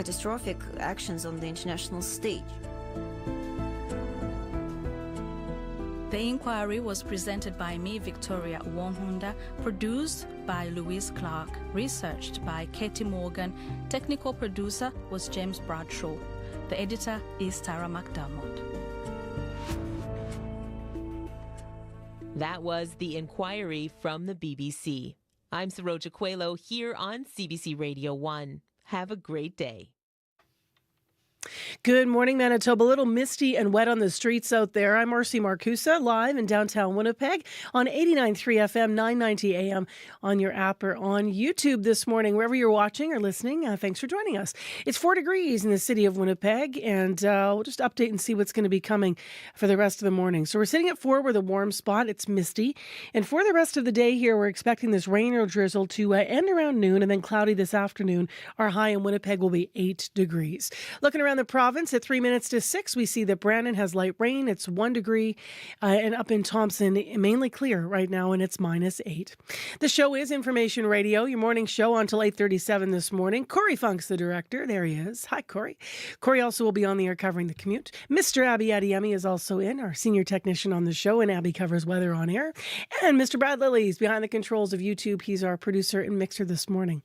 catastrophic actions on the international stage. The inquiry was presented by me, Victoria Wonghunda, produced by Louise Clark, researched by Katie Morgan, technical producer was James Bradshaw. The editor is Tara McDermott. That was The Inquiry from the BBC. I'm Saroja Coelho here on CBC Radio 1. Have a great day. Good morning, Manitoba. A little misty and wet on the streets out there. I'm Marcy Marcusa, live in downtown Winnipeg on 89.3 FM, 990 AM on your app or on YouTube this morning. Wherever you're watching or listening, thanks for joining us. It's 4 degrees in the city of Winnipeg, and we'll just update and see what's going to be coming for the rest of the morning. So we're sitting at 4 with a warm spot. It's misty. And for the rest of the day here, we're expecting this rain or drizzle to end around noon and then cloudy this afternoon. Our high in Winnipeg will be 8 degrees. Looking around the province at 3 minutes to 6, we see that Brandon has light rain. It's 1 degree. And up in Thompson, mainly clear right now, and it's -8. The show is Information Radio, your morning show until 8:37 this morning. Corey Funk's the director. There he is. Hi, Corey. Corey also will be on the air covering the commute. Mr. Abby Adiemi is also in, our senior technician on the show, and Abby covers weather on air. And Mr. Brad Lilly's behind the controls of YouTube. He's our producer and mixer this morning.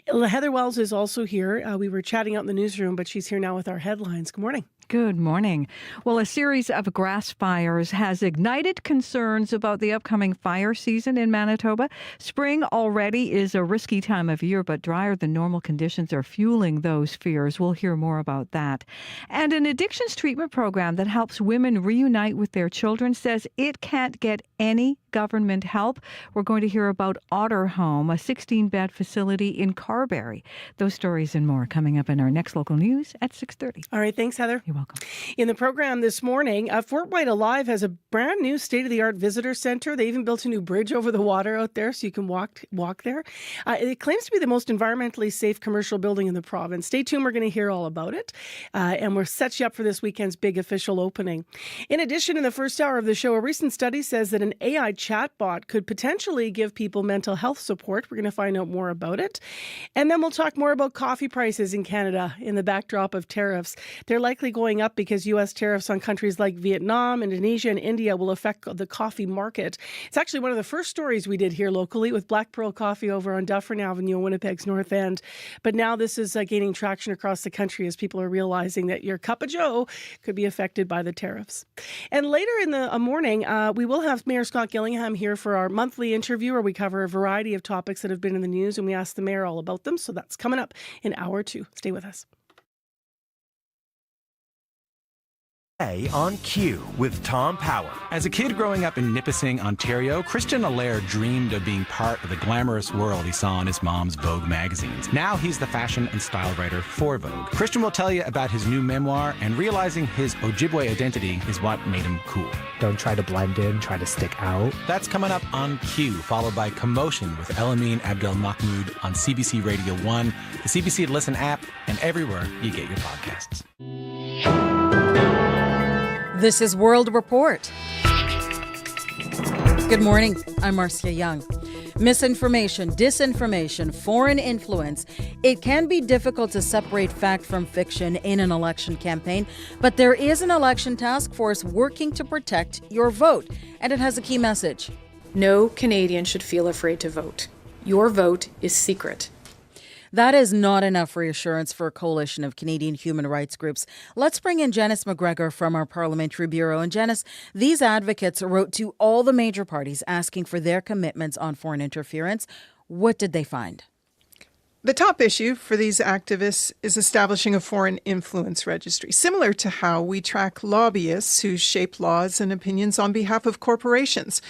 Heather Wells is also here. We were chatting out in the newsroom, but she's here now with our headlines. Good morning. Good morning. Well, a series of grass fires has ignited concerns about the upcoming fire season in Manitoba. Spring already is a risky time of year, but drier than normal conditions are fueling those fears. We'll hear more about that. And an addictions treatment program that helps women reunite with their children says it can't get any government help. We're going to hear about Otter Home, a 16-bed facility in Carberry. Those stories and more coming up in our next local news at 6:30. All right, thanks, Heather. You're welcome. In the program this morning, Fort Whyte Alive has a brand new state-of-the-art visitor center. They even built a new bridge over the water out there so you can walk there. It claims to be the most environmentally safe commercial building in the province. Stay tuned. We're going to hear all about it. And we'll set you up for this weekend's big official opening. In addition, in the first hour of the show, a recent study says that an AI chatbot could potentially give people mental health support. We're going to find out more about it. And then we'll talk more about coffee prices in Canada in the backdrop of tariffs. They're likely going up because U.S. tariffs on countries like Vietnam, Indonesia, and India will affect the coffee market. It's actually one of the first stories we did here locally with Black Pearl Coffee over on Dufferin Avenue in Winnipeg's North End. But now this is gaining traction across the country as people are realizing that your cup of joe could be affected by the tariffs. And later in the morning, we will have Mayor Scott Gillingham here for our monthly interview where we cover a variety of topics that have been in the news and we ask the mayor all about them. So that's coming up in hour 2. Stay with us. On Q with Tom Power. As a kid growing up in Nipissing, Ontario, Christian Allaire dreamed of being part of the glamorous world he saw in his mom's Vogue magazines. Now he's the fashion and style writer for Vogue. Christian will tell you about his new memoir, and realizing his Ojibwe identity is what made him cool. Don't try to blend in, try to stick out. That's coming up on Q, followed by Commotion with Elamine Abdel Mahmoud on CBC Radio 1, the CBC Listen app, and everywhere you get your podcasts. This is World Report. Good morning. I'm Marcia Young. Misinformation, disinformation, foreign influence. It can be difficult to separate fact from fiction in an election campaign, but there is an election task force working to protect your vote, and it has a key message. No Canadian should feel afraid to vote. Your vote is secret. That is not enough reassurance for a coalition of Canadian human rights groups. Let's bring in Janice McGregor from our Parliamentary Bureau. And Janice, these advocates wrote to all the major parties asking for their commitments on foreign interference. What did they find? The top issue for these activists is establishing a foreign influence registry, similar to how we track lobbyists who shape laws and opinions on behalf of corporations.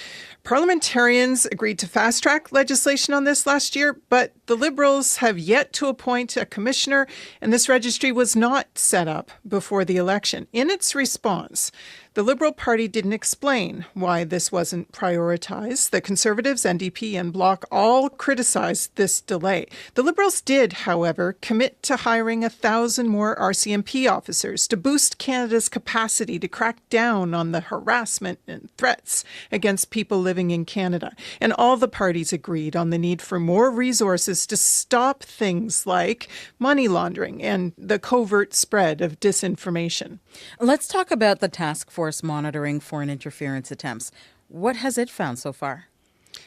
Parliamentarians agreed to fast-track legislation on this last year, but the Liberals have yet to appoint a commissioner, and this registry was not set up before the election. In its response, the Liberal Party didn't explain why this wasn't prioritized. The Conservatives, NDP, and Bloc all criticized this delay. The Liberals did, however, commit to hiring 1,000 more RCMP officers to boost Canada's capacity to crack down on the harassment and threats against people living in Canada. And all the parties agreed on the need for more resources resources to stop things like money laundering and the covert spread of disinformation. Let's talk about the task force monitoring foreign interference attempts. What has it found so far?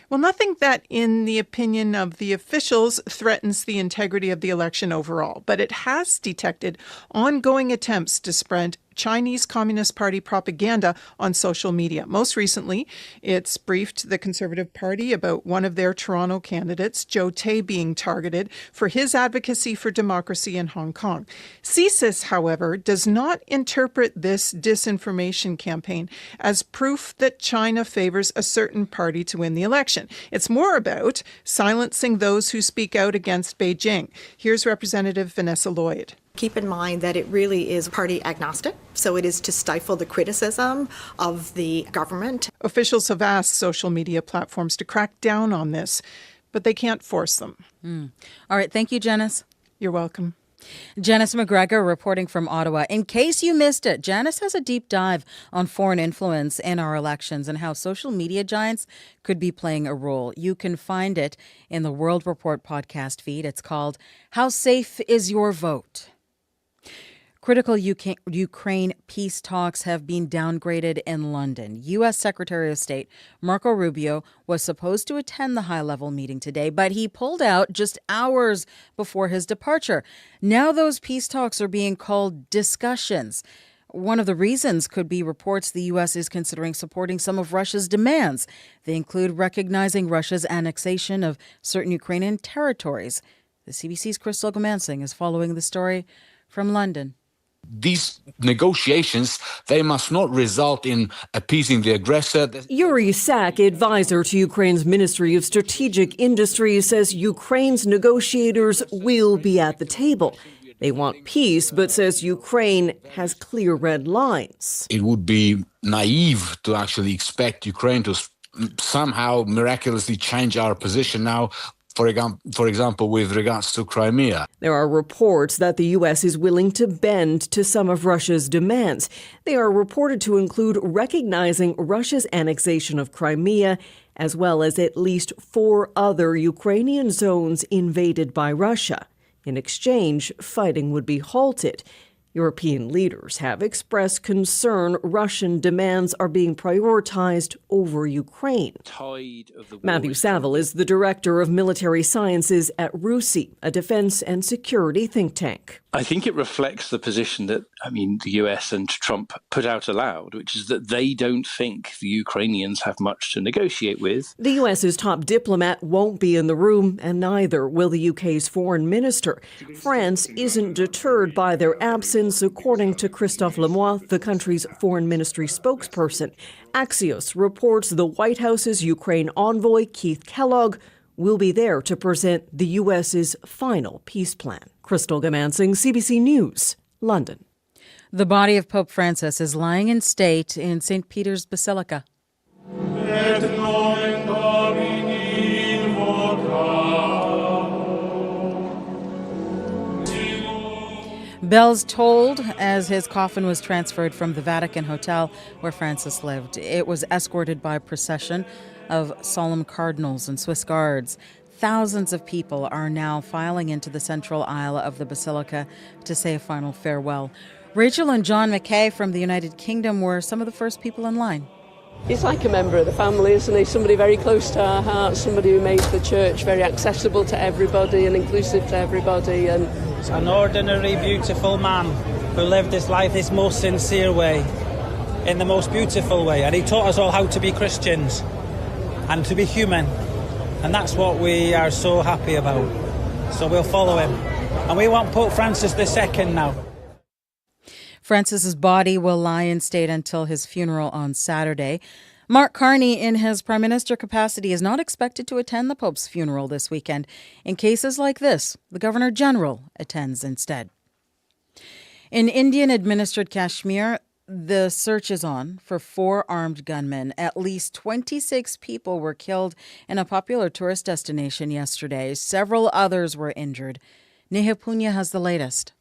Well, nothing that, in the opinion of the officials, threatens the integrity of the election overall, but it has detected ongoing attempts to spread Chinese Communist Party propaganda on social media. Most recently, it's briefed the Conservative Party about one of their Toronto candidates, Joe Tay, being targeted for his advocacy for democracy in Hong Kong. CSIS, however, does not interpret this disinformation campaign as proof that China favors a certain party to win the election. It's more about silencing those who speak out against Beijing. Here's Representative Vanessa Lloyd. Keep in mind that it really is party agnostic, so it is to stifle the criticism of the government. Officials have asked social media platforms to crack down on this, but they can't force them. All right, thank you, Janice. You're welcome. Janice McGregor reporting from Ottawa. In case you missed it, Janice has a deep dive on foreign influence in our elections and how social media giants could be playing a role. You can find it in the World Report podcast feed. It's called How Safe Is Your Vote? Critical Ukraine peace talks have been downgraded in London. U.S. Secretary of State Marco Rubio was supposed to attend the high-level meeting today, but he pulled out just hours before his departure. Now those peace talks are being called discussions. One of the reasons could be reports the U.S. is considering supporting some of Russia's demands. They include recognizing Russia's annexation of certain Ukrainian territories. The CBC's Crystal Gamansing is following the story from London. These negotiations, they must not result in appeasing the aggressor. Yuri Sak, advisor to Ukraine's Ministry of Strategic Industries, says Ukraine's negotiators will be at the table. They want peace, but says Ukraine has clear red lines. It would be naive to actually expect Ukraine to somehow miraculously change our position now, for example, with regards to Crimea. There are reports that the U.S. is willing to bend to some of Russia's demands. They are reported to include recognizing Russia's annexation of Crimea, as well as at least 4 other Ukrainian zones invaded by Russia. In exchange, fighting would be halted. European leaders have expressed concern Russian demands are being prioritized over Ukraine. Matthew Saville is the director of military sciences at RUSI, a defense and security think tank. I think it reflects the position that, the US and Trump put out aloud, which is that they don't think the Ukrainians have much to negotiate with. The US's top diplomat won't be in the room, and neither will the UK's foreign minister. France isn't deterred by their absence, according to Christophe Lemoy, the country's foreign ministry spokesperson. Axios reports the White House's Ukraine envoy, Keith Kellogg, will be there to present the U.S.'s final peace plan. Crystal Gamansing, CBC News, London. The body of Pope Francis is lying in state in St. Peter's Basilica. Bells tolled as his coffin was transferred from the Vatican Hotel where Francis lived. It was escorted by a procession of solemn cardinals and Swiss guards. Thousands of people are now filing into the central aisle of the Basilica to say a final farewell. Rachel and John McKay from the United Kingdom were some of the first people in line. He's like a member of the family, isn't he? Somebody very close to our hearts, somebody who made the church very accessible to everybody and inclusive to everybody. And an ordinary, beautiful man who lived his life this most sincere way, in the most beautiful way. And he taught us all how to be Christians and to be human. And that's what we are so happy about. So we'll follow him. And we want Pope Francis II now. Francis's body will lie in state until his funeral on Saturday. Mark Carney, in his Prime Minister capacity, is not expected to attend the Pope's funeral this weekend. In cases like this, the Governor General attends instead. In Indian-administered Kashmir, the search is on for 4 armed gunmen. At least 26 people were killed in a popular tourist destination yesterday. Several others were injured. Neha Punya has the latest.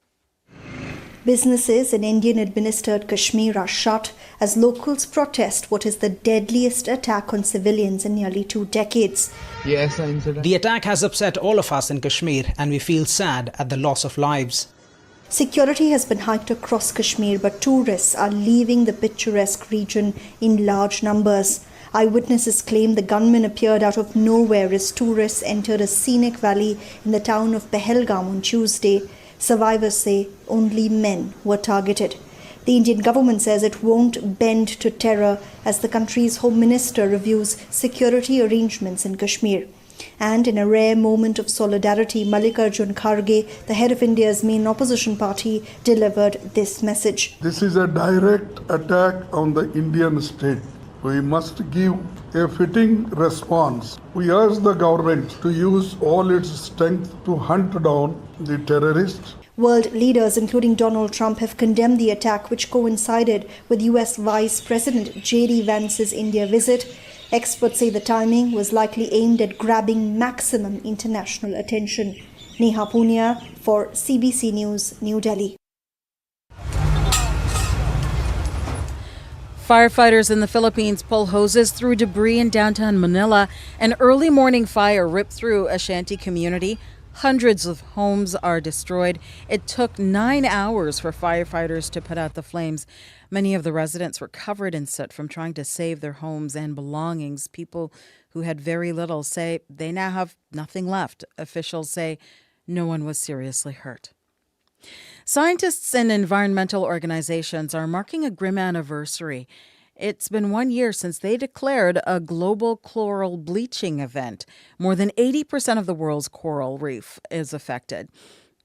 Businesses in Indian-administered Kashmir are shut as locals protest what is the deadliest attack on civilians in nearly 2 decades. The attack has upset all of us in Kashmir, and we feel sad at the loss of lives. Security has been hiked across Kashmir, but tourists are leaving the picturesque region in large numbers. Eyewitnesses claim the gunmen appeared out of nowhere as tourists entered a scenic valley in the town of Pahalgam on Tuesday. Survivors say only men were targeted. The Indian government says it won't bend to terror as the country's Home Minister reviews security arrangements in Kashmir. And in a rare moment of solidarity, Mallikarjun Kharge, the head of India's main opposition party, delivered this message. This is a direct attack on the Indian state. We must give a fitting response. We urge the government to use all its strength to hunt down the terrorists. World leaders, including Donald Trump, have condemned the attack, which coincided with US Vice President J.D. Vance's India visit. Experts say the timing was likely aimed at grabbing maximum international attention. Neha Punia for CBC News, New Delhi. Firefighters in the Philippines pull hoses through debris in downtown Manila. An early morning fire ripped through a shanty community. Hundreds of homes are destroyed. It took 9 hours for firefighters to put out the flames. Many of the residents were covered in soot from trying to save their homes and belongings. People who had very little say they now have nothing left. Officials say no one was seriously hurt. Scientists and environmental organizations are marking a grim anniversary. It's been 1 year since they declared a global coral bleaching event. More than 80% of the world's coral reef is affected.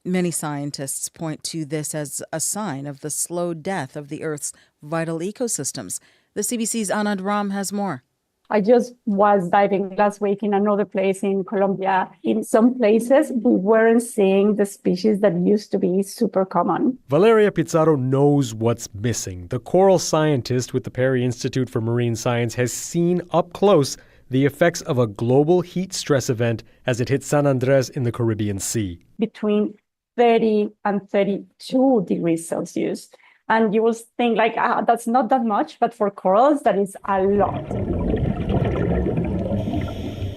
Many scientists point to this as a sign of the slow death of the Earth's vital ecosystems. The CBC's Anand Ram has more. I just was diving last week in another place in Colombia. In some places, we weren't seeing the species that used to be super common. Valeria Pizarro knows what's missing. The coral scientist with the Perry Institute for Marine Science has seen up close the effects of a global heat stress event as it hit San Andres in the Caribbean Sea. Between 30 and 32 degrees Celsius. And you will think like, that's not that much, but for corals, that is a lot.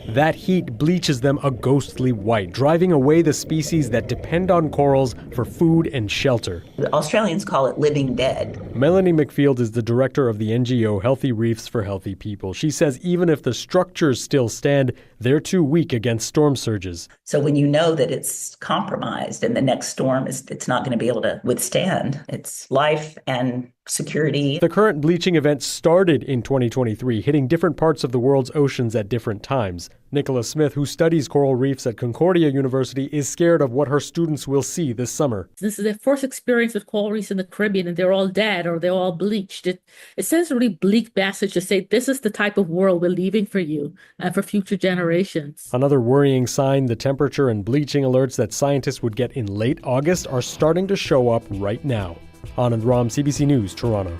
That heat bleaches them a ghostly white, driving away the species that depend on corals for food and shelter. The Australians call it living dead. Melanie McField is the director of the NGO Healthy Reefs for Healthy People. She says even if the structures still stand, they're too weak against storm surges. So when you know that it's compromised and the next storm it's not going to be able to withstand, it's life and security. The current bleaching event started in 2023, hitting different parts of the world's oceans at different times. Nicola Smith, who studies coral reefs at Concordia University, is scared of what her students will see this summer. This is their first experience with coral reefs in the Caribbean, and they're all dead or they're all bleached. It sends a really bleak message to say this is the type of world we're leaving for you and for future generations. Another worrying sign, the temperature and bleaching alerts that scientists would get in late August are starting to show up right now. Anand Ram, CBC News, Toronto.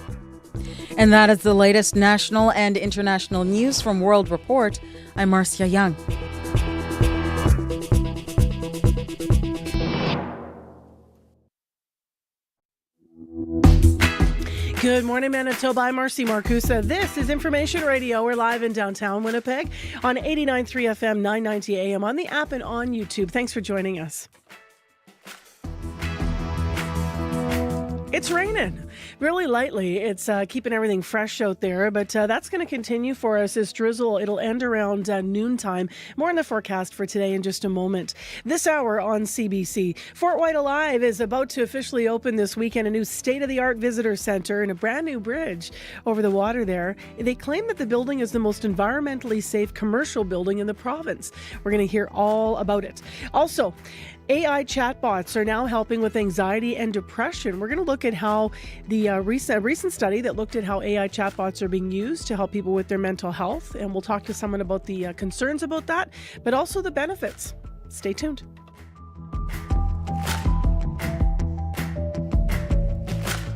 And that is the latest national and international news from World Report. I'm Marcia Young. Good morning, Manitoba. I'm Marcy Marcusa. This is Information Radio. We're live in downtown Winnipeg on 89.3 FM, 990 AM, on the app and on YouTube. Thanks for joining us. It's raining really lightly. It's keeping everything fresh out there, but that's going to continue for us. This drizzle, it'll end around noontime. More on the forecast for today in just a moment. This hour on CBC, Fort Whyte Alive is about to officially open this weekend, a new state-of-the-art visitor center and a brand new bridge over the water there. They claim that the building is the most environmentally safe commercial building in the province. We're going to hear all about it. Also, AI chatbots are now helping with anxiety and depression. We're going to look at how the recent study that looked at how AI chatbots are being used to help people with their mental health. And we'll talk to someone about the concerns about that, but also the benefits. Stay tuned.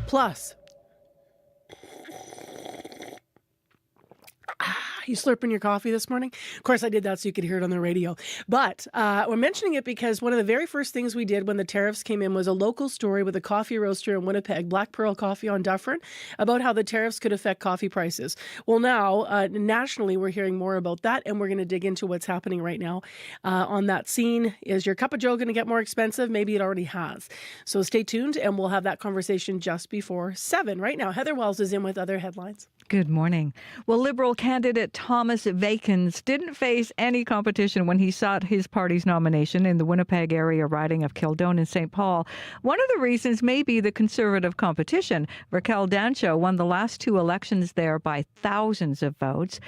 Plus, You slurping your coffee this morning? Of course, I did that so you could hear it on the radio. But we're mentioning it because one of the very first things we did when the tariffs came in was a local story with a coffee roaster in Winnipeg, Black Pearl Coffee on Dufferin, about how the tariffs could affect coffee prices. Well, now, nationally, we're hearing more about that, and we're going to dig into what's happening right now on that scene. Is your cup of joe going to get more expensive? Maybe it already has. So stay tuned, and we'll have that conversation just before 7. Right now, Heather Wells is in with other headlines. Good morning. Well, Liberal candidate Thomas Vakens didn't face any competition when he sought his party's nomination in the Winnipeg area riding of Kildone and St. Paul. One of the reasons may be the Conservative competition. Raquel Dancho won the last 2 elections there by thousands of votes.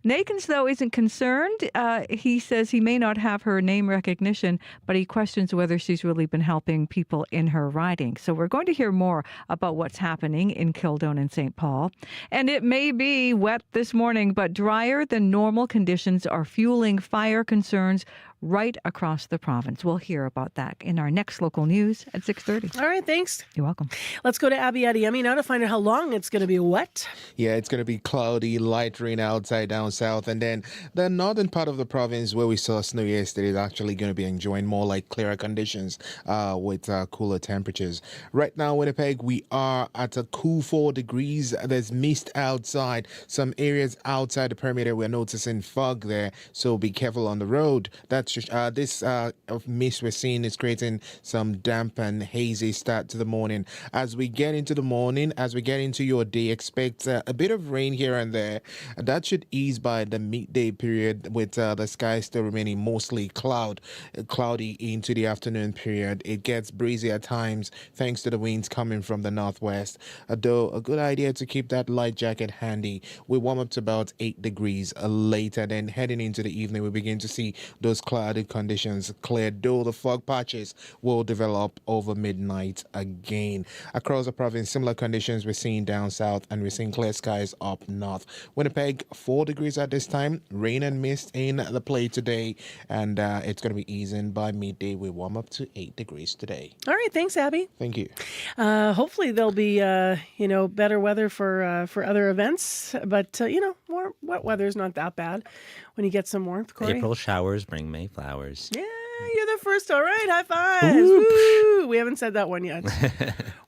Vakens, though, isn't concerned. He says he may not have her name recognition, but he questions whether she's really been helping people in her riding. So we're going to hear more about what's happening in Kildone and St. Paul. And it may be wet this morning, but drier than normal conditions are fueling fire concerns right across the province. We'll hear about that in our next local news at 6:30. All right, thanks. You're welcome. Let's go to Abby Adiyemi now to find out how long it's going to be wet. Yeah, it's going to be cloudy, light rain outside down south, and then the northern part of the province where we saw snow yesterday is actually going to be enjoying more like clearer conditions with cooler temperatures. Right now, Winnipeg, we are at a cool 4 degrees. There's mist outside. Some areas outside the perimeter, we're noticing fog there, so be careful on the road. This mist we're seeing is creating some damp and hazy start to the morning. As we get into the morning, as we get into your day, expect a bit of rain here and there. That should ease by the midday period, with the sky still remaining mostly cloudy into the afternoon period. It gets breezy at times thanks to the winds coming from the northwest. Though a good idea to keep that light jacket handy. We warm up to about 8 degrees later. Then heading into the evening, we begin to see those cloudy conditions cleared, though the fog patches will develop over midnight again. Across the province, similar conditions we're seeing down south, and we're seeing clear skies up north. Winnipeg, 4 degrees at this time. Rain and mist in the play today, and it's going to be easing by midday. We warm up to 8 degrees today. All right, thanks, Abby. Thank you. Hopefully there'll be better weather for other events, but more wet weather is not that bad when you get some warmth. Corey? April showers bring May flowers. Yeah, you're the first. All right, high fives. Woo! We haven't said that one yet.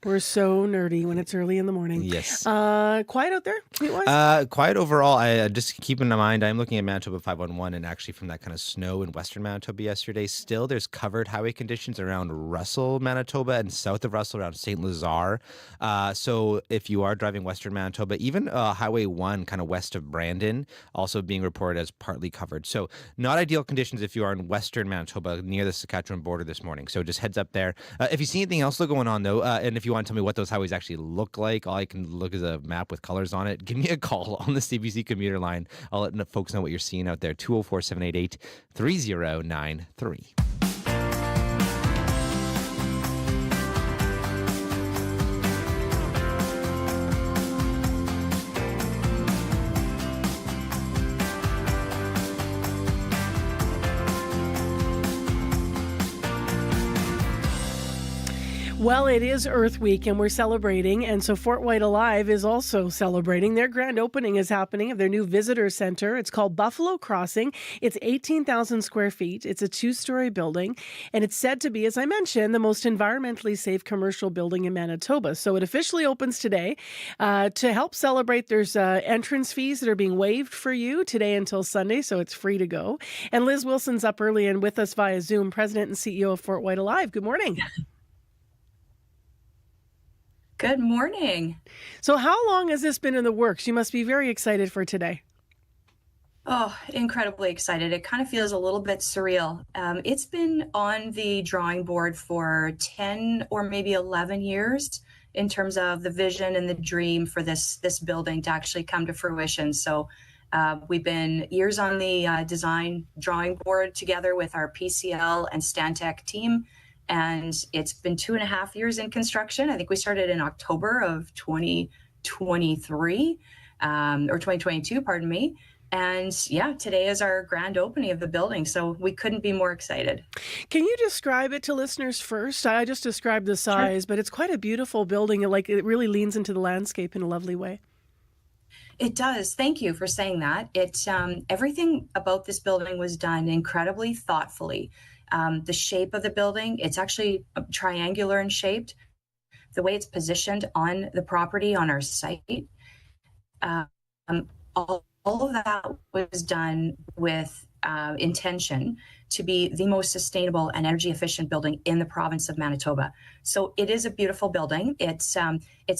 We're so nerdy when it's early in the morning. Yes. Quiet out there, commute-wise? Quiet overall. I just keep in mind, I'm looking at Manitoba 511, and actually from that kind of snow in western Manitoba yesterday, still there's covered highway conditions around Russell, Manitoba, and south of Russell around St. Lazare. So if you are driving western Manitoba, even Highway 1 kind of west of Brandon, also being reported as partly covered. So not ideal conditions if you are in western Manitoba near the Saskatchewan border this morning. So just heads up there. If you see anything else going on, though, and if you want to tell me what those highways actually look like, all I can look is a map with colors on it. Give me a call on the CBC commuter line. I'll let folks know what you're seeing out there. 204-788-3093. Well, it is Earth Week and we're celebrating, and so Fort Whyte Alive is also celebrating. Their grand opening is happening of their new visitor center. It's called Buffalo Crossing. It's 18,000 square feet. It's a 2-story building, and it's said to be, as I mentioned, the most environmentally safe commercial building in Manitoba. So it officially opens today. To help celebrate, there's entrance fees that are being waived for you today until Sunday, so it's free to go. And Liz Wilson's up early and with us via Zoom, President and CEO of Fort Whyte Alive. Good morning. Good morning. So how long has this been in the works? You must be very excited for today. Oh, incredibly excited. It kind of feels a little bit surreal. It's been on the drawing board for 10 or maybe 11 years in terms of the vision and the dream for this building to actually come to fruition. So we've been years on the design drawing board together with our PCL and Stantec team. And it's been 2.5 years in construction. I think we started in October of 2023, or 2022, pardon me. And yeah, today is our grand opening of the building. So we couldn't be more excited. Can you describe it to listeners first? I just described the size, but it's quite a beautiful building. It really leans into the landscape in a lovely way. It does. Thank you for saying that. Everything about this building was done incredibly thoughtfully. The shape of the building, it's actually triangular in shape. The way it's positioned on the property on our site, all of that was done with intention to be the most sustainable and energy efficient building in the province of Manitoba. So it is a beautiful building. It's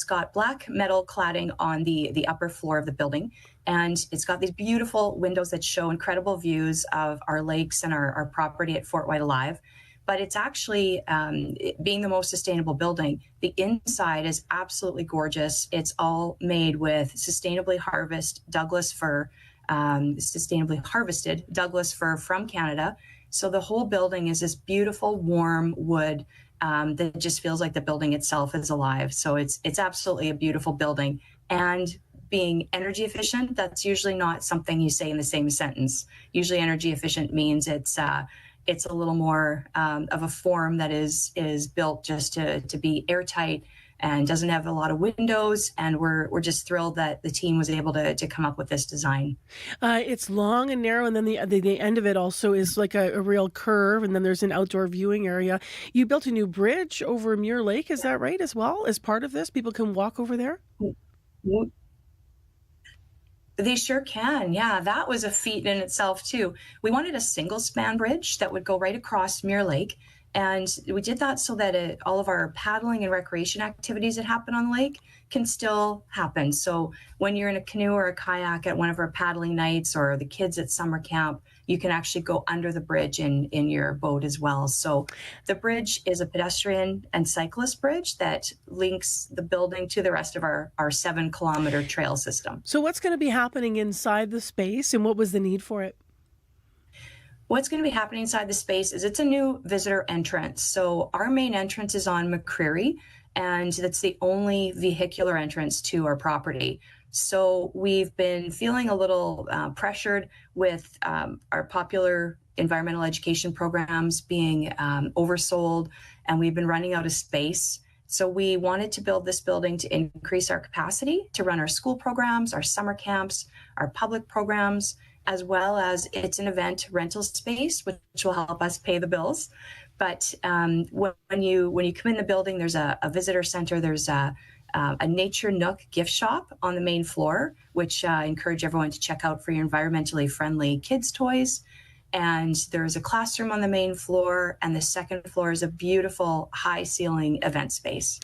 got black metal cladding on the upper floor of the building, and it's got these beautiful windows that show incredible views of our lakes and our property at Fort Whyte Alive. But it's actually, being the most sustainable building, the inside is absolutely gorgeous. It's all made with sustainably harvested Douglas fir from Canada. So the whole building is this beautiful, warm wood that just feels like the building itself is alive. So it's absolutely a beautiful building. And being energy efficient, that's usually not something you say in the same sentence. Usually energy efficient means it's a little more of a form that is built just to be airtight and doesn't have a lot of windows. And we're just thrilled that the team was able to come up with this design. It's long and narrow, and then the end of it also is like a real curve, and then there's an outdoor viewing area. You built a new bridge over Muir Lake, is that right, as well? As part of this, people can walk over there? They sure can. Yeah, that was a feat in itself, too. We wanted a single span bridge that would go right across Muir Lake. And we did that so that all of our paddling and recreation activities that happen on the lake can still happen. So when you're in a canoe or a kayak at one of our paddling nights, or the kids at summer camp, you can actually go under the bridge in your boat as well. So the bridge is a pedestrian and cyclist bridge that links the building to the rest of our 7-kilometer trail system. So what's going to be happening inside the space, and what was the need for it? What's going to be happening inside the space is it's a new visitor entrance. So our main entrance is on McCreary, and that's the only vehicular entrance to our property. So we've been feeling a little pressured with our popular environmental education programs being oversold, and we've been running out of space. So we wanted to build this building to increase our capacity to run our school programs, our summer camps, our public programs, as well as it's an event rental space, which will help us pay the bills. But when you come in the building, there's a visitor center, there's a Nature Nook gift shop on the main floor, which I encourage everyone to check out for your environmentally friendly kids' toys. And there's a classroom on the main floor, and the second floor is a beautiful high-ceiling event space.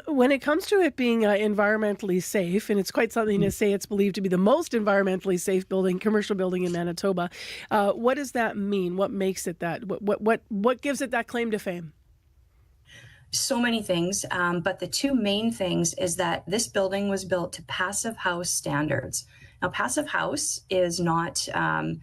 When it comes to it being environmentally safe, and it's quite something to say it's believed to be the most environmentally safe commercial building in Manitoba, what does that mean? What makes it that? What gives it that claim to fame? So many things, but the two main things is that this building was built to Passive House standards. Now, Passive House is not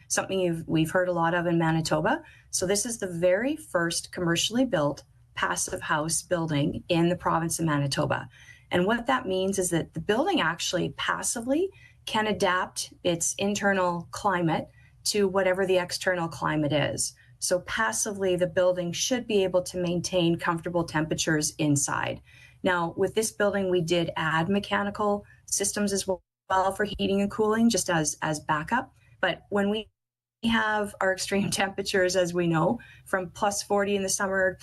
something we've heard a lot of in Manitoba. So this is the very first commercially built Passive House building in the province of Manitoba. And what that means is that the building actually passively can adapt its internal climate to whatever the external climate is. So passively, the building should be able to maintain comfortable temperatures inside. Now, with this building, we did add mechanical systems as well for heating and cooling, just as backup. But when we have our extreme temperatures, as we know, from plus 40 in the summer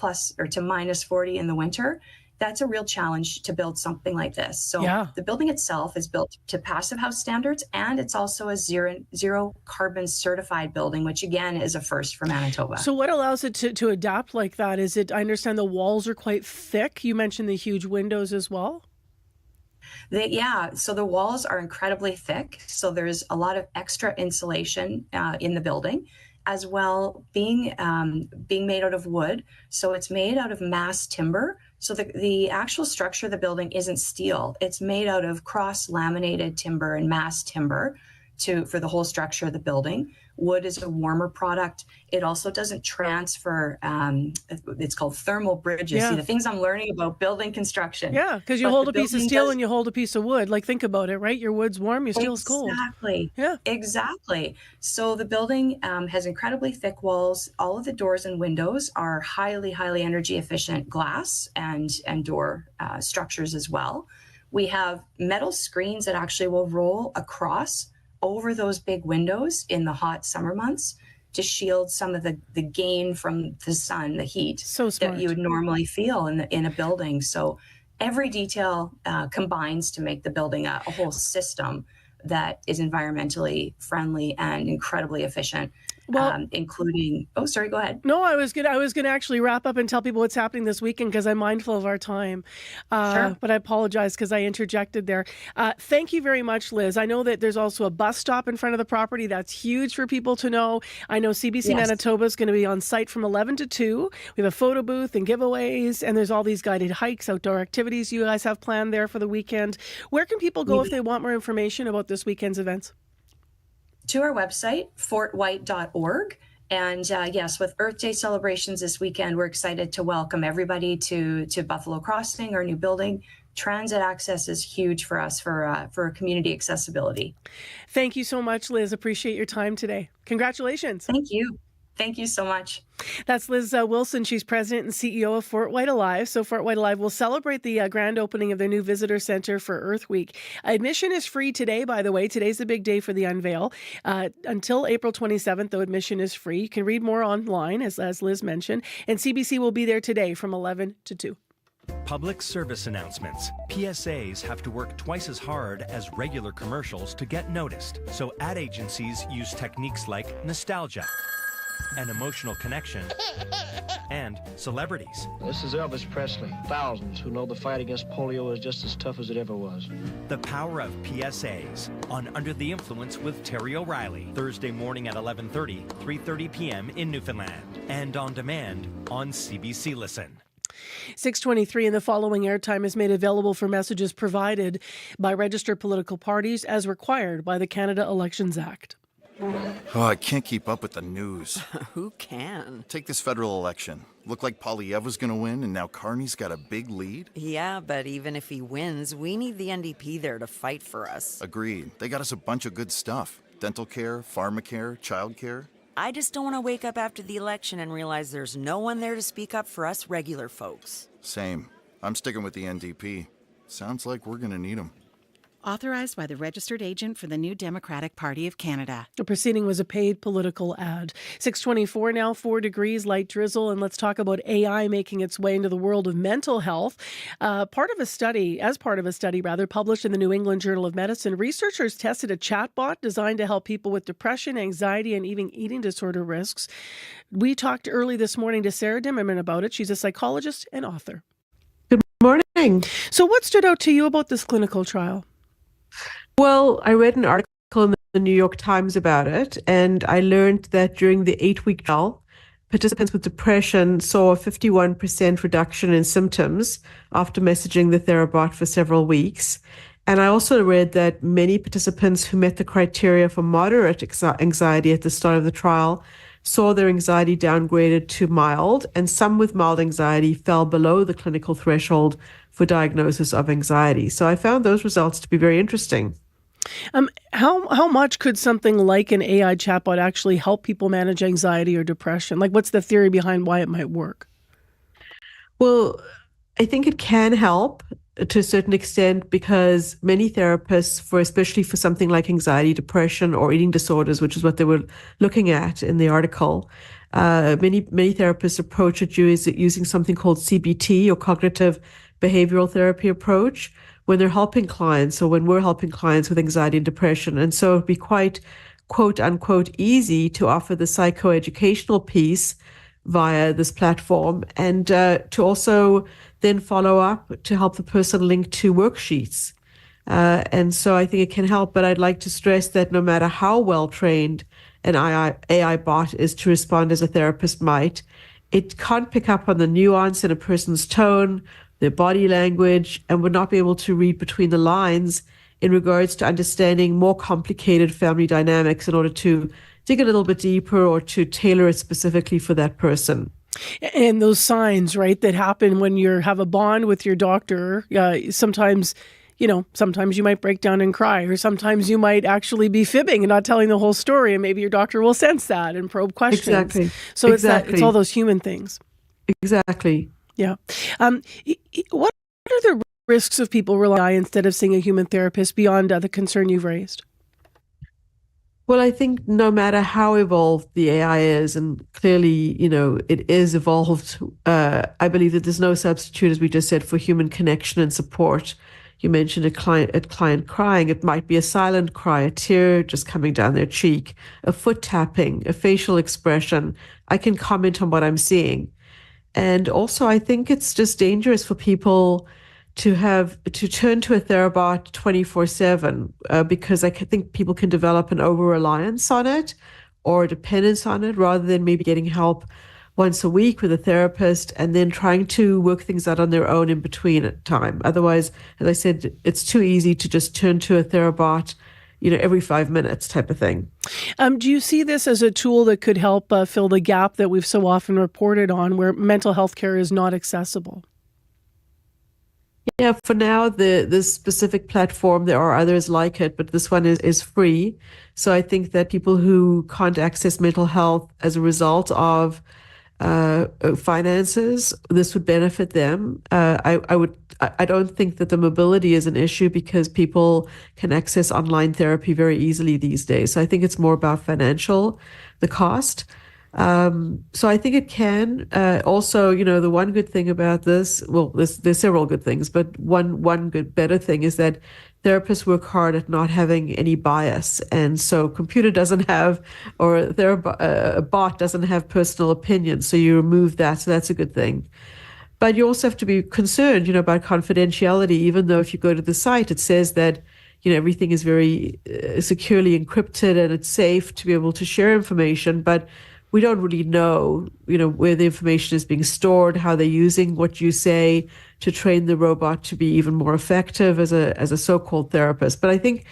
to minus 40 in the winter, that's a real challenge to build something like this. So The building itself is built to Passive House standards, and it's also a zero carbon certified building, which again is a first for Manitoba. So what allows it to adapt like that? Is it, I understand the walls are quite thick. You mentioned the huge windows as well. So the walls are incredibly thick. So there's a lot of extra insulation in the building, as well being made out of wood. So it's made out of mass timber. So the actual structure of the building isn't steel. It's made out of cross-laminated timber and mass timber for the whole structure of the building. Wood is a warmer product. It also doesn't transfer. It's called thermal bridges. Yeah. See, the things I'm learning about building construction. Yeah, because you hold a piece of steel and you hold a piece of wood. Like, think about it, right? Your wood's warm, your steel's cold. Exactly. Yeah. Exactly. So the building has incredibly thick walls. All of the doors and windows are highly, highly energy efficient glass and door structures as well. We have metal screens that actually will roll across over those big windows in the hot summer months to shield some of the gain from the sun, the heat that you would normally feel in a building. So every detail combines to make the building a whole system that is environmentally friendly and incredibly efficient. Including, sorry, go ahead. No, I was gonna actually wrap up and tell people what's happening this weekend because I'm mindful of our time. Sure. But I apologize because I interjected there. Thank you very much, Liz. I know that there's also a bus stop in front of the property. That's huge for people to know. I know CBC Manitoba is going to be on site from 11 to 2. We have a photo booth and giveaways, and there's all these guided hikes, outdoor activities you guys have planned there for the weekend. Where can people go if they want more information about this weekend's events? To our website, fortwhyte.org. And yes, with Earth Day celebrations this weekend, we're excited to welcome everybody to Buffalo Crossing, our new building. Transit access is huge for us for community accessibility. Thank you so much, Liz. Appreciate your time today. Congratulations. Thank you. Thank you so much. That's Liz Wilson. She's president and CEO of Whyte Alive. So Whyte Alive will celebrate the grand opening of their new visitor center for Earth Week. Admission is free today, by the way. Today's the big day for the unveil. Until April 27th, though, admission is free. You can read more online, as Liz mentioned. And CBC will be there today from 11 to 2. Public service announcements. PSAs have to work twice as hard as regular commercials to get noticed. So ad agencies use techniques like nostalgia, an emotional connection, and celebrities. This is Elvis Presley. Thousands who know the fight against polio is just as tough as it ever was. The power of PSAs on Under the Influence with Terry O'Reilly. Thursday morning at 11:30, 3:30 p.m. in Newfoundland. And on demand on CBC Listen. 6:23 and the following airtime is made available for messages provided by registered political parties as required by the Canada Elections Act. Oh, I can't keep up with the news. Who can? Take this federal election. Looked like Polyev was going to win, and now Carney's got a big lead? Yeah, but even if he wins, we need the NDP there to fight for us. Agreed. They got us a bunch of good stuff. Dental care, pharmacare, childcare. I just don't want to wake up after the election and realize there's no one there to speak up for us regular folks. Same. I'm sticking with the NDP. Sounds like we're going to need them. Authorized by the registered agent for the New Democratic Party of Canada. The proceeding was a paid political ad. 6:24 now, 4 degrees, light drizzle, and let's talk about AI making its way into the world of mental health. Part of a study published in the New England Journal of Medicine, researchers tested a chatbot designed to help people with depression, anxiety, and even eating disorder risks. We talked early this morning to Sarah Dimmerman about it. She's a psychologist and author. Good morning. So what stood out to you about this clinical trial? Well, I read an article in the New York Times about it, and I learned that during the 8-week trial, participants with depression saw a 51% reduction in symptoms after messaging the TheraBot for several weeks. And I also read that many participants who met the criteria for moderate anxiety at the start of the trial saw their anxiety downgraded to mild, and some with mild anxiety fell below the clinical threshold for diagnosis of anxiety. So I found those results to be very interesting. How much could something like an AI chatbot actually help people manage anxiety or depression? Like, what's the theory behind why it might work? Well, I think it can help to a certain extent because many therapists, especially for something like anxiety, depression, or eating disorders, which is what they were looking at in the article, many therapists approach it using something called CBT, or cognitive behavioral therapy approach, when they're helping clients, or when we're helping clients with anxiety and depression. And so it'd be quite, quote unquote, easy to offer the psychoeducational piece via this platform, and to also then follow up to help the person link to worksheets. And so I think it can help, but I'd like to stress that no matter how well trained an AI bot is to respond as a therapist might, it can't pick up on the nuance in a person's tone, their body language, and would not be able to read between the lines in regards to understanding more complicated family dynamics in order to dig a little bit deeper or to tailor it specifically for that person. And those signs, right, that happen when you have a bond with your doctor, sometimes you might break down and cry, or sometimes you might actually be fibbing and not telling the whole story, and maybe your doctor will sense that and probe questions. Exactly. So exactly. It's all those human things. Exactly. Yeah. What are the risks of people relying instead of seeing a human therapist beyond the concern you've raised? Well, I think no matter how evolved the AI is, and clearly, it is evolved, I believe that there's no substitute, as we just said, for human connection and support. You mentioned a client crying. It might be a silent cry, a tear just coming down their cheek, a foot tapping, a facial expression. I can comment on what I'm seeing. And also, I think it's just dangerous for people to turn to a therabot 24/7 because I think people can develop an over-reliance on it or a dependence on it rather than maybe getting help once a week with a therapist and then trying to work things out on their own in between time. Otherwise, as I said, it's too easy to just turn to a therabot, every 5 minutes type of thing. Do you see this as a tool that could help fill the gap that we've so often reported on where mental health care is not accessible? Yeah, for now, this specific platform, there are others like it, but this one is free. So I think that people who can't access mental health as a result of finances, this would benefit them. I don't think that the mobility is an issue because people can access online therapy very easily these days. So I think it's more about the cost. So I think it can. Also, the one good thing about this, well, there's several good things, but one better thing is that therapists work hard at not having any bias. And so computer doesn't have, or a bot doesn't have personal opinions. So you remove that. So that's a good thing. But you also have to be concerned, about confidentiality, even though if you go to the site, it says that, everything is very securely encrypted and it's safe to be able to share information. But we don't really know, where the information is being stored, how they're using what you say to train the robot to be even more effective as a so-called therapist. But I think,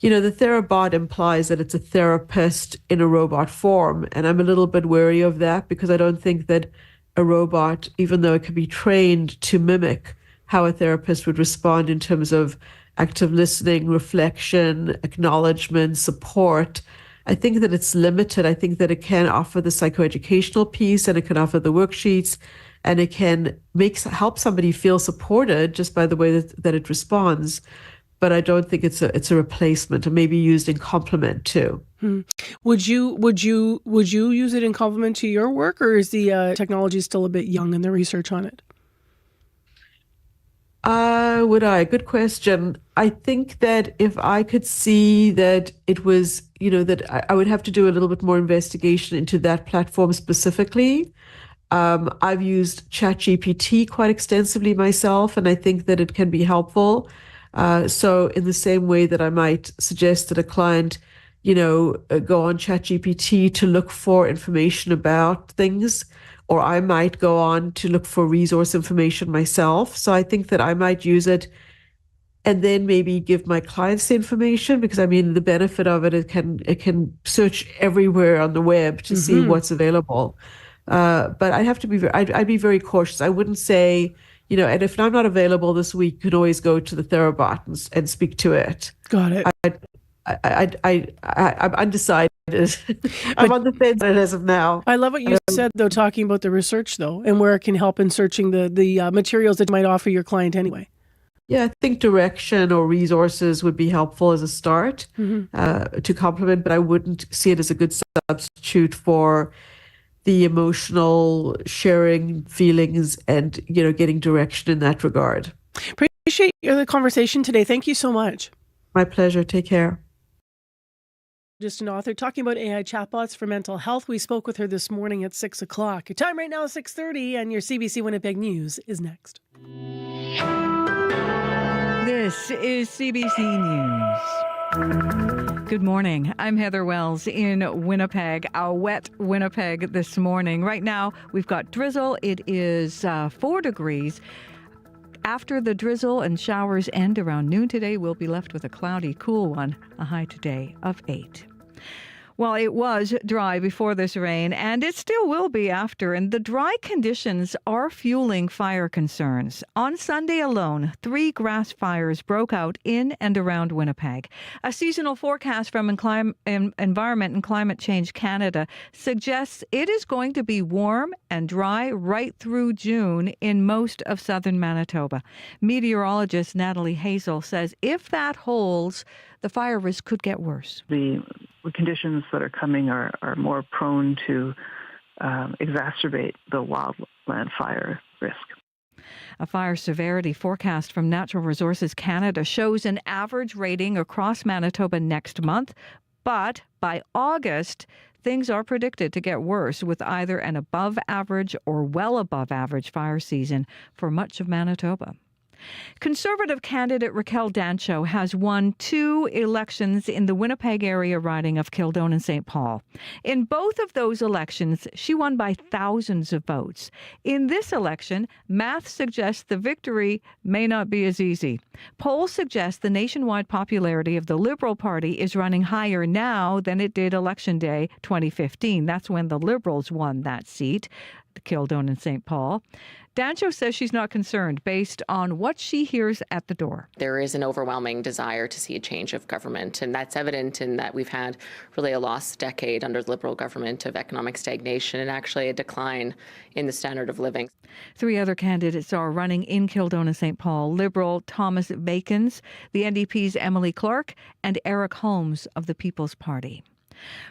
the therabot implies that it's a therapist in a robot form. And I'm a little bit wary of that because I don't think that a robot, even though it can be trained to mimic how a therapist would respond in terms of active listening, reflection, acknowledgement, support, I think that it's limited. I think that it can offer the psychoeducational piece and it can offer the worksheets and it can help somebody feel supported just by the way that it responds. But I don't think it's a replacement, and maybe used in complement too. Would you use it in complement to your work, or is the technology still a bit young in the research on it? Would I? Good question. I think that if I could see that it was, that I would have to do a little bit more investigation into that platform specifically. I've used ChatGPT quite extensively myself, and I think that it can be helpful. So in the same way that I might suggest that a client, go on ChatGPT to look for information about things, or I might go on to look for resource information myself. So I think that I might use it and then maybe give my clients the information, because the benefit of it can search everywhere on the web to see what's available. But I'd be very cautious. I wouldn't say, and if I'm not available this week, you can always go to the therabot and speak to it. Got it. I'm undecided. I'm on the fence as of now. I love what you said, though, talking about the research, though, and where it can help in searching the materials that you might offer your client anyway. Yeah, I think direction or resources would be helpful as a start to complement, but I wouldn't see it as a good substitute for the emotional sharing feelings and, getting direction in that regard. Appreciate the conversation today. Thank you so much. My pleasure. Take care. Just an author talking about AI chatbots for mental health. We spoke with her this morning at 6 o'clock. Your time right now is 6:30, and your CBC Winnipeg News is next. This is CBC News. Good morning. I'm Heather Wells in Winnipeg, a wet Winnipeg this morning. Right now, we've got drizzle. It is 4 degrees. After the drizzle and showers end around noon today, we'll be left with a cloudy, cool one, a high today of 8. Well, it was dry before this rain, and it still will be after. And the dry conditions are fueling fire concerns. On Sunday alone, 3 grass fires broke out in and around Winnipeg. A seasonal forecast from Environment and Climate Change Canada suggests it is going to be warm and dry right through June in most of southern Manitoba. Meteorologist Natalie Hazel says if that holds, the fire risk could get worse. The conditions that are coming are more prone to exacerbate the wildland fire risk. A fire severity forecast from Natural Resources Canada shows an average rating across Manitoba next month, but by August, things are predicted to get worse with either an above average or well above average fire season for much of Manitoba. Conservative candidate Raquel Dancho has won 2 elections in the Winnipeg area riding of Kildone and St. Paul. In both of those elections, she won by thousands of votes. In this election, math suggests the victory may not be as easy. Polls suggest the nationwide popularity of the Liberal Party is running higher now than it did Election Day 2015. That's when the Liberals won that seat, Kildone and St. Paul. Dancho says she's not concerned based on what she hears at the door. There is an overwhelming desire to see a change of government, and that's evident in that we've had really a lost decade under the Liberal government of economic stagnation and actually a decline in the standard of living. 3 other candidates are running in Kildone and St. Paul: Liberal Thomas Vakens, the NDP's Emily Clark, and Eric Holmes of the People's Party.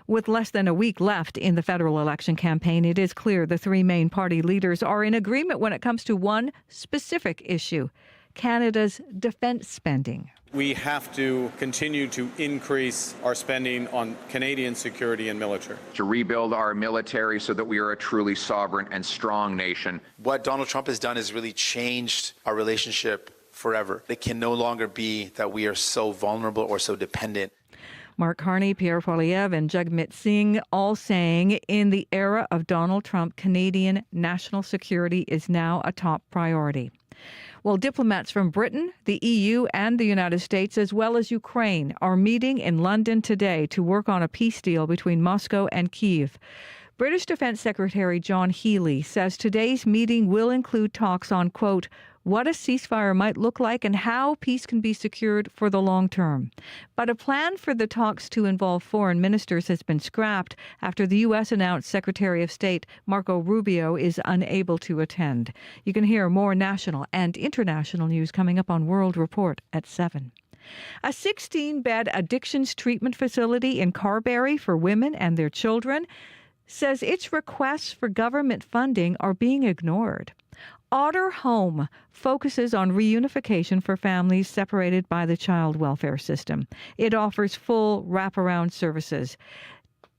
With less than a week left in the federal election campaign, it is clear the 3 main party leaders are in agreement when it comes to one specific issue: Canada's defense spending. We have to continue to increase our spending on Canadian security and military. To rebuild our military so that we are a truly sovereign and strong nation. What Donald Trump has done is really changed our relationship forever. It can no longer be that we are so vulnerable or so dependent. Mark Carney, Pierre Poilievre, and Jagmeet Singh all saying in the era of Donald Trump, Canadian national security is now a top priority. Well, diplomats from Britain, the EU, and the United States, as well as Ukraine, are meeting in London today to work on a peace deal between Moscow and Kyiv. British Defence Secretary John Healey says today's meeting will include talks on, quote, what a ceasefire might look like and how peace can be secured for the long term. But a plan for the talks to involve foreign ministers has been scrapped after the U.S. announced Secretary of State Marco Rubio is unable to attend. You can hear more national and international news coming up on World Report at 7. A 16-bed addictions treatment facility in Carberry for women and their children says its requests for government funding are being ignored. Otter Home focuses on reunification for families separated by the child welfare system. It offers full wraparound services.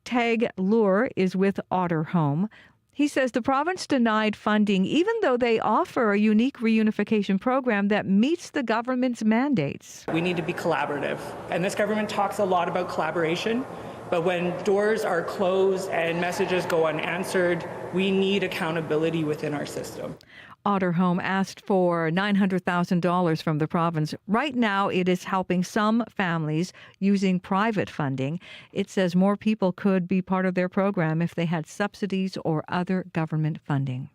Tag Lure is with Otter Home. He says the province denied funding even though they offer a unique reunification program that meets the government's mandates. We need to be collaborative, and this government talks a lot about collaboration. But when doors are closed and messages go unanswered, we need accountability within our system. Otter Home asked for $900,000 from the province. Right now, it is helping some families using private funding. It says more people could be part of their program if they had subsidies or other government funding.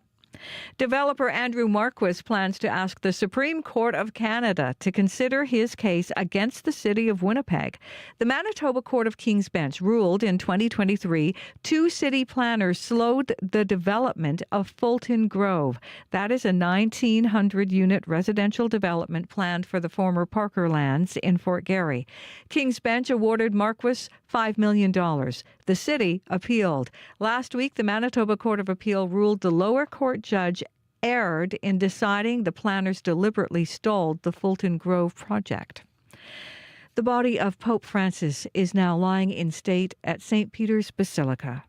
Developer Andrew Marquis plans to ask the Supreme Court of Canada to consider his case against the city of Winnipeg. The Manitoba Court of King's Bench ruled in 2023 2 city planners slowed the development of Fulton Grove. That is a 1,900-unit residential development planned for the former Parker lands in Fort Garry. King's Bench awarded Marquis $5 million. The city appealed. Last week, the Manitoba Court of Appeal ruled the lower court judge erred in deciding the planners deliberately stalled the Fulton Grove project. The body of Pope Francis is now lying in state at St. Peter's Basilica.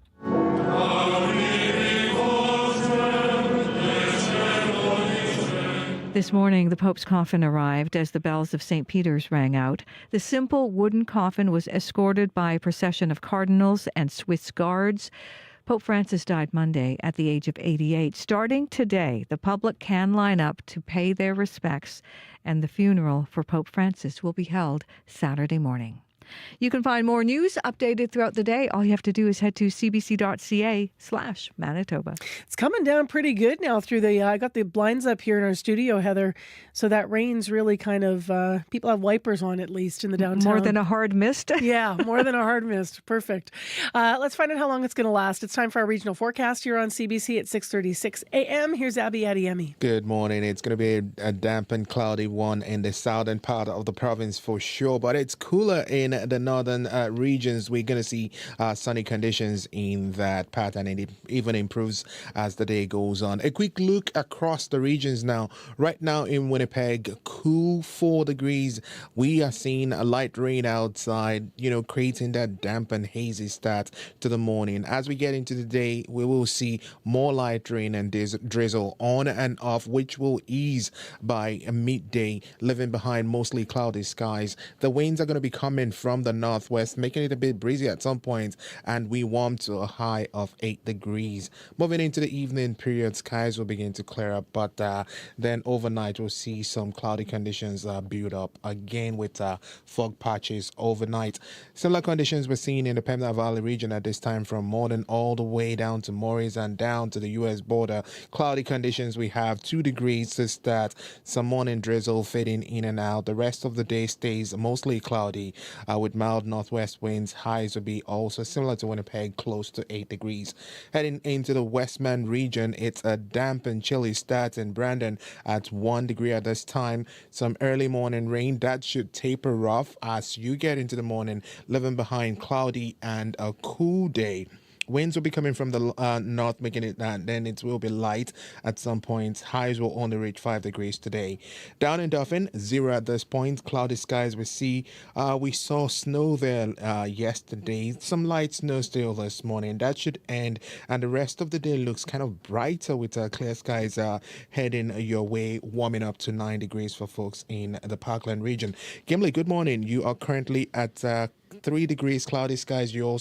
This morning, the Pope's coffin arrived as the bells of St. Peter's rang out. The simple wooden coffin was escorted by a procession of cardinals and Swiss guards. Pope Francis died Monday at the age of 88. Starting today, the public can line up to pay their respects, and the funeral for Pope Francis will be held Saturday morning. You can find more news updated throughout the day. All you have to do is head to cbc.ca/Manitoba. It's coming down pretty good now through the, I got the blinds up here in our studio, Heather. So that rain's really kind of, people have wipers on at least in the downtown. More than a hard mist? Yeah, more than a hard mist. Perfect. Let's find out how long it's going to last. It's time for our regional forecast here on CBC at 6:36 a.m. Here's Abby Adiemi. Good morning. It's going to be a damp and cloudy one in the southern part of the province for sure, but it's cooler in the northern regions. We're going to see sunny conditions in that part, and it even improves as the day goes on. A quick look across the regions now. Right now in Winnipeg, cool 4 degrees. We are seeing a light rain outside, creating that damp and hazy start to the morning. As we get into the day, we will see more light rain and drizzle on and off, which will ease by midday, leaving behind mostly cloudy skies. The winds are going to be coming from the northwest, making it a bit breezy at some points, and we warm to a high of 8 degrees. Moving into the evening period, skies will begin to clear up, but then overnight we'll see some cloudy conditions build up again with fog patches overnight. Similar conditions we're seeing in the Pembina Valley region at this time, from Morden all the way down to Maurice and down to the U.S. border. Cloudy conditions, we have 2 degrees to start, some morning drizzle fading in and out. The rest of the day stays mostly cloudy with mild northwest winds. Highs will be also similar to Winnipeg, close to 8 degrees. Heading into the Westman region, it's a damp and chilly start in Brandon at 1 degree at this time. Some early morning rain that should taper off as you get into the morning, leaving behind cloudy and a cool day. Winds will be coming from the north, making it that then it will be light at some points. Highs will only reach 5 degrees today. Down in Dauphin, 0 at this point. Cloudy skies we see. We saw snow there yesterday. Some light snow still this morning. That should end, and the rest of the day looks kind of brighter with clear skies heading your way, warming up to 9 degrees for folks in the Parkland region. Gimli, good morning. You are currently at 3 degrees, cloudy skies. You will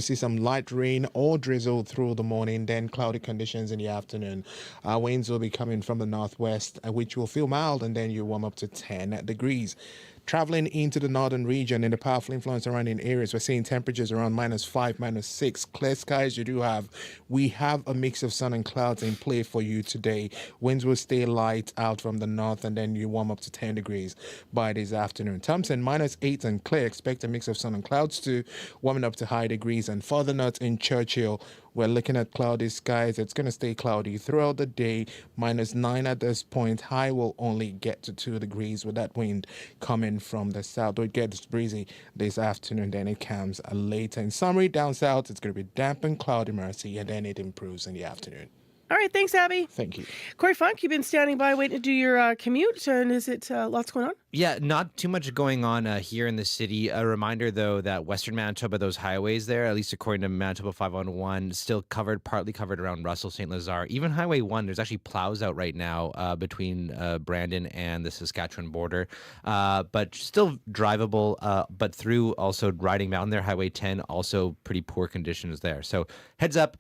see some light rain or drizzle through the morning, then cloudy conditions in the afternoon. Winds will be coming from the northwest, which will feel mild, and then you warm up to 10 degrees. Traveling into the northern region in the powerful influence surrounding areas, we're seeing temperatures around -5, -6. Clear skies we have a mix of sun and clouds in play for you today. Winds will stay light out from the north, and then you warm up to 10 degrees by this afternoon. Thompson, -8 and clear. Expect a mix of sun and clouds too, warming up to high degrees. And further north in Churchill, we're looking at cloudy skies. It's going to stay cloudy throughout the day, -9 at this point. High will only get to 2 degrees with that wind coming from the south. It gets breezy this afternoon, then it calms later. In summary, down south, it's going to be damp and cloudy, Mercy, and then it improves in the afternoon. All right, thanks, Abby. Thank you. Corey Funk, you've been standing by waiting to do your commute, and is it lots going on? Yeah, not too much going on here in the city. A reminder, though, that Western Manitoba, those highways there, at least according to Manitoba 511, still partly covered around Russell, St. Lazare. Even Highway 1, there's actually plows out right now between Brandon and the Saskatchewan border, but still drivable, but through also Riding Mountain there, Highway 10, also pretty poor conditions there. So heads up,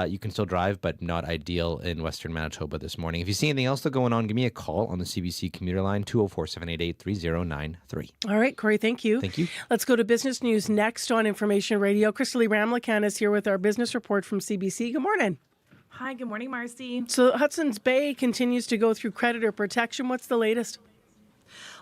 you can still drive, but not ideal in Western Manitoba this morning. If you see anything else still going on, give me a call on the CBC commuter line, 204-788-3093. All right, Corey, thank you. Thank you. Let's go to business news next on Information Radio. Crystal Lee Ramlakan is here with our business report from CBC. Good morning. Hi, good morning, Marcy. So Hudson's Bay continues to go through creditor protection. What's the latest?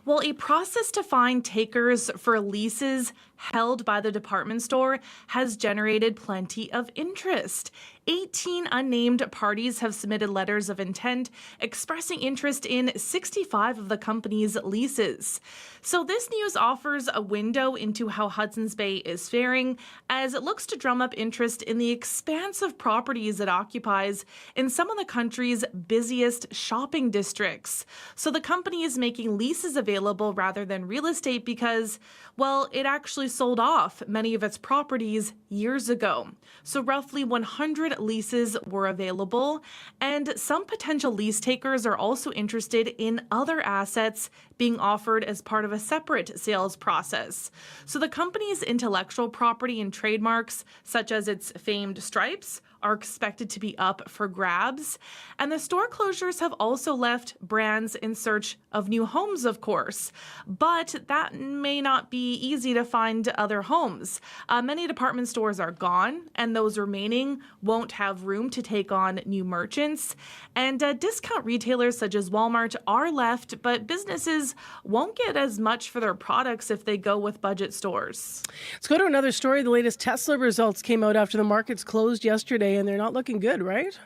Well, a process to find takers for leases held by the department store has generated plenty of interest. 18 unnamed parties have submitted letters of intent expressing interest in 65 of the company's leases. So this news offers a window into how Hudson's Bay is faring as it looks to drum up interest in the expansive properties it occupies in some of the country's busiest shopping districts. So the company is making leases available rather than real estate because, well, it actually sold off many of its properties years ago. So roughly 100 leases were available, and some potential lease takers are also interested in other assets being offered as part of a separate sales process. So the company's intellectual property and trademarks, such as its famed stripes, are expected to be up for grabs. And the store closures have also left brands in search of new homes, of course. But that may not be easy to find other homes. Many department stores are gone, and those remaining won't have room to take on new merchants. And discount retailers such as Walmart are left, but businesses won't get as much for their products if they go with budget stores. Let's go to another story. The latest Tesla results came out after the markets closed yesterday, and they're not looking good, right?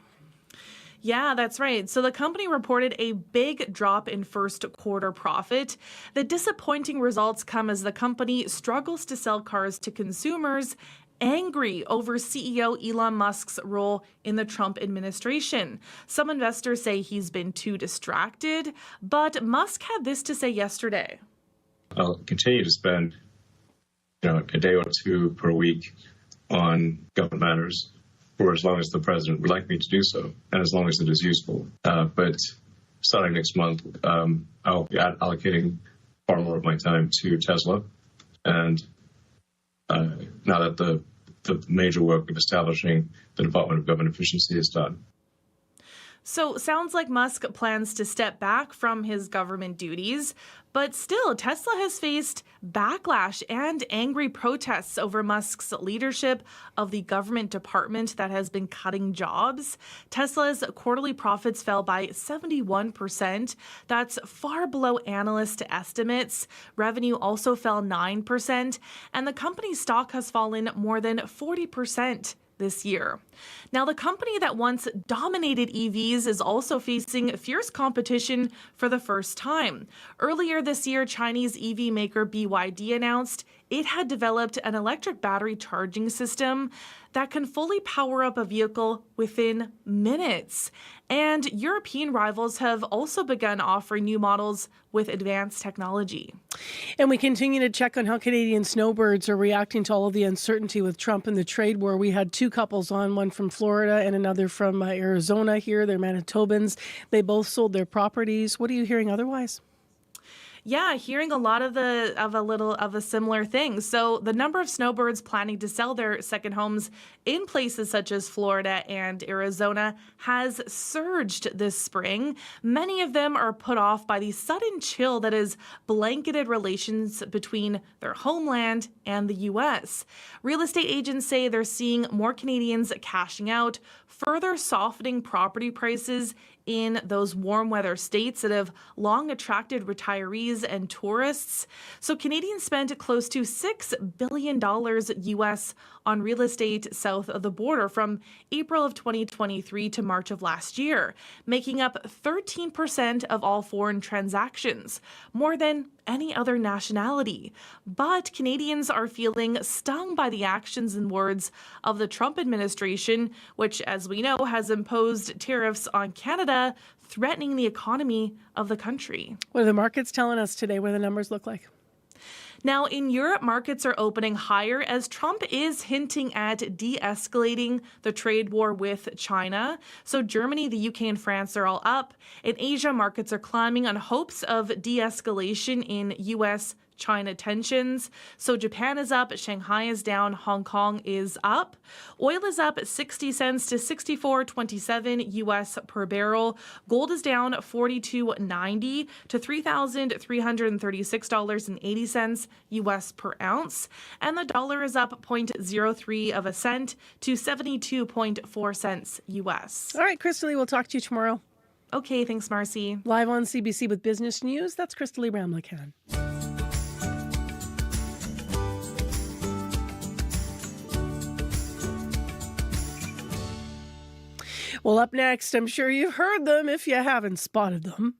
Yeah, that's right. So the company reported a big drop in first quarter profit. The disappointing results come as the company struggles to sell cars to consumers angry over CEO Elon Musk's role in the Trump administration. Some investors say he's been too distracted, but Musk had this to say yesterday. I'll continue to spend a day or two per week on government matters for as long as the president would like me to do so, and as long as it is useful. But starting next month, I'll be allocating far more of my time to Tesla. And now that the major work of establishing the Department of Government Efficiency is done. So sounds like Musk plans to step back from his government duties, but still Tesla has faced backlash and angry protests over Musk's leadership of the government department that has been cutting jobs. Tesla's quarterly profits fell by 71%. That's far below analyst estimates. Revenue also fell 9%, and the company's stock has fallen more than 40% this year. Now, the company that once dominated EVs is also facing fierce competition for the first time. Earlier this year, Chinese EV maker BYD announced it had developed an electric battery charging system that can fully power up a vehicle within minutes. And European rivals have also begun offering new models with advanced technology. And we continue to check on how Canadian snowbirds are reacting to all of the uncertainty with Trump and the trade war. We had two couples on, one from Florida and another from Arizona here. They're Manitobans. They both sold their properties. What are you hearing otherwise? Yeah, hearing a lot of a similar thing. So the number of snowbirds planning to sell their second homes in places such as Florida and Arizona has surged this spring. Many of them are put off by the sudden chill that has blanketed relations between their homeland and the U.S. Real estate agents say they're seeing more Canadians cashing out, further softening property prices in those warm weather states that have long attracted retirees and tourists. So Canadians spent close to $6 billion US on real estate south of the border from April of 2023 to March of last year, making up 13% of all foreign transactions, more than any other nationality. But Canadians are feeling stung by the actions and words of the Trump administration, which, as we know, has imposed tariffs on Canada, threatening the economy of the country. What are the markets telling us today? What do the numbers look like? Now, in Europe, markets are opening higher as Trump is hinting at de-escalating the trade war with China. So Germany, the UK, and France are all up. In Asia, markets are climbing on hopes of de-escalation in U.S. China tensions. So Japan is up, Shanghai is down, Hong Kong is up. Oil is up 60 cents to 64.27 US per barrel. Gold is down 42.90 to $3,336.80 US per ounce. And the dollar is up 0.03 of a cent to 72.4 cents US. All right, Crystal, we'll talk to you tomorrow. Okay, thanks, Marcy. Live on CBC with Business News, that's Crystal Ramlichan. Well, up next, I'm sure you've heard them if you haven't spotted them.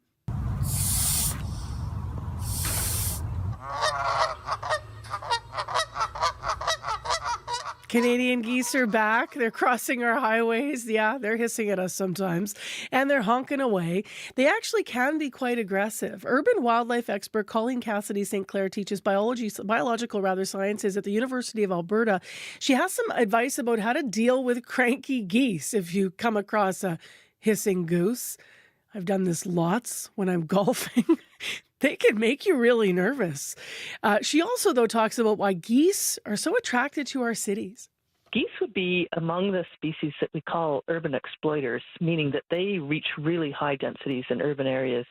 Canadian geese are back. They're crossing our highways. Yeah, they're hissing at us sometimes, and they're honking away. They actually can be quite aggressive. Urban wildlife expert Colleen Cassidy St. Clair teaches biological sciences at the University of Alberta. She has some advice about how to deal with cranky geese if you come across a hissing goose. I've done this lots when I'm golfing. They can make you really nervous. She also, though, talks about why geese are so attracted to our cities. Geese would be among the species that we call urban exploiters, meaning that they reach really high densities in urban areas,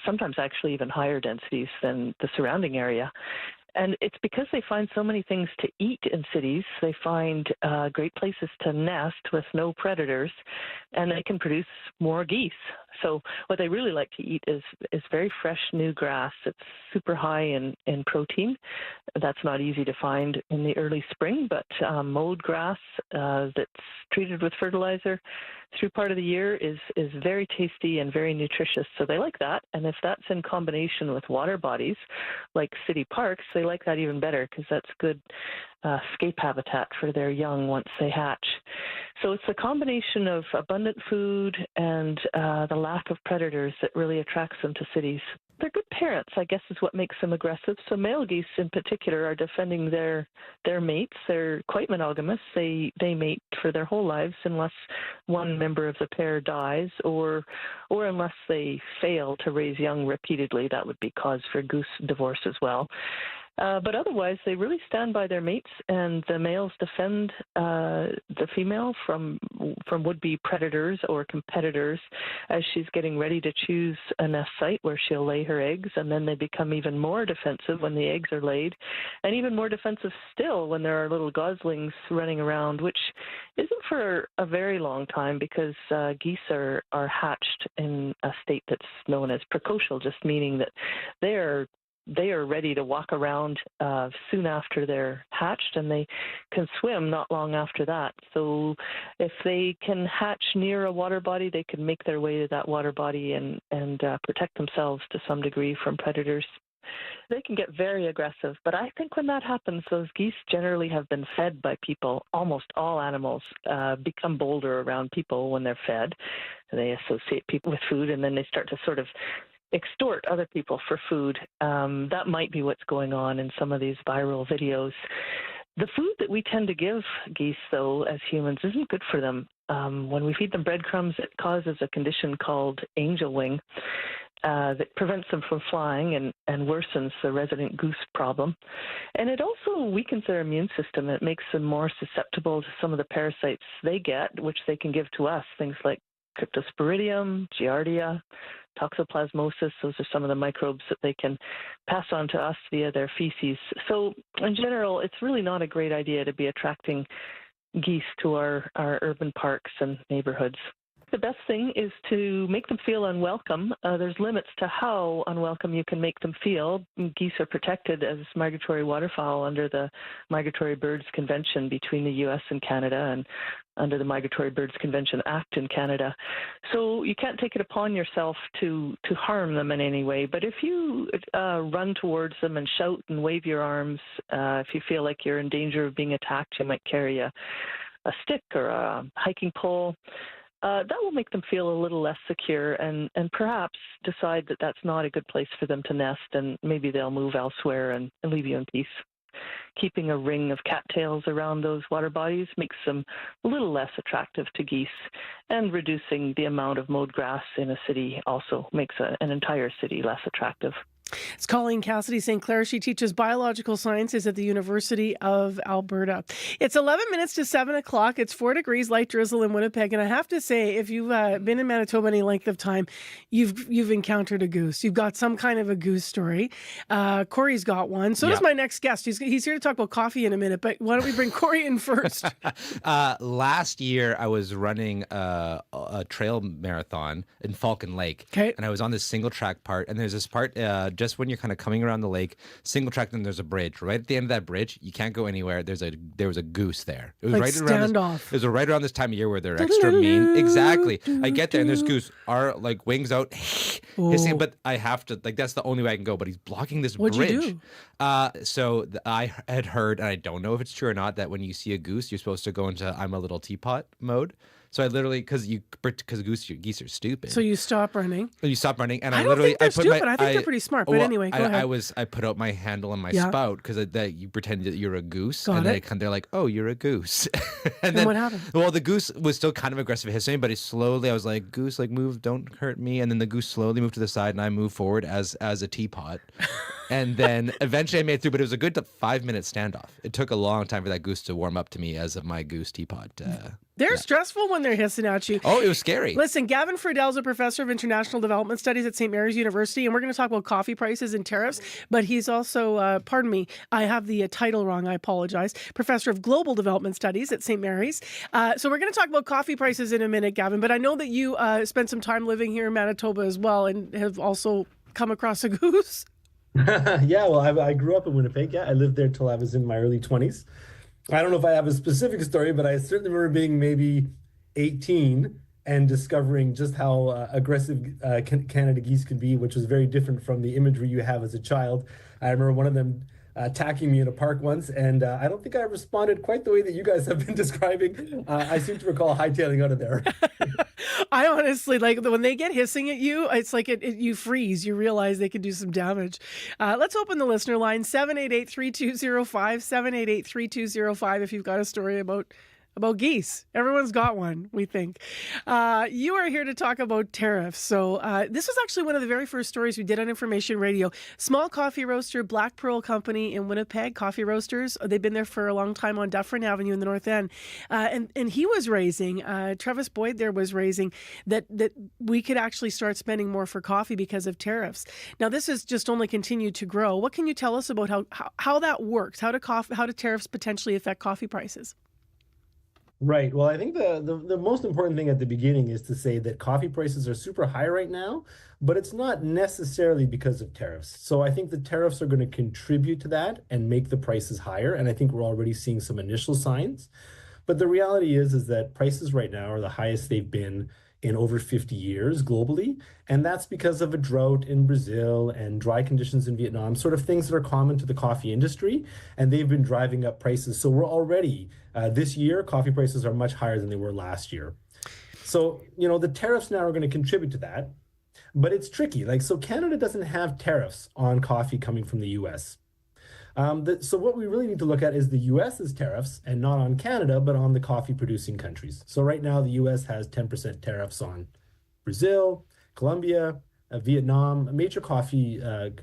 sometimes actually even higher densities than the surrounding area. And it's because they find so many things to eat in cities. They find great places to nest with no predators, and they can produce more geese. So what they really like to eat is very fresh new grass. It's super high in protein. That's not easy to find in the early spring, but mowed grass that's treated with fertilizer through part of the year is very tasty and very nutritious. So they like that. And if that's in combination with water bodies like city parks, they like that even better because that's good escape habitat for their young once they hatch. So it's a combination of abundant food and the lack of predators that really attracts them to cities. They're good parents, I guess, is what makes them aggressive. So male geese in particular are defending their mates. They're quite monogamous. They mate for their whole lives unless one member of the pair dies or unless they fail to raise young repeatedly. That would be cause for goose divorce as well. But otherwise, they really stand by their mates, and the males defend the female from would-be predators or competitors as she's getting ready to choose a nest site where she'll lay her eggs, and then they become even more defensive when the eggs are laid, and even more defensive still when there are little goslings running around, which isn't for a very long time because geese are hatched in a state that's known as precocial, just meaning that they are ready to walk around soon after they're hatched, and they can swim not long after that. So if they can hatch near a water body, they can make their way to that water body and protect themselves to some degree from predators. They can get very aggressive, but I think when that happens, those geese generally have been fed by people. Almost all animals become bolder around people when they're fed. They associate people with food, and then they start to sort of extort other people for food. That might be what's going on in some of these viral videos. The food that we tend to give geese, though, as humans, isn't good for them. When we feed them breadcrumbs, it causes a condition called angel wing that prevents them from flying and worsens the resident goose problem. And it also weakens their immune system. It makes them more susceptible to some of the parasites they get, which they can give to us, things like Cryptosporidium, Giardia, Toxoplasmosis. Those are some of the microbes that they can pass on to us via their feces. So in general, it's really not a great idea to be attracting geese to our urban parks and neighborhoods. The best thing is to make them feel unwelcome. There's limits to how unwelcome you can make them feel. Geese are protected as migratory waterfowl under the Migratory Birds Convention between the U.S. and Canada, and under the Migratory Birds Convention Act in Canada. So you can't take it upon yourself to harm them in any way. But if you run towards them and shout and wave your arms, if you feel like you're in danger of being attacked, you might carry a stick or a hiking pole. That will make them feel a little less secure and perhaps decide that that's not a good place for them to nest, and maybe they'll move elsewhere and leave you in peace. Keeping a ring of cattails around those water bodies makes them a little less attractive to geese, and reducing the amount of mowed grass in a city also makes an entire city less attractive. It's Colleen Cassidy St. Clair. She teaches biological sciences at the University of Alberta. It's 11 minutes to 7 o'clock. It's 4 degrees, light drizzle in Winnipeg. And I have to say, if you've been in Manitoba any length of time, you've encountered a goose. You've got some kind of a goose story. Corey's got one. So does my next guest. He's here to talk about coffee in a minute, but why don't we bring Corey in first? Last year, I was running a trail marathon in Falcon Lake. Okay. And I was on this single track part. And there's this part just when you're kind of coming around the lake, single track, then there's a bridge. Right at the end of that bridge, you can't go anywhere. There was a goose there. It was right around this time of year where they're extra mean. Exactly. I get there and there's goose, are like wings out, hissing, but I have to, like, that's the only way I can go. But he's blocking this bridge. What'd you do? So I had heard, and I don't know if it's true or not, that when you see a goose, you're supposed to go into I'm a little teapot mode. So I literally, because geese are stupid. So you stop running. And I don't think they're stupid. I think they're pretty smart. But anyway, go ahead. I put out my handle and my spout because you pretend that you're a goose, they're like, "Oh, you're a goose." and then what happened? Well, the goose was still kind of aggressive hissing, but I was like, "Goose, like move, don't hurt me." And then the goose slowly moved to the side, and I moved forward as a teapot. And then eventually I made it through, but it was a good 5-minute standoff. It took a long time for that goose to warm up to me as of my goose teapot. They're stressful when they're hissing at you. Oh, it was scary. Listen, Gavin Friedell's a professor of international development studies at St. Mary's University, and we're going to talk about coffee prices and tariffs, but he's also, pardon me, I have the title wrong, I apologize, professor of global development studies at St. Mary's. So we're going to talk about coffee prices in a minute, Gavin, but I know that you spent some time living here in Manitoba as well and have also come across a goose. Yeah, well, I grew up in Winnipeg. Yeah, I lived there till I was in my early 20s. I don't know if I have a specific story, but I certainly remember being maybe 18 and discovering just how aggressive Canada geese can be, which was very different from the imagery you have as a child. I remember one of them attacking me in a park once, and I don't think I responded quite the way that you guys have been describing. I seem to recall hightailing out of there. I honestly, like, when they get hissing at you, it's like you freeze. You realize they can do some damage. Let's open the listener line, 788-3205, 788-3205, if you've got a story about geese. Everyone's got one, we think. You are here to talk about tariffs. So this was actually one of the very first stories we did on Information Radio. Small coffee roaster, Black Pearl Company in Winnipeg, coffee roasters. They've been there for a long time on Dufferin Avenue in the North End. And he was raising, Travis Boyd there was raising, that we could actually start spending more for coffee because of tariffs. Now, this has just only continued to grow. What can you tell us about how that works? How do tariffs potentially affect coffee prices? Right. Well, I think the most important thing at the beginning is to say that coffee prices are super high right now, but it's not necessarily because of tariffs. So I think the tariffs are going to contribute to that and make the prices higher. And I think we're already seeing some initial signs. But the reality is that prices right now are the highest they've been in over 50 years globally. And that's because of a drought in Brazil and dry conditions in Vietnam, sort of things that are common to the coffee industry. And they've been driving up prices. So we're already, this year, coffee prices are much higher than they were last year. So, the tariffs now are going to contribute to that. But it's tricky. So Canada doesn't have tariffs on coffee coming from the US. So what we really need to look at is the US's tariffs, and not on Canada, but on the coffee producing countries. So right now, the US has 10% tariffs on Brazil, Colombia, Vietnam, major coffee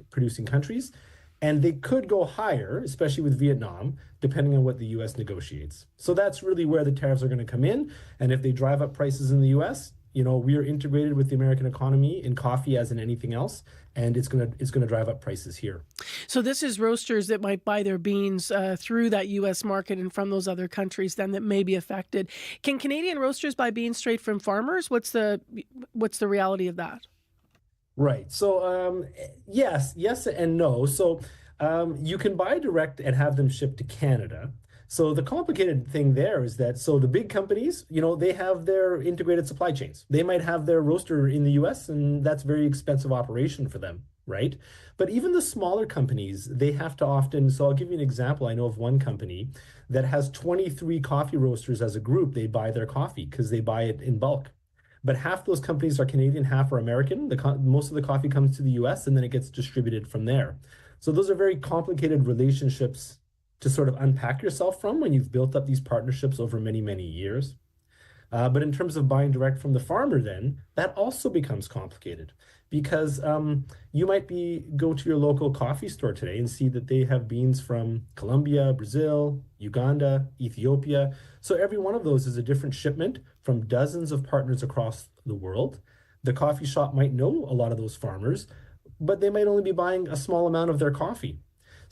producing countries. And they could go higher, especially with Vietnam, depending on what the US negotiates. So that's really where the tariffs are going to come in. And if they drive up prices in the US, we are integrated with the American economy in coffee as in anything else, and it's going to drive up prices here. So this is roasters that might buy their beans through that U.S. market and from those other countries then that may be affected. Can Canadian roasters buy beans straight from farmers? What's the reality of that? Right. So yes and no. So you can buy direct and have them shipped to Canada. So the complicated thing there is that, the big companies, they have their integrated supply chains. They might have their roaster in the US, and that's a very expensive operation for them, right? But even the smaller companies, they have to often, so I'll give you an example. I know of one company that has 23 coffee roasters as a group. They buy their coffee because they buy it in bulk. But half those companies are Canadian, half are American. Most of the coffee comes to the US, and then it gets distributed from there. So those are very complicated relationships to sort of unpack yourself from when you've built up these partnerships over many, many years. But in terms of buying direct from the farmer then, that also becomes complicated because you might go to your local coffee store today and see that they have beans from Colombia, Brazil, Uganda, Ethiopia. So every one of those is a different shipment from dozens of partners across the world. The coffee shop might know a lot of those farmers, but they might only be buying a small amount of their coffee.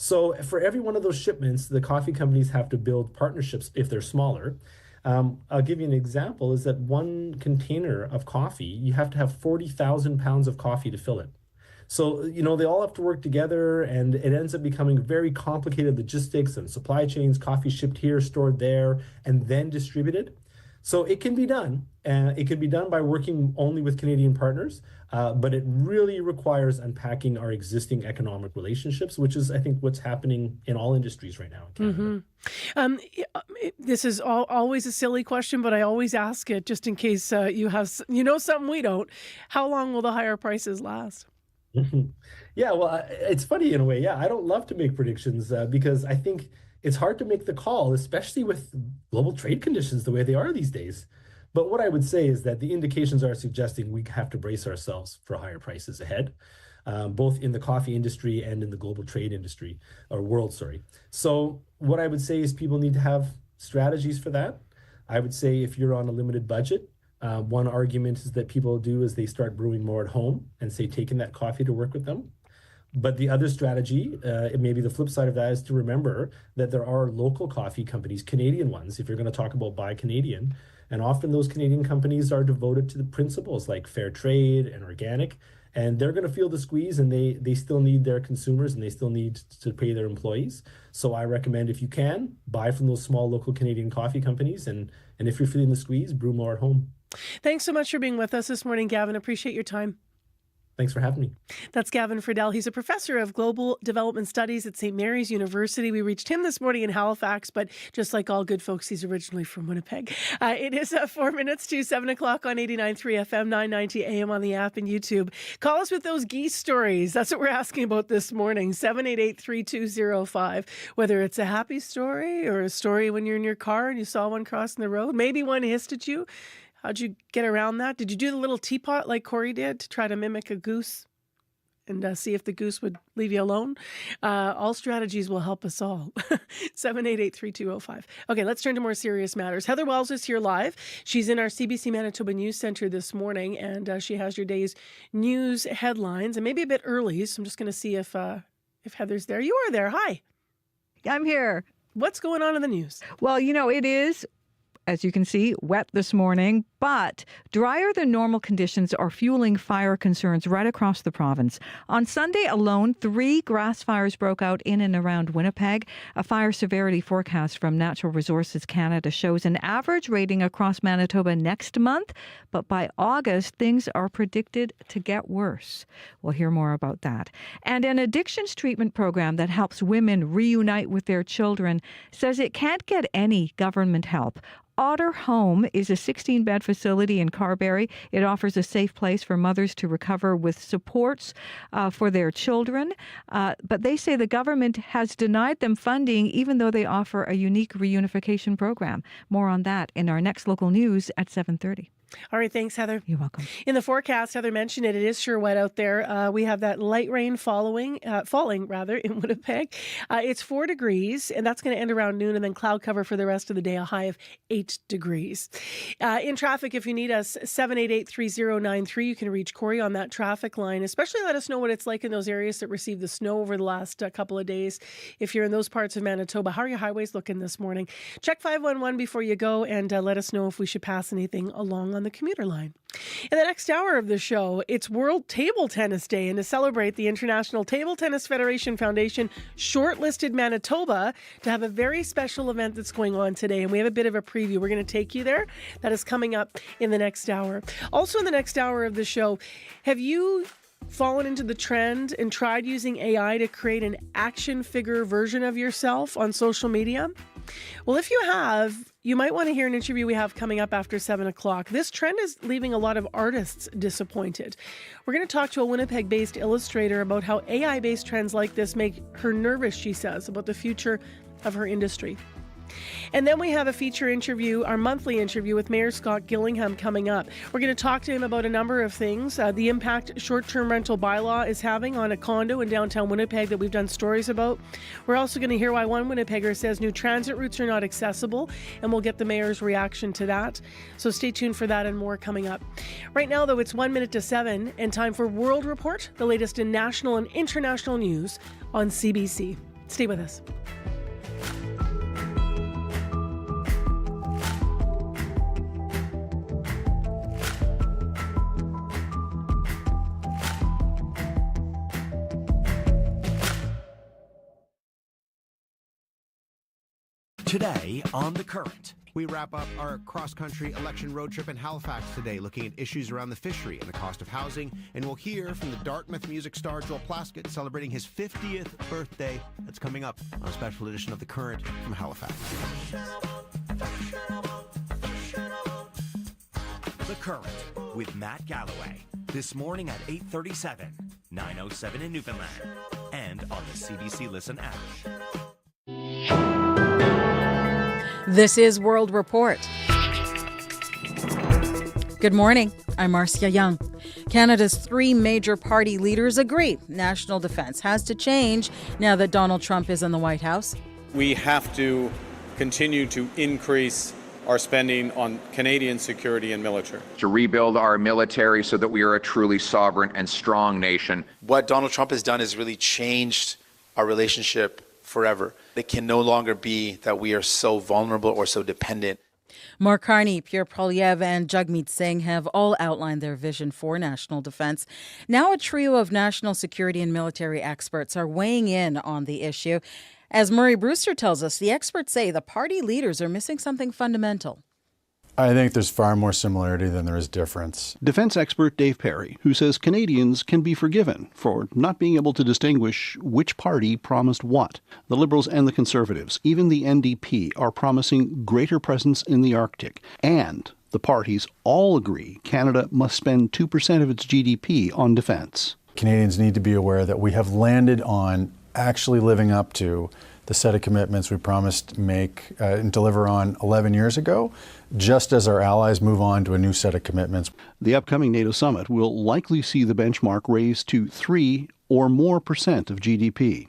So for every one of those shipments, the coffee companies have to build partnerships if they're smaller. I'll give you an example, is that one container of coffee, you have to have 40,000 pounds of coffee to fill it. So, they all have to work together, and it ends up becoming very complicated logistics and supply chains, coffee shipped here, stored there, and then distributed. So it can be done. It can be done by working only with Canadian partners, but it really requires unpacking our existing economic relationships, which is, I think, what's happening in all industries right now in Canada. Mm-hmm. This is always a silly question, but I always ask it just in case you have something we don't. How long will the higher prices last? Yeah, well, it's funny in a way. Yeah, I don't love to make predictions because I think it's hard to make the call, especially with global trade conditions the way they are these days. But what I would say is that the indications are suggesting we have to brace ourselves for higher prices ahead. both in the coffee industry and in the global trade industry, or world, sorry. So what I would say is people need to have strategies for that. I would say if you're on a limited budget, one argument is that people do is they start brewing more at home and say taking that coffee to work with them. But the other strategy, maybe the flip side of that, is to remember that there are local coffee companies, Canadian ones, if you're going to talk about buy Canadian. And often those Canadian companies are devoted to the principles like fair trade and organic. And they're going to feel the squeeze, and they still need their consumers, and they still need to pay their employees. So I recommend, if you can, buy from those small local Canadian coffee companies. And if you're feeling the squeeze, brew more at home. Thanks so much for being with us this morning, Gavin. Appreciate your time. Thanks for having me. That's Gavin Friedel. He's a professor of global development studies at St. Mary's University. We reached him this morning in Halifax, but just like all good folks, he's originally from Winnipeg. It is 4 minutes to 7 o'clock on 89.3 FM, 990 AM on the app and YouTube. Call us with those geese stories. That's what we're asking about this morning. 788-3205. Whether it's a happy story or a story when you're in your car and you saw one crossing the road. Maybe one hissed at you. How'd you get around that? Did you do the little teapot like Corey did to try to mimic a goose and see if the goose would leave you alone? All strategies will help us all. 788-3205. Okay, let's turn to more serious matters. Heather Wells is here live. She's in our CBC Manitoba News Centre this morning, and she has your day's news headlines, and maybe a bit early, so I'm just going to see if Heather's there. You are there. Hi. I'm here. What's going on in the news? Well, it is, as you can see, wet this morning, but drier than normal conditions are fueling fire concerns right across the province. On Sunday alone, 3 grass fires broke out in and around Winnipeg. A fire severity forecast from Natural Resources Canada shows an average rating across Manitoba next month, but by August, things are predicted to get worse. We'll hear more about that. And an addictions treatment program that helps women reunite with their children says it can't get any government help. Otter Home is a 16-bed facility in Carberry. It offers a safe place for mothers to recover with supports for their children. But they say the government has denied them funding, even though they offer a unique reunification program. More on that in our next local news at 7:30. All right, thanks, Heather. You're welcome. In the forecast, Heather mentioned it is sure wet out there. We have that light rain falling in Winnipeg. It's 4 degrees, and that's going to end around noon, and then cloud cover for the rest of the day, a high of 8 degrees. In traffic, if you need us, 788-3093, you can reach Corey on that traffic line. Especially let us know what it's like in those areas that received the snow over the last couple of days. If you're in those parts of Manitoba, how are your highways looking this morning? Check 511 before you go, and let us know if we should pass anything along on the commuter line. In the next hour of the show, it's World Table Tennis Day, and to celebrate, the International Table Tennis Federation Foundation shortlisted Manitoba to have a very special event that's going on today, and we have a bit of a preview. We're going to take you there. That is coming up in the next hour. Also in the next hour of the show, have you fallen into the trend and tried using AI to create an action figure version of yourself on social media? Well, if you have, you might want to hear an interview we have coming up after 7 o'clock. This trend is leaving a lot of artists disappointed. We're going to talk to a Winnipeg-based illustrator about how AI-based trends like this make her nervous, she says, about the future of her industry. And then we have a feature interview, our monthly interview with Mayor Scott Gillingham coming up. We're going to talk to him about a number of things. The impact short-term rental bylaw is having on a condo in downtown Winnipeg that we've done stories about. We're also going to hear why one Winnipegger says new transit routes are not accessible, and we'll get the mayor's reaction to that. So stay tuned for that and more coming up. Right now, though, it's 1 minute to 7 and time for World Report, the latest in national and international news on CBC. Stay with us. Today on The Current. We wrap up our cross-country election road trip in Halifax today, looking at issues around the fishery and the cost of housing. And we'll hear from the Dartmouth music star Joel Plaskett celebrating his 50th birthday. That's coming up on a special edition of The Current from Halifax. The Current with Matt Galloway. This morning at 8:37, 9:07 in Newfoundland, and on the CBC Listen app. This is World Report. Good morning. I'm Marcia Young. Canada's three major party leaders agree national defense has to change now that Donald Trump is in the White House. We have to continue to increase our spending on Canadian security and military. To rebuild our military so that we are a truly sovereign and strong nation. What Donald Trump has done is really changed our relationship forever. It can no longer be that we are so vulnerable or so dependent. Mark Carney, Pierre Poilievre, and Jagmeet Singh have all outlined their vision for national defense. Now a trio of national security and military experts are weighing in on the issue. As Murray Brewster tells us, the experts say the party leaders are missing something fundamental. I think there's far more similarity than there is difference. Defense expert Dave Perry, who says Canadians can be forgiven for not being able to distinguish which party promised what. The Liberals and the Conservatives, even the NDP, are promising greater presence in the Arctic. And the parties all agree Canada must spend 2% of its GDP on defense. Canadians need to be aware that we have landed on actually living up to the set of commitments we promised to make and deliver on 11 years ago, just as our allies move on to a new set of commitments. The upcoming NATO summit will likely see the benchmark raised to 3% or more of GDP.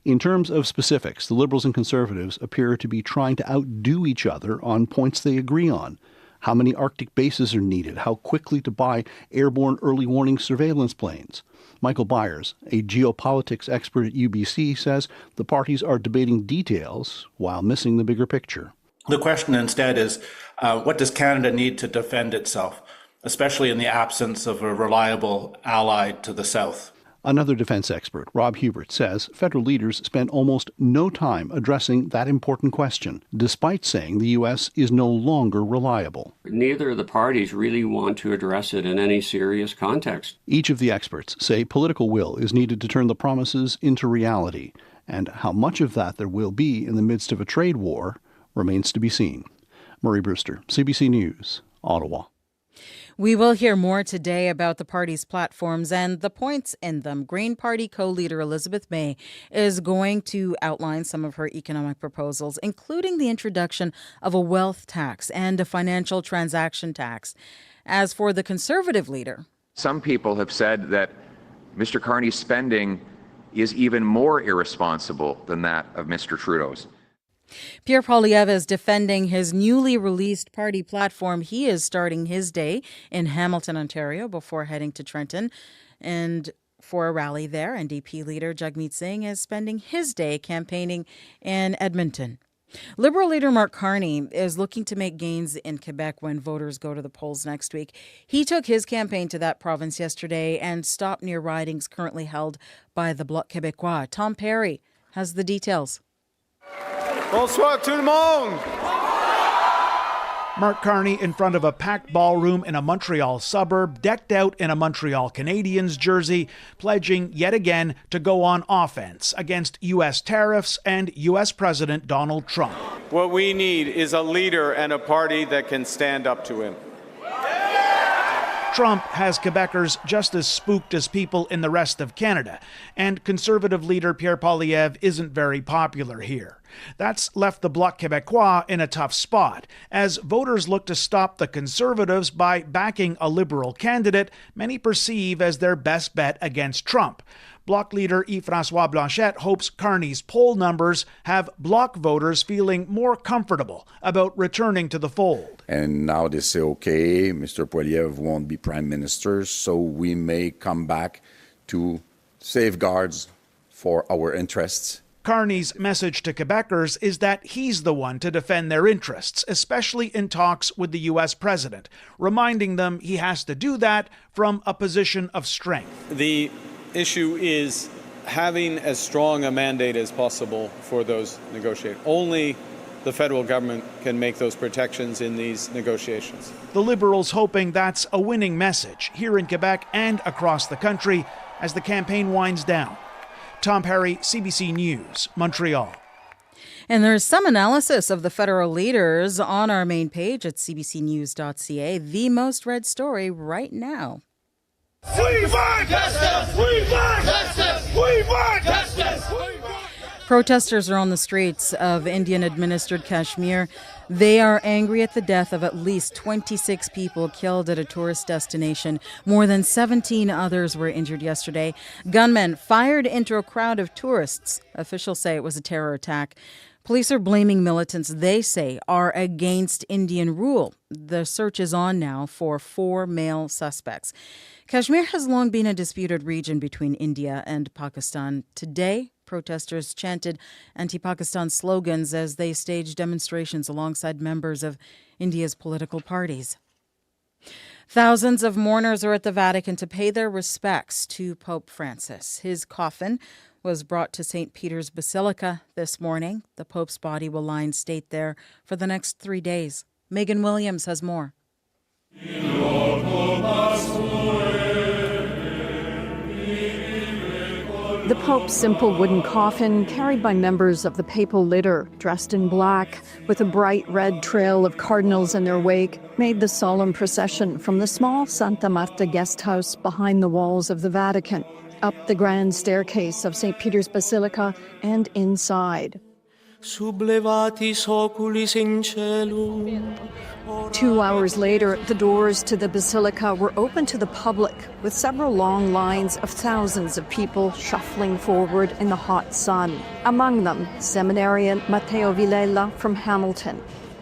In terms of specifics, the Liberals and Conservatives appear to be trying to outdo each other on points they agree on. How many Arctic bases are needed? How quickly to buy airborne early warning surveillance planes? Michael Byers, a geopolitics expert at UBC, says the parties are debating details while missing the bigger picture. The question instead is, what does Canada need to defend itself, especially in the absence of a reliable ally to the south? Another defense expert, Rob Hubert, says federal leaders spend almost no time addressing that important question, despite saying the U.S. is no longer reliable. Neither of the parties really want to address it in any serious context. Each of the experts say political will is needed to turn the promises into reality, and how much of that there will be in the midst of a trade war remains to be seen. Murray Brewster, CBC News, Ottawa. We will hear more today about the party's platforms and the points in them. Green Party co-leader Elizabeth May is going to outline some of her economic proposals, including the introduction of a wealth tax and a financial transaction tax. As for the Conservative leader, some people have said that Mr. Carney's spending is even more irresponsible than that of Mr. Trudeau's. Pierre Poilievre is defending his newly released party platform. He is starting his day in Hamilton, Ontario, before heading to Trenton and for a rally there. NDP leader Jagmeet Singh is spending his day campaigning in Edmonton. Liberal leader Mark Carney is looking to make gains in Quebec when voters go to the polls next week. He took his campaign to that province yesterday and stopped near ridings currently held by the Bloc Québécois. Tom Perry has the details. Bonsoir tout le monde! Mark Carney in front of a packed ballroom in a Montreal suburb, decked out in a Montreal Canadiens jersey, pledging yet again to go on offense against U.S. tariffs and U.S. President Donald Trump. What we need is a leader and a party that can stand up to him. Trump has Quebecers just as spooked as people in the rest of Canada, and Conservative leader Pierre Poilievre isn't very popular here. That's left the Bloc Québécois in a tough spot, as voters look to stop the Conservatives by backing a Liberal candidate many perceive as their best bet against Trump. Bloc leader Yves-François Blanchet hopes Carney's poll numbers have Bloc voters feeling more comfortable about returning to the fold. And now they say, okay, Mr. Poilievre won't be prime minister, so we may come back to safeguards for our interests. Carney's message to Quebecers is that he's the one to defend their interests, especially in talks with the U.S. president, reminding them he has to do that from a position of strength. The issue is having as strong a mandate as possible for those negotiations. Only the federal government can make those protections in these negotiations. The Liberals hoping that's a winning message here in Quebec and across the country as the campaign winds down. Tom Perry, CBC News, Montreal. And there's some analysis of the federal leaders on our main page at cbcnews.ca, the most read story right now. We want justice! We want justice! We want justice! Protesters are on the streets of Indian-administered Kashmir. They are angry at the death of at least 26 people killed at a tourist destination. More than 17 others were injured yesterday. Gunmen fired into a crowd of tourists. Officials say it was a terror attack. Police are blaming militants they say are against Indian rule. The search is on now for 4 male suspects. Kashmir has long been a disputed region between India and Pakistan. Today, protesters chanted anti-Pakistan slogans as they staged demonstrations alongside members of India's political parties. Thousands of mourners are at the Vatican to pay their respects to Pope Francis. His coffin was brought to St. Peter's Basilica this morning. The Pope's body will lie in state there for the next 3 days. Megan Williams has more. The Pope's simple wooden coffin, carried by members of the papal litter, dressed in black, with a bright red trail of cardinals in their wake, made the solemn procession from the small Santa Marta guest house behind the walls of the Vatican, up the grand staircase of St. Peter's Basilica and inside. 2 hours later, the doors to the basilica were open to the public, with several long lines of thousands of people shuffling forward in the hot sun. Among them, seminarian Matteo Villela from Hamilton.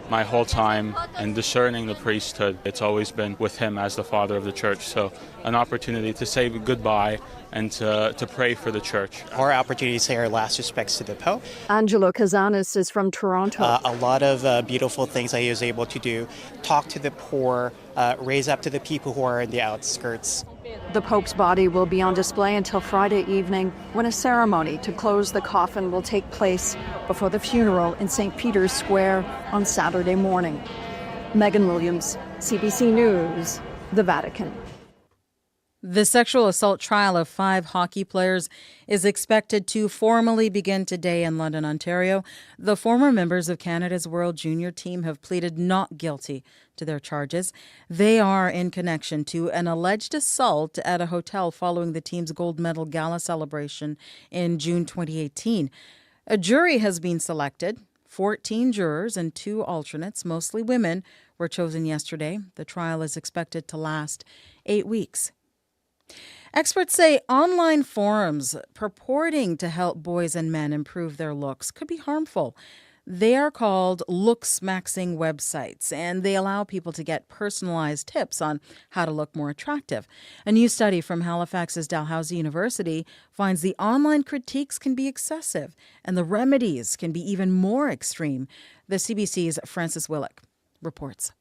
My whole time in discerning the priesthood, it's always been with him as the father of the church. So an opportunity to say goodbye and to pray for the church. Our opportunity to say our last respects to the Pope. Angelo Cazanes is from Toronto. A lot of beautiful things that he was able to do. Talk to the poor, raise up to the people who are in the outskirts. The Pope's body will be on display until Friday evening, when a ceremony to close the coffin will take place before the funeral in St. Peter's Square on Saturday morning. Megan Williams, CBC News, the Vatican. The sexual assault trial of 5 hockey players is expected to formally begin today in London, Ontario. The former members of Canada's World Junior team have pleaded not guilty to their charges. They are in connection to an alleged assault at a hotel following the team's gold medal gala celebration in June 2018. A jury has been selected. 14 jurors and 2 alternates, mostly women, were chosen yesterday. The trial is expected to last 8 weeks. Experts say online forums purporting to help boys and men improve their looks could be harmful. They are called looks-maxing websites, and they allow people to get personalized tips on how to look more attractive. A new study from Halifax's Dalhousie University finds the online critiques can be excessive, and the remedies can be even more extreme. The CBC's Francis Willick reports.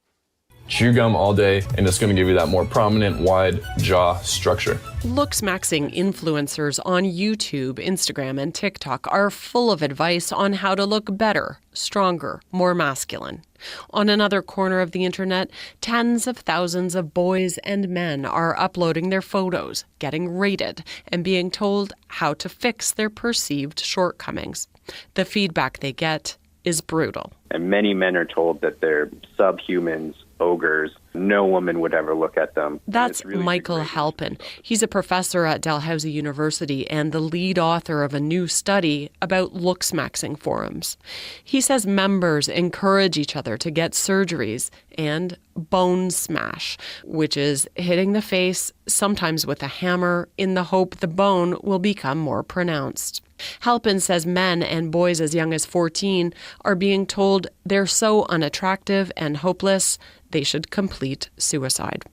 Chew gum all day, and it's going to give you that more prominent, wide jaw structure. Looks-maxing influencers on YouTube, Instagram, and TikTok are full of advice on how to look better, stronger, more masculine. On another corner of the internet, tens of thousands of boys and men are uploading their photos, getting rated, and being told how to fix their perceived shortcomings. The feedback they get is brutal. And many men are told that they're subhumans, ogres. No woman would ever look at them. That's really Michael Halpin. He's a professor at Dalhousie University and the lead author of a new study about looks-maxing forums. He says members encourage each other to get surgeries and bone smash, which is hitting the face, sometimes with a hammer, in the hope the bone will become more pronounced. Halpin says men and boys as young as 14 are being told they're so unattractive and hopeless they should complete suicide.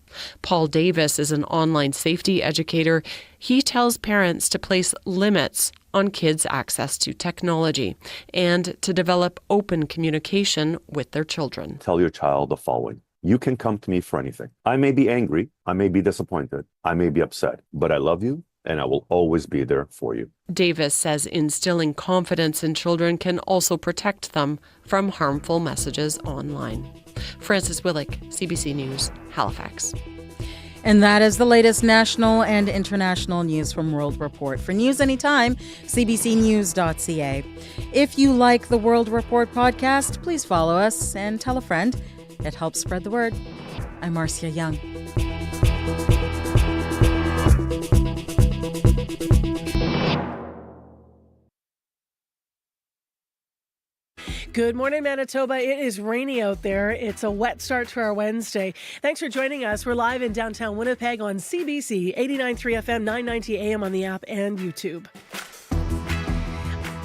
Paul Davis is an online safety educator. He tells parents to place limits on kids' access to technology and to develop open communication with their children. Tell your child the following. You can come to me for anything. I may be angry, I may be disappointed, I may be upset, but I love you and I will always be there for you. Davis says instilling confidence in children can also protect them from harmful messages online. Francis Willick, CBC News, Halifax. And that is the latest national and international news from World Report. For news anytime, cbcnews.ca. If you like the World Report podcast, please follow us and tell a friend. It helps spread the word. I'm Marcia Young. Good morning, Manitoba. It is rainy out there. It's a wet start to our Wednesday. Thanks for joining us. We're live in downtown Winnipeg on CBC, 89.3 FM, 990 AM on the app and YouTube.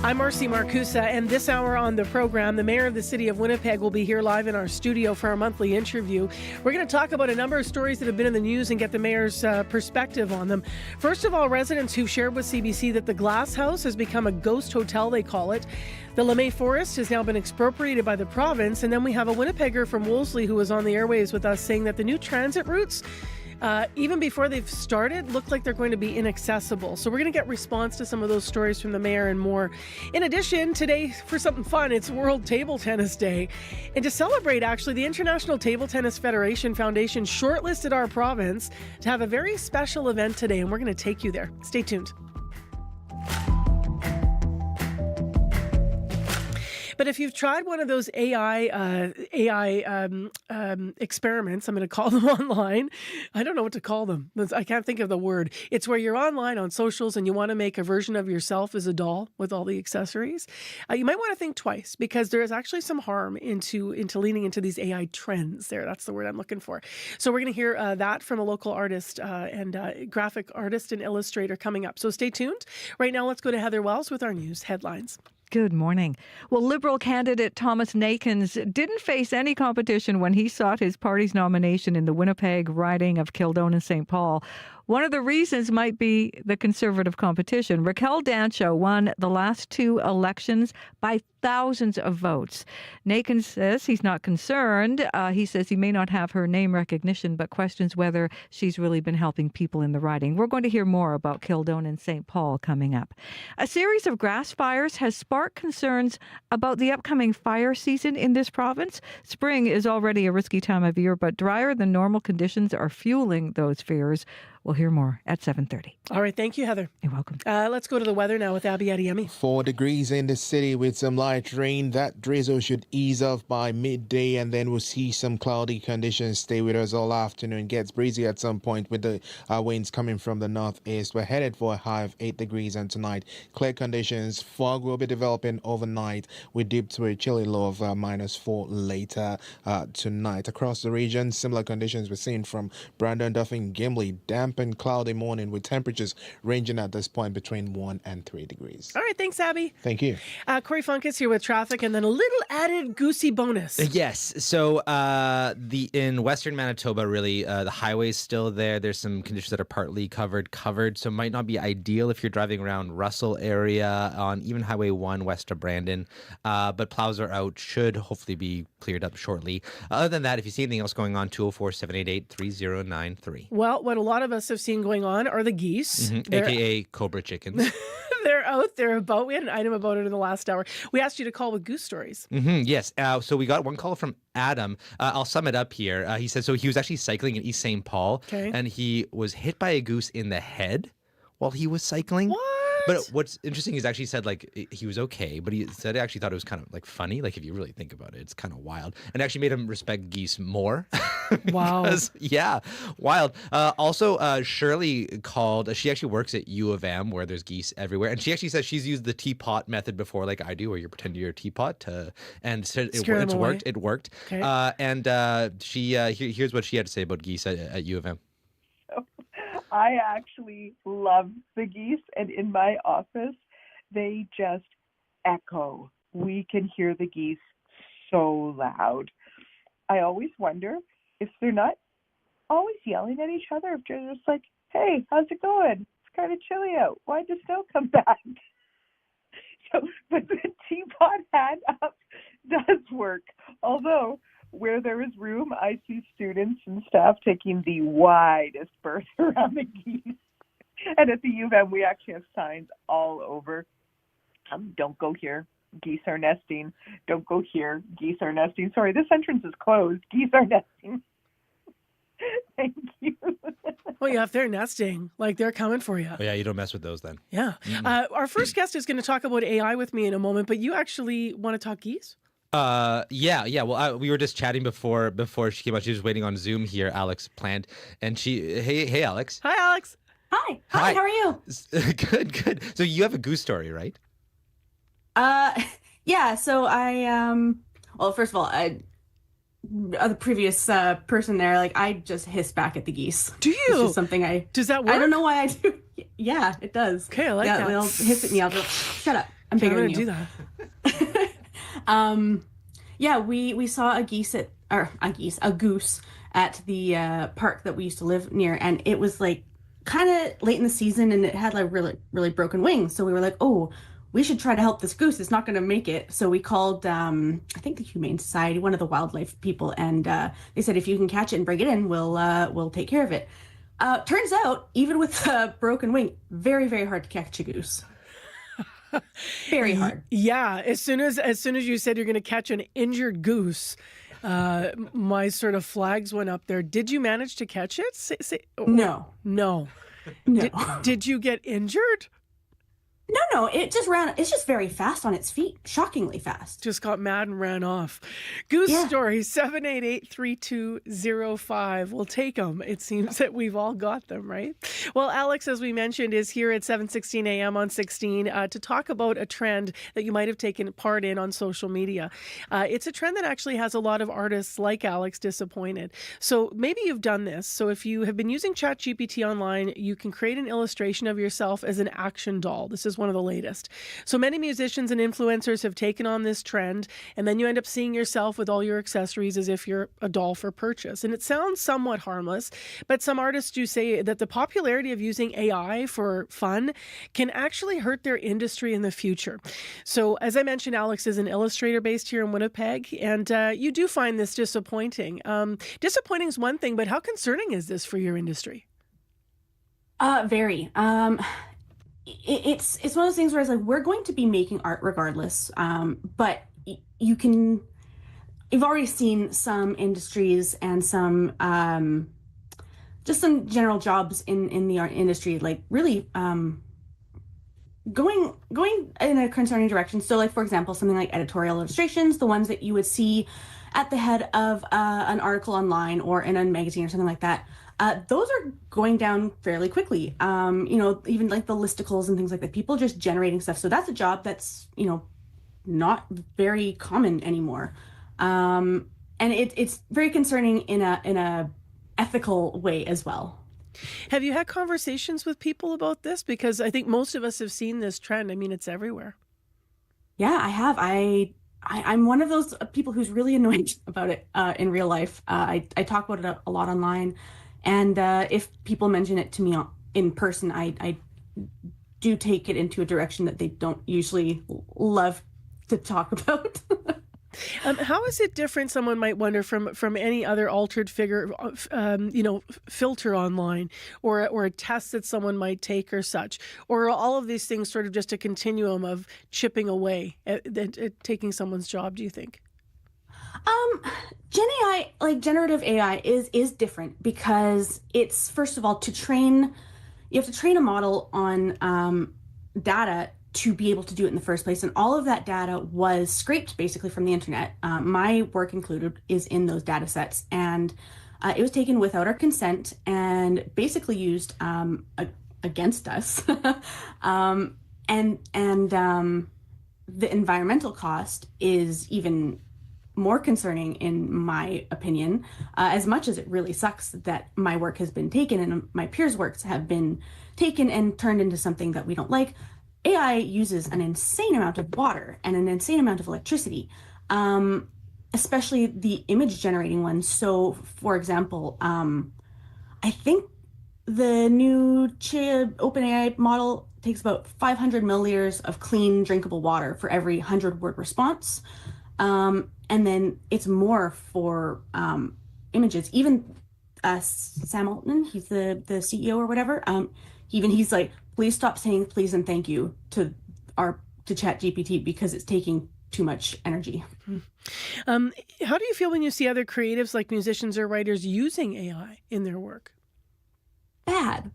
I'm Marcy Marcusa, and this hour on the program, the mayor of the city of Winnipeg will be here live in our studio for our monthly interview. We're going to talk about a number of stories that have been in the news and get the mayor's perspective on them. First of all, residents who've shared with CBC that the Glass House has become a ghost hotel, they call it. The LeMay Forest has now been expropriated by the province, and then we have a Winnipegger from Wolseley who was on the airwaves with us saying that the new transit routes, even before they've started, look like they're going to be inaccessible. So we're going to get response to some of those stories from the mayor and more. In addition, today, for something fun, it's World Table Tennis Day. And to celebrate, actually, the International Table Tennis Federation Foundation shortlisted our province to have a very special event today, and we're going to take you there. Stay tuned. But if you've tried one of those AI experiments, I'm going to call them online. I don't know what to call them. I can't think of the word. It's where you're online on socials and you want to make a version of yourself as a doll with all the accessories. You might want to think twice, because there is actually some harm into leaning into these AI trends there. That's the word I'm looking for. So we're going to hear that from a local artist and graphic artist and illustrator coming up. So stay tuned. Right now, let's go to Heather Wells with our news headlines. Good morning. Well, Liberal candidate Thomas Nakins didn't face any competition when he sought his party's nomination in the Winnipeg riding of Kildone and St. Paul. One of the reasons might be the Conservative competition. Raquel Dancho won the last two elections by thousands of votes. Nakins says he's not concerned. He says he may not have her name recognition, but questions whether she's really been helping people in the riding. We're going to hear more about Kildone and St. Paul coming up. A series of grass fires has sparked concerns about the upcoming fire season in this province. Spring is already a risky time of year, but drier than normal conditions are fueling those fears. We'll hear more at 7:30. All right. Thank you, Heather. You're welcome. Let's go to the weather now with Abby Adiyemi. 4 degrees in the city with some light rain. That drizzle should ease off by midday, and then we'll see some cloudy conditions stay with us all afternoon. Gets breezy at some point with the winds coming from the northeast. We're headed for a high of 8 degrees, and tonight, clear conditions. Fog will be developing overnight. We dip to a chilly low of -4 later tonight. Across the region, similar conditions we're seeing from Brandon, Dauphin, Gimli. Damp and cloudy morning with temperatures ranging at this point between 1 and 3 degrees. All right, thanks, Abby. Thank you. Corey Funk is here with traffic, and then a little added goosey bonus. Yes. So in Western Manitoba, really, the highway's still there. There's some conditions that are partly covered, so it might not be ideal if you're driving around Russell area on even Highway 1 west of Brandon. But plows are out, should hopefully be cleared up shortly. Other than that, if you see anything else going on, 204-788-3093. Well, what a lot of us have seen going on are the geese. AKA Cobra chickens. They're out there about. We had an item about it in the last hour. We asked you to call with goose stories. Yes. So we got one call from Adam. I'll sum it up here. He said, so he was actually cycling in East St. Paul, and he was hit by a goose in the head while he was cycling. What? But what's interesting is actually said he was okay, but he said he actually thought it was kind of funny. If you really think about it, it's kind of wild, and actually made him respect geese more. Wow. Yeah, wild. Also, Shirley called. She actually works at U of M where there's geese everywhere, and she actually says she's used the teapot method before, like I do, where you're pretending you're a teapot, and said it's worked. It worked. Okay. Here's what she had to say about geese at U of M. I actually love the geese, and in my office, they just echo. We can hear the geese so loud. I always wonder if they're not always yelling at each other, if they're just like, hey, how's it going? It's kind of chilly out. Why'd the snow come back? But the teapot hand up does work, although where there is room, I see students and staff taking the widest berth around the geese. And at the U of M, we actually have signs all over. Don't go here. Geese are nesting. Don't go here. Geese are nesting. Sorry, this entrance is closed. Geese are nesting. Thank you. Well, yeah, if they're nesting, they're coming for you. Oh, yeah, you don't mess with those then. Yeah. Our first guest is going to talk about AI with me in a moment, but you actually want to talk geese? Yeah. Well, we were just chatting before she came out. She was waiting on Zoom here. Alex planned, and hey, Alex. Hi, Alex. Hi. How are you? Good. So you have a goose story, right? Yeah, so well, first of all, the previous person there, like, I just hiss back at the geese. Do you? It's just something Does that work? I don't know why I do. Yeah, it does. Okay, I like yeah, that. They'll hiss at me. I'll go, shut up. I'm bigger than you. I'm gonna do that. Yeah, we saw a goose at the park that we used to live near, and it was like kind of late in the season, and it had like really broken wings. So we were like, oh, we should try to help this goose. It's not going to make it. So we called, I think, the Humane Society, one of the wildlife people, and they said, if you can catch it and bring it in, we'll take care of it. Turns out, even with a broken wing, very, very hard to catch a goose. Very hard. Yeah, as soon as you said you're going to catch an injured goose, my sort of flags went up there. Did you manage to catch it? No. No. Did you get injured? No, it just ran. It's just very fast on its feet, shockingly fast. Just got mad and ran off. Goose stories, 788-3205. We'll take them. It seems that we've all got them, right? Well, Alex, as we mentioned, is here at 7:16 a.m. on 16 to talk about a trend that you might have taken part in on social media. It's a trend that actually has a lot of artists like Alex disappointed. So maybe you've done this. So if you have been using ChatGPT online, you can create an illustration of yourself as an action doll. This is one of the latest. So many musicians and influencers have taken on this trend, and then you end up seeing yourself with all your accessories as if you're a doll for purchase. And it sounds somewhat harmless, but some artists do say that the popularity of using AI for fun can actually hurt their industry in the future. So as I mentioned, Alex is an illustrator based here in Winnipeg, and you do find this disappointing. Disappointing is one thing, but how concerning is this for your industry? Very. It's one of those things where it's like, we're going to be making art regardless, but you've already seen some industries and some just some general jobs in the art industry, like really going in a concerning direction. So like, for example, something like editorial illustrations, the ones that you would see at the head of an article online or in a magazine or something like that. Those are going down fairly quickly. Even like the listicles and things like that, people just generating stuff. So that's a job that's, not very common anymore. And it's very concerning in a ethical way as well. Have you had conversations with people about this? Because I think most of us have seen this trend. I mean, it's everywhere. Yeah, I have. I'm one of those people who's really annoyed about it in real life. I talk about it a lot online. And if people mention it to me in person, I do take it into a direction that they don't usually love to talk about. How is it different, someone might wonder, from any other altered figure, filter online or a test that someone might take or such? Or are all of these things sort of just a continuum of chipping away at taking someone's job, do you think? Gen AI, like generative AI, is different because it's, first of all, you have to train a model on data to be able to do it in the first place. And all of that data was scraped basically from the internet. My work included is in those data sets. And it was taken without our consent and basically used against us. And the environmental cost is even more concerning, in my opinion, as much as it really sucks that my work has been taken and my peers' works have been taken and turned into something that we don't like. AI uses an insane amount of water and an insane amount of electricity, especially the image generating ones. So, for example, I think the new OpenAI model takes about 500 milliliters of clean, drinkable water for every 100-word response. And then it's more for images. Even Sam Altman, he's the CEO or whatever, he's like, please stop saying please and thank you to ChatGPT because it's taking too much energy. How do you feel when you see other creatives like musicians or writers using AI in their work? Bad.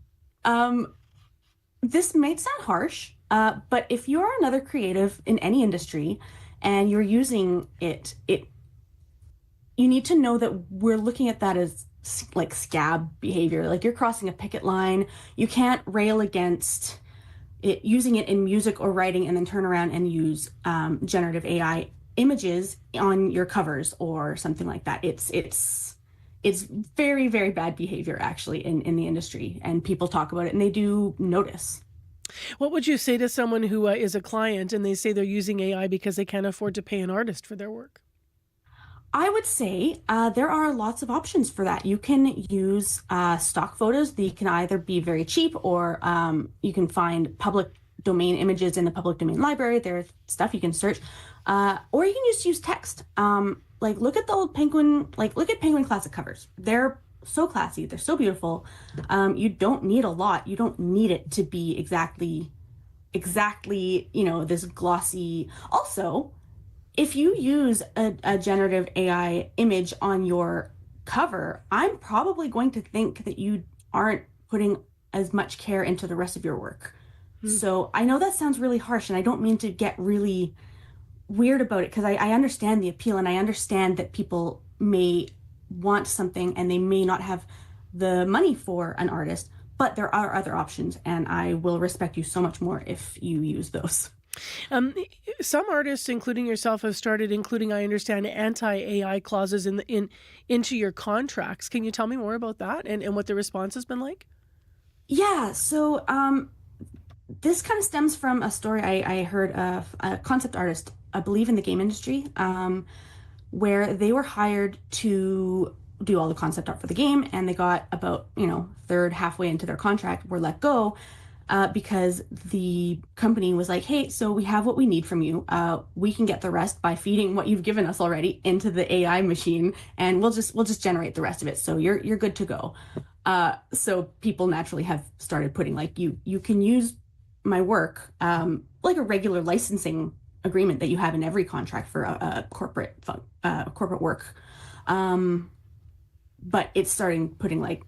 This might sound harsh, but if you're another creative in any industry and you're using it, you need to know that we're looking at that as like scab behavior. Like, you're crossing a picket line. You can't rail against using it in music or writing, and then turn around and use generative AI images on your covers or something like that. It's very, very bad behavior actually in the industry, and people talk about it and they do notice. What would you say to someone who is a client and they say they're using AI because they can't afford to pay an artist for their work? I would say there are lots of options for that. You can use stock photos. They can either be very cheap, or you can find public domain images in the public domain library. There's stuff you can search, or you can just use text. Like look at the old Penguin, look at Penguin classic covers. They're so classy. They're so beautiful. You don't need a lot. You don't need it to be exactly, this glossy. Also, if you use a generative AI image on your cover, I'm probably going to think that you aren't putting as much care into the rest of your work. So I know that sounds really harsh, and I don't mean to get really weird about it, because I understand the appeal, and I understand that people may want something and they may not have the money for an artist, but there are other options, and I will respect you so much more if you use those. Some artists, including yourself, have started including, I understand, anti-AI clauses into your contracts. Can you tell me more about that and what the response has been like? Yeah, so this kind of stems from a story I heard of a concept artist, I believe in the game industry, where they were hired to do all the concept art for the game, and they got about, halfway into their contract, were let go. Because the company was like, hey, so we have what we need from you. We can get the rest by feeding what you've given us already into the AI machine, and we'll just generate the rest of it. So you're good to go. So people naturally have started putting you can use my work like a regular licensing agreement that you have in every contract for a corporate work. But it's starting putting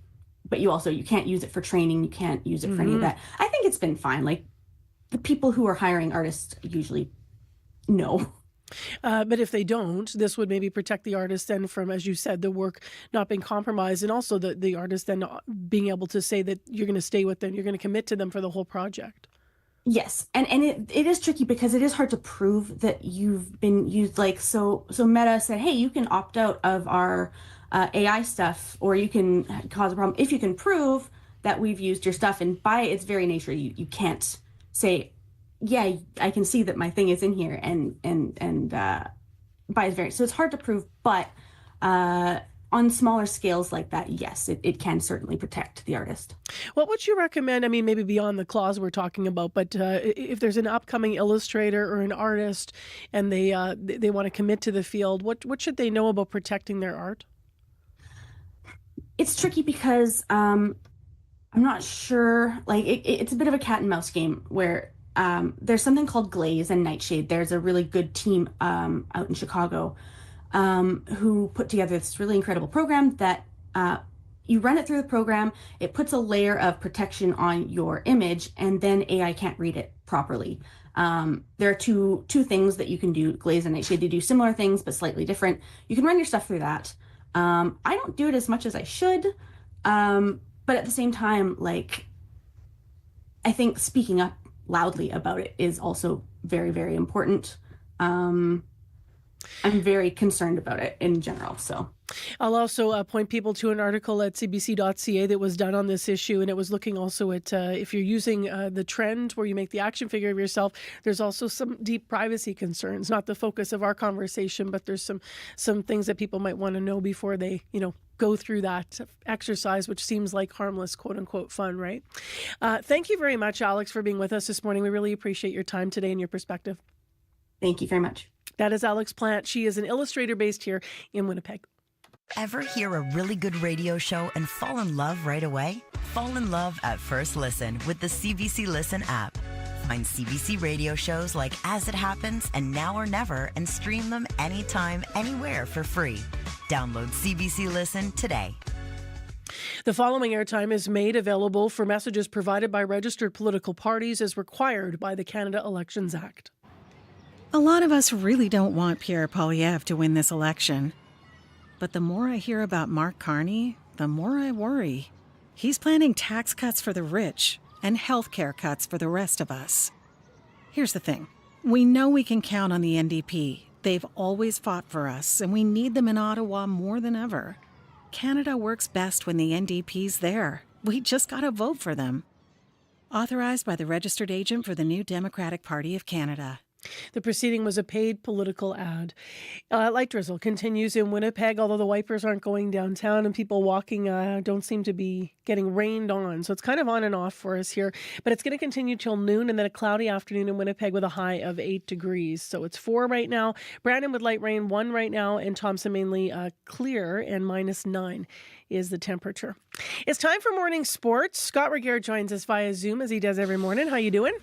but you can't use it for training. You can't use it for any of that. I think it's been fine. The people who are hiring artists usually know. But if they don't, this would maybe protect the artist then from, as you said, the work not being compromised, and also the artist then being able to say that you're going to stay with them, you're going to commit to them for the whole project. Yes, and it is tricky because it is hard to prove that you've been used. So Meta said, hey, you can opt out of our AI stuff, or you can cause a problem if you can prove that we've used your stuff. And by its very nature, you can't say, yeah, I can see that my thing is in here, and by its very, so it's hard to prove. But on smaller scales like that, yes, it can certainly protect the artist. What would you recommend? I mean, maybe beyond the clause we're talking about, but if there's an upcoming illustrator or an artist and they want to commit to the field, what should they know about protecting their art? It's tricky because I'm not sure. It's a bit of a cat and mouse game where there's something called Glaze and Nightshade. There's a really good team out in Chicago who put together this really incredible program that you run it through the program. It puts a layer of protection on your image, and then AI can't read it properly. There are two things that you can do, Glaze and Nightshade. They do similar things but slightly different. You can run your stuff through that. I don't do it as much as I should, but at the same time, I think speaking up loudly about it is also very, very important. I'm very concerned about it in general. So I'll also point people to an article at cbc.ca that was done on this issue, and it was looking also at if you're using the trend where you make the action figure of yourself, there's also some deep privacy concerns, not the focus of our conversation, but there's some things that people might want to know before they, go through that exercise, which seems like harmless, quote unquote, fun, right? Thank you very much, Alex, for being with us this morning. We really appreciate your time today and your perspective. Thank you very much. That is Alex Plant. She is an illustrator based here in Winnipeg. Ever hear a really good radio show and fall in love right away? Fall in love at first listen with the CBC Listen app. Find CBC radio shows like As It Happens and Now or Never and stream them anytime, anywhere for free. Download CBC Listen today. The following airtime is made available for messages provided by registered political parties as required by the Canada Elections Act. A lot of us really don't want Pierre Poilievre to win this election. But the more I hear about Mark Carney, the more I worry. He's planning tax cuts for the rich, and health care cuts for the rest of us. Here's the thing. We know we can count on the NDP. They've always fought for us, and we need them in Ottawa more than ever. Canada works best when the NDP's there. We just gotta vote for them. Authorized by the registered agent for the New Democratic Party of Canada. The proceeding was a paid political ad. Light drizzle continues in Winnipeg, although the wipers aren't going downtown and people walking don't seem to be getting rained on. So it's kind of on and off for us here. But it's going to continue till noon and then a cloudy afternoon in Winnipeg with a high of 8 degrees. So it's 4 right now. Brandon with light rain, 1 right now. And Thompson mainly clear and -9 is the temperature. It's time for morning sports. Scott Regehr joins us via Zoom as he does every morning. How you doing?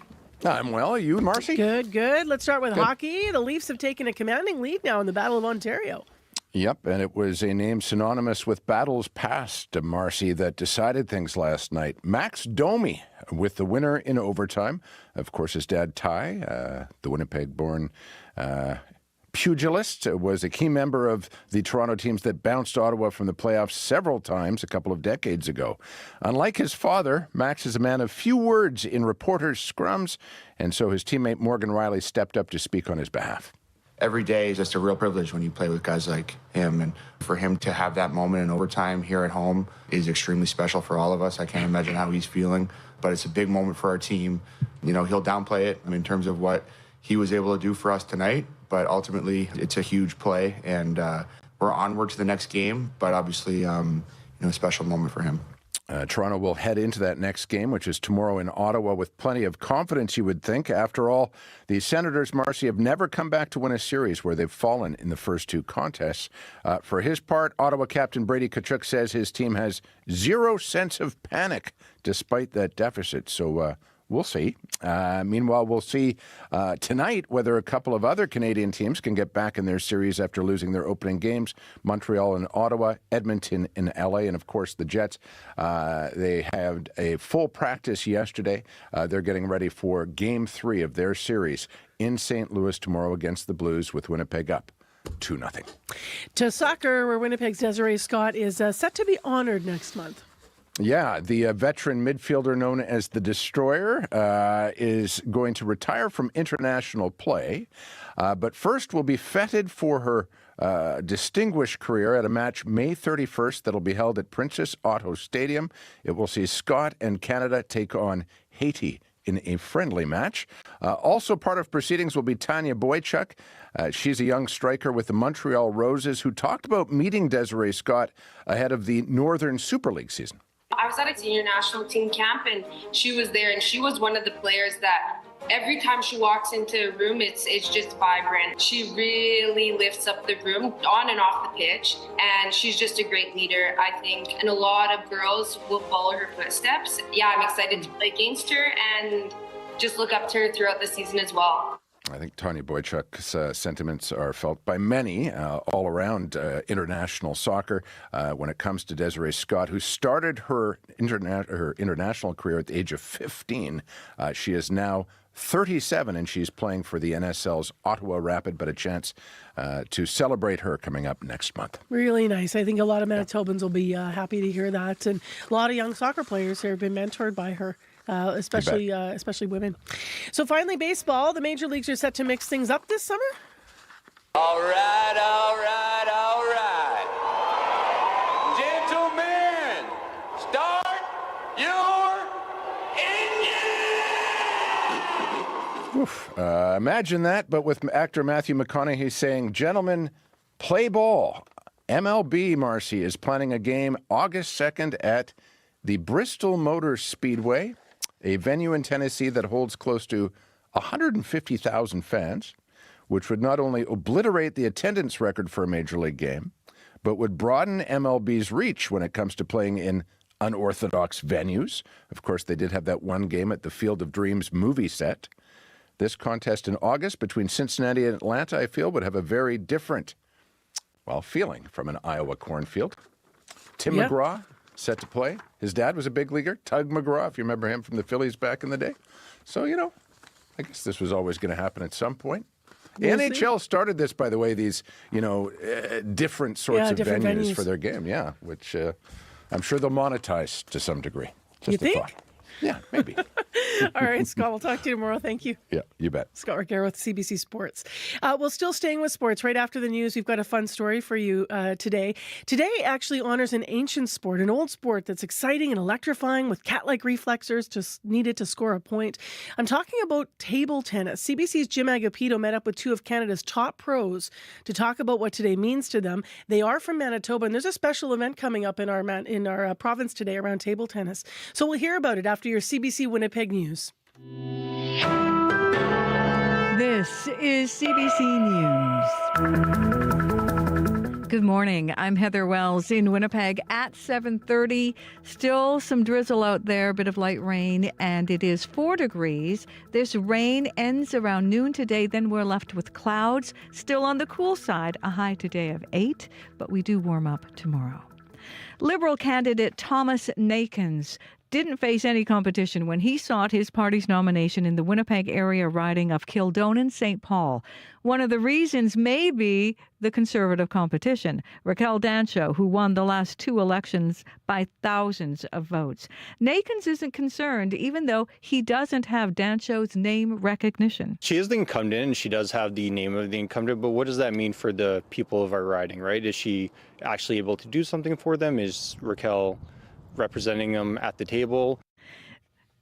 I'm well. You, Marcy? Good. Let's start with hockey. The Leafs have taken a commanding lead now in the Battle of Ontario. Yep, and it was a name synonymous with battles past, Marcy, that decided things last night. Max Domi with the winner in overtime. Of course, his dad, Ty, the Winnipeg-born pugilist, was a key member of the Toronto teams that bounced Ottawa from the playoffs several times a couple of decades ago. Unlike his father, Max is a man of few words in reporters' scrums, and so his teammate Morgan Riley stepped up to speak on his behalf. Every day is just a real privilege when you play with guys like him, and for him to have that moment in overtime here at home is extremely special for all of us. I can't imagine how he's feeling, but it's a big moment for our team. You know, he'll downplay it in terms of what he was able to do for us tonight, but ultimately it's a huge play, and we're onward to the next game, but obviously a special moment for him. Toronto will head into that next game, which is tomorrow in Ottawa, with plenty of confidence, you would think. After all, the Senators, Marcy, have never come back to win a series where they've fallen in the first 2 contests. For his part, Ottawa captain Brady Tkachuk says his team has zero sense of panic despite that deficit. So we'll see. Meanwhile, we'll see tonight whether a couple of other Canadian teams can get back in their series after losing their opening games. Montreal and Ottawa, Edmonton and LA, and of course the Jets. They had a full practice yesterday. They're getting ready for Game 3 of their series in St. Louis tomorrow against the Blues, with Winnipeg up 2-0. To soccer, where Winnipeg's Desiree Scott is set to be honored next month. Yeah, the veteran midfielder known as the Destroyer is going to retire from international play, but first will be feted for her distinguished career at a match May 31st that'll be held at Princess Otto Stadium. It will see Scott and Canada take on Haiti in a friendly match. Also part of proceedings will be Tanya Boychuk. She's a young striker with the Montreal Roses who talked about meeting Desiree Scott ahead of the Northern Super League season. I was at a senior national team camp and she was there, and she was one of the players that every time she walks into a room, it's just vibrant. She really lifts up the room on and off the pitch, and she's just a great leader, I think, and a lot of girls will follow her footsteps. Yeah, I'm excited to play against her and just look up to her throughout the season as well. I think Tanya Boychuk's sentiments are felt by many all around international soccer. When it comes to Desiree Scott, who started her international career at the age of 15, she is now 37, and she's playing for the NSL's Ottawa Rapid, but a chance to celebrate her coming up next month. Really nice. I think a lot of Manitobans will be happy to hear that, and a lot of young soccer players here have been mentored by her. Especially women. So finally, baseball. The major leagues are set to mix things up this summer. All right. Gentlemen, start your engine! Oof. Imagine that, but with actor Matthew McConaughey saying, "Gentlemen, play ball." MLB, Marcy, is planning a game August 2nd at the Bristol Motor Speedway, a venue in Tennessee that holds close to 150,000 fans, which would not only obliterate the attendance record for a major league game, but would broaden MLB's reach when it comes to playing in unorthodox venues. Of course, they did have that one game at the Field of Dreams movie set. This contest in August between Cincinnati and Atlanta, I feel, would have a very different, feeling from an Iowa cornfield. Tim McGraw set to play. His dad was a big leaguer, Tug McGraw, if you remember him from the Phillies back in the day. So, I guess this was always going to happen at some point. The NHL started this, by the way, these, different sorts of venues for their game, which I'm sure they'll monetize to some degree. Just you think? Thought. Yeah, maybe. All right, Scott, we'll talk to you tomorrow. Thank you. Yeah, you bet. Scott Ricaro with CBC Sports. Well, still staying with sports, right after the news, we've got a fun story for you today. Today actually honors an ancient sport, an old sport that's exciting and electrifying with cat-like reflexes just needed to score a point. I'm talking about table tennis. CBC's Jim Agapito met up with two of Canada's top pros to talk about what today means to them. They are from Manitoba, and there's a special event coming up in our province today around table tennis. So we'll hear about it after your CBC Winnipeg news. This is CBC News. Good morning. I'm Heather Wells in Winnipeg at 7:30. Still some drizzle out there, a bit of light rain, and it is 4 degrees. This rain ends around noon today, then we're left with clouds. Still on the cool side, a high today of 8, but we do warm up tomorrow. Liberal candidate Thomas Nakins didn't face any competition when he sought his party's nomination in the Winnipeg area riding of Kildonan-St. Paul. One of the reasons may be the Conservative competition. Raquel Dancho, who won the last 2 elections by thousands of votes. Nakins isn't concerned, even though he doesn't have Dancho's name recognition. She is the incumbent, and she does have the name of the incumbent, but what does that mean for the people of our riding, right? Is she actually able to do something for them? Is Raquel representing them at the table?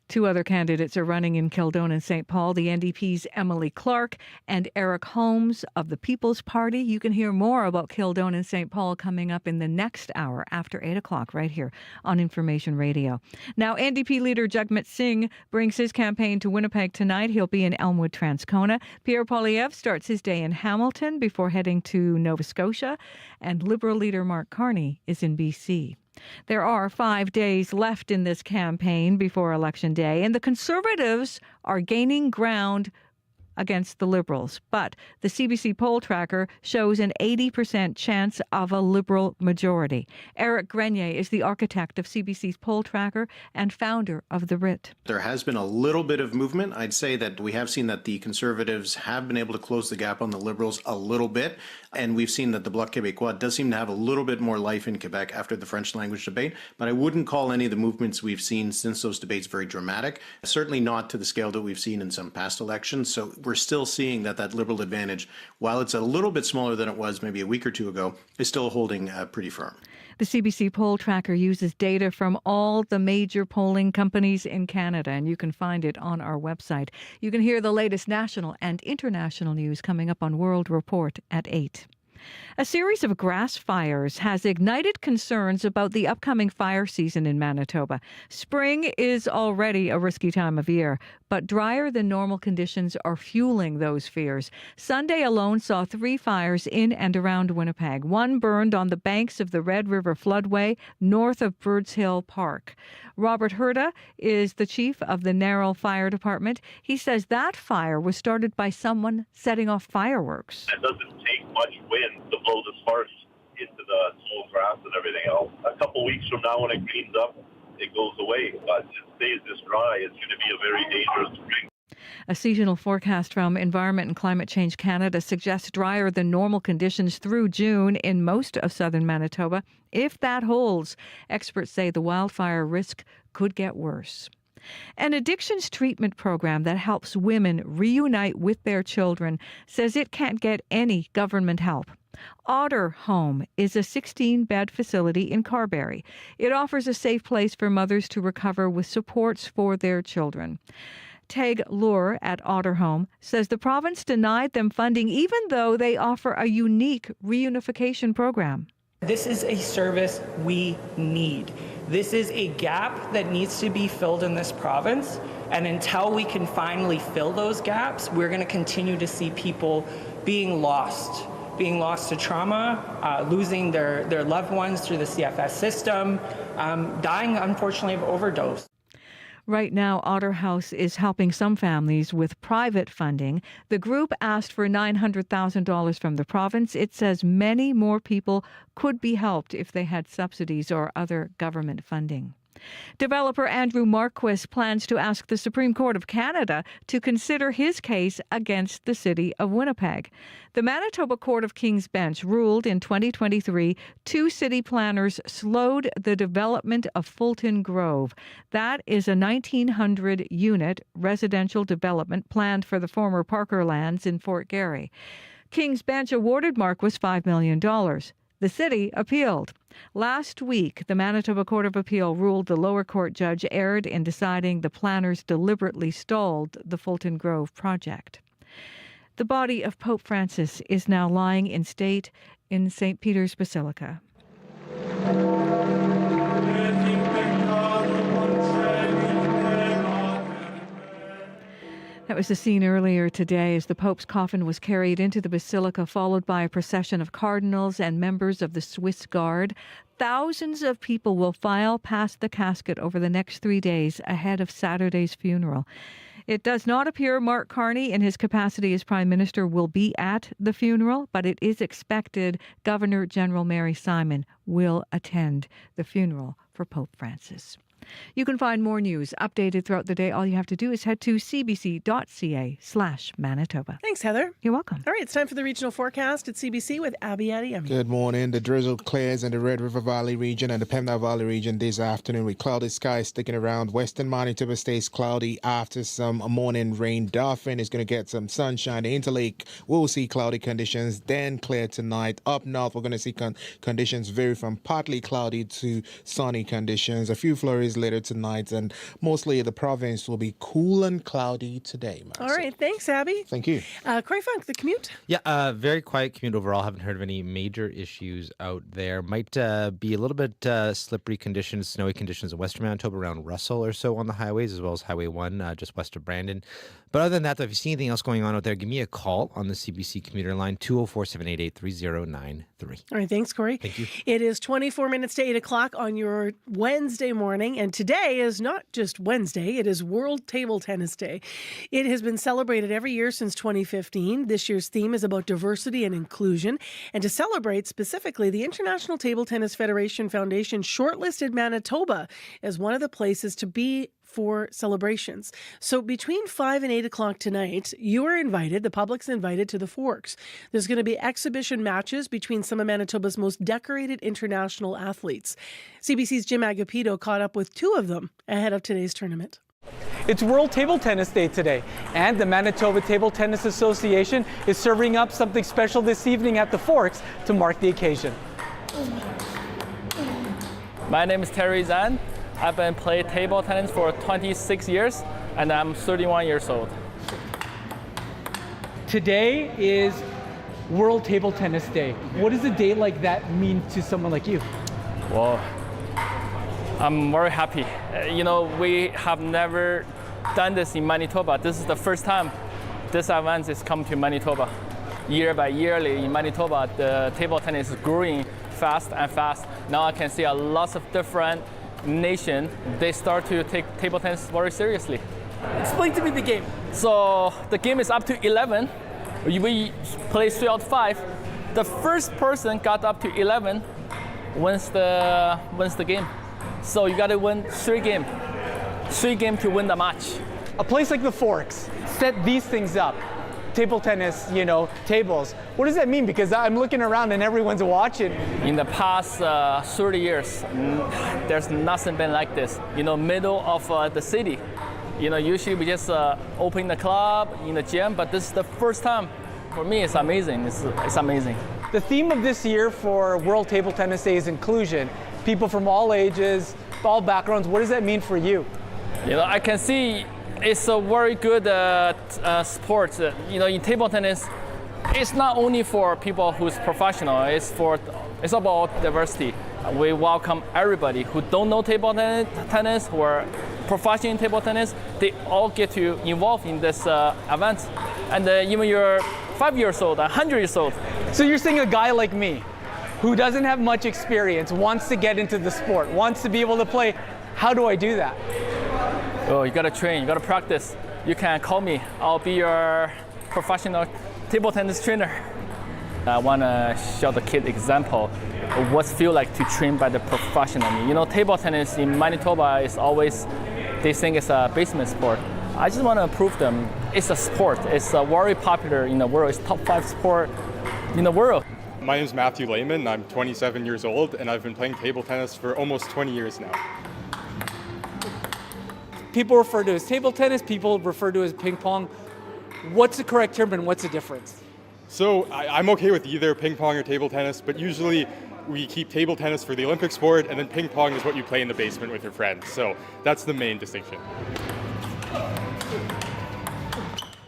2 other candidates are running in Kildonan-St. Paul, the NDP's Emily Clark and Eric Holmes of the People's Party. You can hear more about Kildonan-St. Paul coming up in the next hour after 8 o'clock right here on Information Radio. Now, NDP leader Jagmeet Singh brings his campaign to Winnipeg tonight. He'll be in Elmwood, Transcona. Pierre Poilievre starts his day in Hamilton before heading to Nova Scotia. And Liberal leader Mark Carney is in BC. There are 5 days left in this campaign before Election Day, and the Conservatives are gaining ground against the Liberals. But the CBC poll tracker shows an 80% chance of a Liberal majority. Eric Grenier is the architect of CBC's poll tracker and founder of The Writ. There has been a little bit of movement. I'd say that we have seen that the Conservatives have been able to close the gap on the Liberals a little bit. And we've seen that the Bloc Québécois does seem to have a little bit more life in Quebec after the French language debate. But I wouldn't call any of the movements we've seen since those debates very dramatic. Certainly not to the scale that we've seen in some past elections. So we're still seeing that Liberal advantage, while it's a little bit smaller than it was maybe a week or two ago, is still holding pretty firm. The CBC poll tracker uses data from all the major polling companies in Canada, and you can find it on our website. You can hear the latest national and international news coming up on World Report at 8. A series of grass fires has ignited concerns about the upcoming fire season in Manitoba. Spring is already a risky time of year, but drier than normal conditions are fueling those fears. Sunday alone saw 3 fires in and around Winnipeg. One burned on the banks of the Red River floodway north of Birds Hill Park. Robert Herda is the chief of the Narrow Fire Department. He says that fire was started by someone setting off fireworks. It doesn't take much wind to blow the sparks into the tall grass and everything else. A couple weeks from now when it cleans up, it goes away. But if it stays this dry, it's going to be a very dangerous spring. A seasonal forecast from Environment and Climate Change Canada suggests drier than normal conditions through June in most of southern Manitoba. If that holds, experts say the wildfire risk could get worse. An addictions treatment program that helps women reunite with their children says it can't get any government help. Otter Home is a 16-bed facility in Carberry. It offers a safe place for mothers to recover with supports for their children. Teg Lure at Otter Home says the province denied them funding even though they offer a unique reunification program. This is a service we need. This is a gap that needs to be filled in this province. And until we can finally fill those gaps, we're going to continue to see people being lost to trauma, losing their loved ones through the CFS system, dying, unfortunately, of overdose. Right now, Otter House is helping some families with private funding. The group asked for $900,000 from the province. It says many more people could be helped if they had subsidies or other government funding. Developer Andrew Marquis plans to ask the Supreme Court of Canada to consider his case against the city of Winnipeg. The Manitoba Court of King's Bench ruled in 2023 two city planners slowed the development of Fulton Grove. That is a 1,900-unit residential development planned for the former Parker lands in Fort Garry. King's Bench awarded Marquis $5 million. The city appealed. Last week, the Manitoba Court of Appeal ruled the lower court judge erred in deciding the planners deliberately stalled the Fulton Grove project. The body of Pope Francis is now lying in state in St. Peter's Basilica. That was the scene earlier today as the Pope's coffin was carried into the Basilica, followed by a procession of cardinals and members of the Swiss Guard. Thousands of people will file past the casket over the next 3 days ahead of Saturday's funeral. It does not appear Mark Carney, in his capacity as Prime Minister, will be at the funeral, but it is expected Governor General Mary Simon will attend the funeral for Pope Francis. You can find more news updated throughout the day. All you have to do is head to cbc.ca/Manitoba. Thanks, Heather. You're welcome. All right, it's time for the regional forecast at CBC with Abby Adiyemi. Good morning. The drizzle clears in the Red River Valley region and the Pembina Valley region this afternoon with cloudy skies sticking around. Western Manitoba stays cloudy after some morning rain. Dauphin is going to get some sunshine. The Interlake will see cloudy conditions, then clear tonight. Up north, we're going to see conditions vary from partly cloudy to sunny conditions. A few flurries later tonight, and mostly the province will be cool and cloudy today. All right, thanks, Abby. Thank you. Corey Funk, the commute? Yeah, very quiet commute overall. Haven't heard of any major issues out there. Might be a little bit slippery conditions, snowy conditions in Western Manitoba around Russell or so on the highways, as well as Highway 1 just west of Brandon. But other than that, though, if you see anything else going on out there, give me a call on the CBC commuter line, 204-788-3093. All right, thanks, Corey. Thank you. It is 24 minutes to 8 o'clock on your Wednesday morning, and today is not just Wednesday, it is World Table Tennis Day. It has been celebrated every year since 2015. This year's theme is about diversity and inclusion, and to celebrate specifically, the International Table Tennis Federation Foundation shortlisted Manitoba as one of the places to be for celebrations. So between 5 and 8 o'clock tonight, you are invited, the public's invited to the Forks. There's going to be exhibition matches between some of Manitoba's most decorated international athletes. CBC's Jim Agapito caught up with two of them ahead of today's tournament. It's World Table Tennis Day today, and the Manitoba Table Tennis Association is serving up something special this evening at the Forks to mark the occasion. My name is Terry Zan. I've been playing table tennis for 26 years, and I'm 31 years old. Today is World Table Tennis Day. What does a day like that mean to someone like you? Well, I'm very happy. We have never done this in Manitoba. This is the first time this event is come to Manitoba. Year by yearly in Manitoba, the table tennis is growing fast and fast. Now I can see a lot of different nation, they start to take table tennis very seriously. Explain to me the game. So the game is up to 11. We play 3 out of 5. The first person got up to 11 wins the game. So you got to win 3 games to win the match. A place like the Forks set these things up. Table tennis, tables. What does that mean? Because I'm looking around and everyone's watching. In the past 30 years, there's nothing been like this. Middle of the city. Usually we just open the club in the gym, but this is the first time. For me, it's amazing. It's amazing. The theme of this year for World Table Tennis Day is inclusion. People from all ages, all backgrounds. What does that mean for you? I can see it's a very good sport. In table tennis, it's not only for people who's professional. It's about diversity. We welcome everybody who don't know table tennis, who are professional in table tennis. They all get to involve in this event. And even you're 5 years old, 100 years old. So you're saying a guy like me, who doesn't have much experience, wants to get into the sport, wants to be able to play. How do I do that? Oh, you gotta train, you gotta practice. You can call me. I'll be your professional table tennis trainer. I wanna show the kid example what's feel like to train by the professional. Table tennis in Manitoba is always, they think it's a basement sport. I just want to prove them it's a sport. It's very popular in the world. It's top 5 sport in the world. My name is Matthew Lehman. I'm 27 years old, and I've been playing table tennis for almost 20 years now. People refer to it as table tennis, people refer to it as ping pong. What's the correct term and what's the difference? So I'm okay with either ping pong or table tennis, but usually we keep table tennis for the Olympic sport, and then ping pong is what you play in the basement with your friends. So that's the main distinction.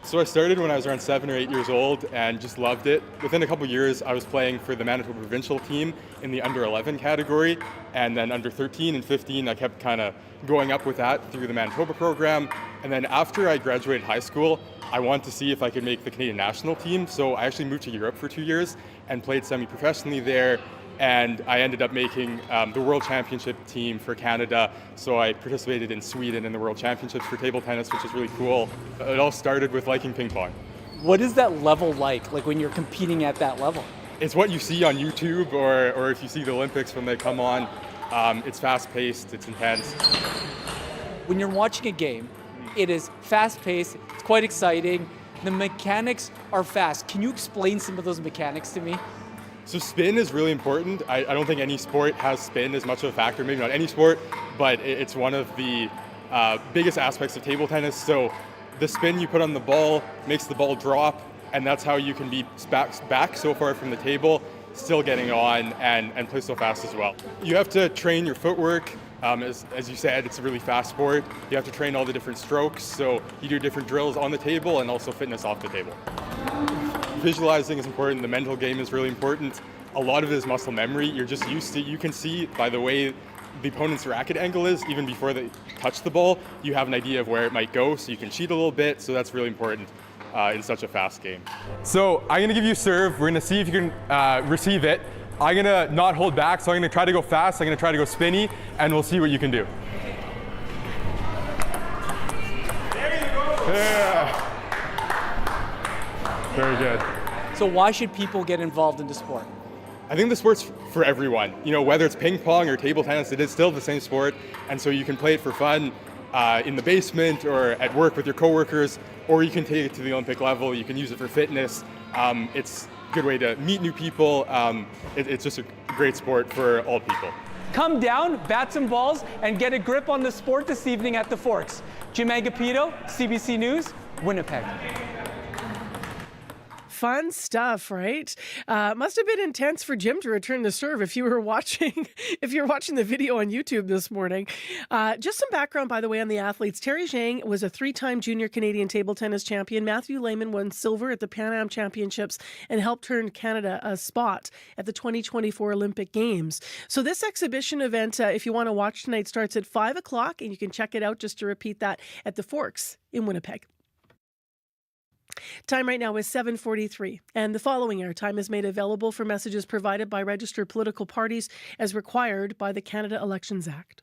So I started when I was around 7 or 8 years old and just loved it. Within a couple years, I was playing for the Manitoba provincial team in the under 11 category, and then under 13 and 15, I kept kind of going up with that through the Manitoba program. And then after I graduated high school, I wanted to see if I could make the Canadian national team. So I actually moved to Europe for 2 years and played semi-professionally there. And I ended up making the World Championship team for Canada. So I participated in Sweden in the World Championships for table tennis, which is really cool. It all started with liking ping pong. What is that level like when you're competing at that level? It's what you see on YouTube or if you see the Olympics when they come on. It's fast-paced, it's intense. When you're watching a game, it is fast-paced, it's quite exciting. The mechanics are fast. Can you explain some of those mechanics to me? So spin is really important. I don't think any sport has spin as much of a factor, maybe not any sport, but it's one of the biggest aspects of table tennis. So the spin you put on the ball makes the ball drop, and that's how you can be back so far from the table, still getting on and play so fast as well. You have to train your footwork. As you said, it's a really fast sport. You have to train all the different strokes, so you do different drills on the table and also fitness off the table. Visualizing is important. The mental game is really important. A lot of it is muscle memory. You're just used to, you can see by the way the opponent's racket angle is, even before they touch the ball, you have an idea of where it might go, so you can cheat a little bit, so that's really important in such a fast game. So I'm gonna give you a serve. We're gonna see if you can receive it. I'm gonna not hold back, so I'm gonna try to go fast, I'm gonna try to go spinny, and we'll see what you can do. There you go. Yeah. Very good. So why should people get involved in the sport? I think the sport's for everyone. Whether it's ping pong or table tennis, it is still the same sport. And so you can play it for fun in the basement or at work with your coworkers, or you can take it to the Olympic level. You can use it for fitness. It's a good way to meet new people. It's just a great sport for all people. Come down, bat some balls, and get a grip on the sport this evening at the Forks. Jim Agapito, CBC News, Winnipeg. Fun stuff, right? Must have been intense for Jim to return the serve if you were watching the video on YouTube this morning. Just some background, by the way, on the athletes. Terry Zhang was a 3-time junior Canadian table tennis champion. Matthew Lehman won silver at the Pan Am Championships and helped turn Canada a spot at the 2024 Olympic Games. So this exhibition event, if you want to watch tonight, starts at 5 o'clock, and you can check it out, just to repeat that, at the Forks in Winnipeg. Time right now is 7:43, and the following airtime is made available for messages provided by registered political parties as required by the Canada Elections Act.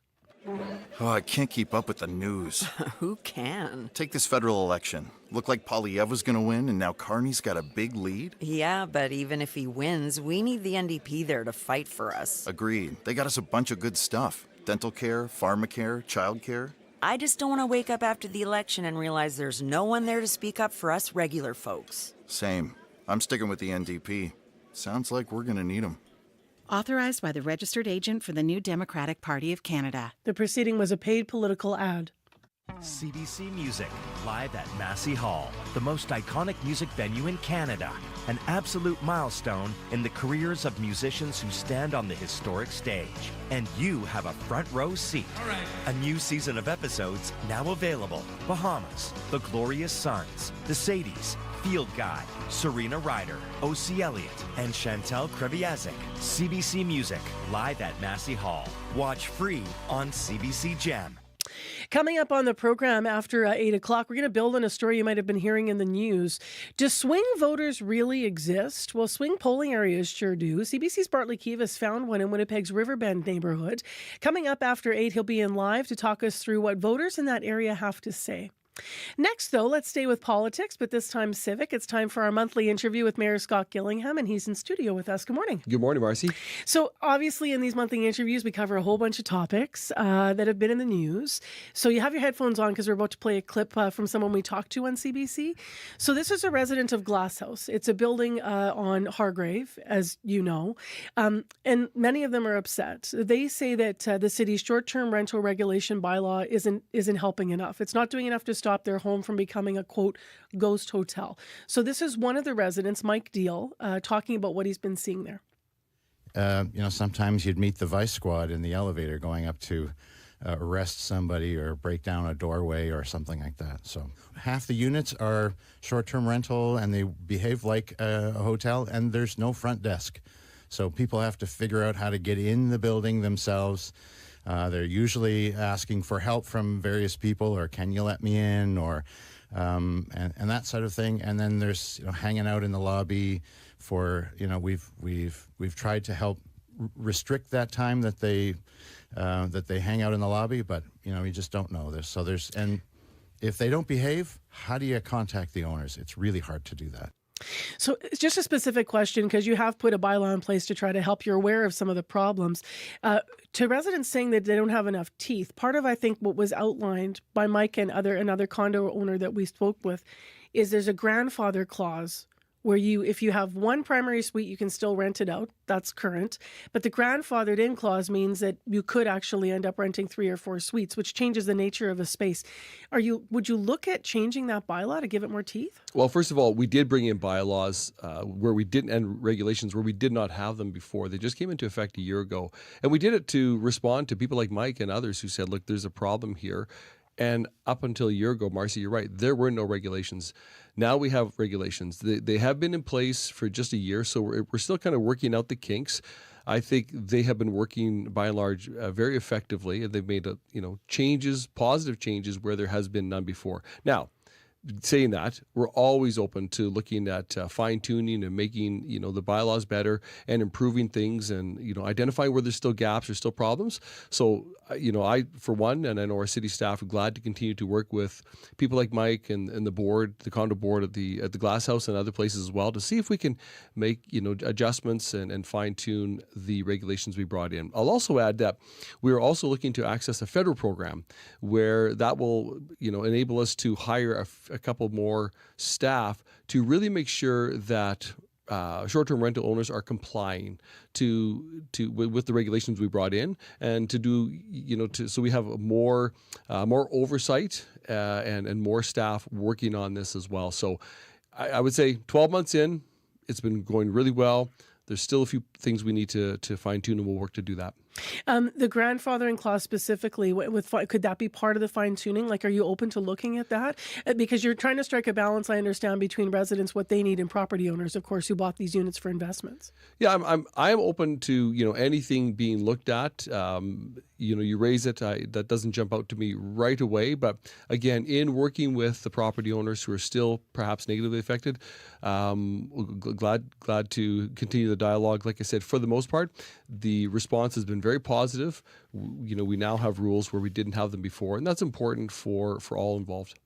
Oh, I can't keep up with the news. Who can? Take this federal election. Looked like Polyeva's going to win, and now Carney's got a big lead? Yeah, but even if he wins, we need the NDP there to fight for us. Agreed. They got us a bunch of good stuff. Dental care, pharmacare, childcare. I just don't want to wake up after the election and realize there's no one there to speak up for us regular folks. Same. I'm sticking with the NDP. Sounds like we're going to need them. Authorized by the registered agent for the New Democratic Party of Canada. The proceeding was a paid political ad. CBC Music, live at Massey Hall, the most iconic music venue in Canada. An absolute milestone in the careers of musicians who stand on the historic stage. And you have a front row seat. All right. A new season of episodes now available. Bahamas, The Glorious Sons, The Sadies, Field Guide, Serena Ryder, O.C. Elliott, and Chantal Kreviazik. CBC Music, live at Massey Hall. Watch free on CBC Gem. Coming up on the program after 8 o'clock, we're going to build on a story you might have been hearing in the news. Do swing voters really exist? Well, swing polling areas sure do. CBC's Bartley Kivas found one in Winnipeg's Riverbend neighborhood. Coming up after 8, he'll be in live to talk us through what voters in that area have to say. Next, though, let's stay with politics, but this time civic. It's time for our monthly interview with Mayor Scott Gillingham, and he's in studio with us. Good morning. Good morning, Marcy. So obviously in these monthly interviews, we cover a whole bunch of topics that have been in the news. So you have your headphones on because we're about to play a clip from someone we talked to on CBC. So this is a resident of Glasshouse. It's a building on Hargrave, as you know, and many of them are upset. They say that the city's short-term rental regulation bylaw isn't helping enough. It's not doing enough to stop their home from becoming a, quote, ghost hotel. So this is one of the residents, Mike Deal, talking about what he's been seeing there. Sometimes you'd meet the vice squad in the elevator going up to arrest somebody or break down a doorway or something like that. So half the units are short-term rental and they behave like a hotel, and there's no front desk. So people have to figure out how to get in the building themselves. They're usually asking for help from various people, or can you let me in, or and that sort of thing. And then there's hanging out in the lobby for we've tried to help restrict that time that they hang out in the lobby, but you just don't know this. So and if they don't behave, how do you contact the owners? It's really hard to do that. So it's just a specific question, because you have put a bylaw in place to try to help. You're aware of some of the problems. To residents saying that they don't have enough teeth, part of, I think, what was outlined by Mike and another condo owner that we spoke with is there's a grandfather clause where if you have one primary suite, you can still rent it out. That's current. But the grandfathered in clause means that you could actually end up renting 3 or 4 suites, which changes the nature of a space. Would you look at changing that bylaw to give it more teeth? Well, first of all, we did bring in bylaws where we didn't, and regulations where we did not have them before. They just came into effect a year ago. And we did it to respond to people like Mike and others who said, look, there's a problem here. And up until a year ago, Marcy, you're right, there were no regulations. Now we have regulations. They have been in place for just a year, so we're still kind of working out the kinks. I think they have been working, by and large, very effectively, and they've made changes, positive changes, where there has been none before. Now, saying that, we're always open to looking at fine-tuning and making the bylaws better and improving things, and identifying where there's still gaps or still problems. So I, for one, and I know our city staff, are glad to continue to work with people like Mike and the board, the condo board at the Glass House and other places as well, to see if we can make adjustments and fine-tune the regulations we brought in. I'll also add that we are also looking to access a federal program where that will enable us to hire a couple more staff to really make sure that short-term rental owners are complying with the regulations we brought in, and to do so we have more oversight and more staff working on this as well. So I would say 12 months in, it's been going really well. There's still a few things we need to fine-tune, and we'll work to do that. The grandfathering clause specifically, could that be part of the fine-tuning? Like, are you open to looking at that? Because you're trying to strike a balance, I understand, between residents, what they need, and property owners, of course, who bought these units for investments. Yeah, I'm open to anything being looked at. You raise it, that doesn't jump out to me right away. But again, in working with the property owners who are still perhaps negatively affected, glad to continue the dialogue. Like I said, for the most part, the response has been very positive. We now have rules where we didn't have them before, and that's important for all involved.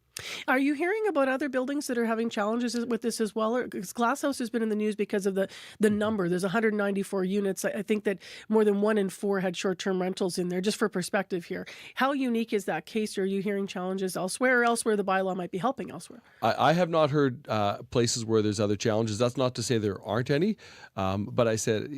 Are you hearing about other buildings that are having challenges with this as well? Because Glasshouse has been in the news because of the number. There's 194 units. I think that more than 1 in 4 had short-term rentals in there, just for perspective here. How unique is that case? Are you hearing challenges elsewhere, or elsewhere the bylaw might be helping elsewhere? I have not heard places where there's other challenges. That's not to say there aren't any. But I said,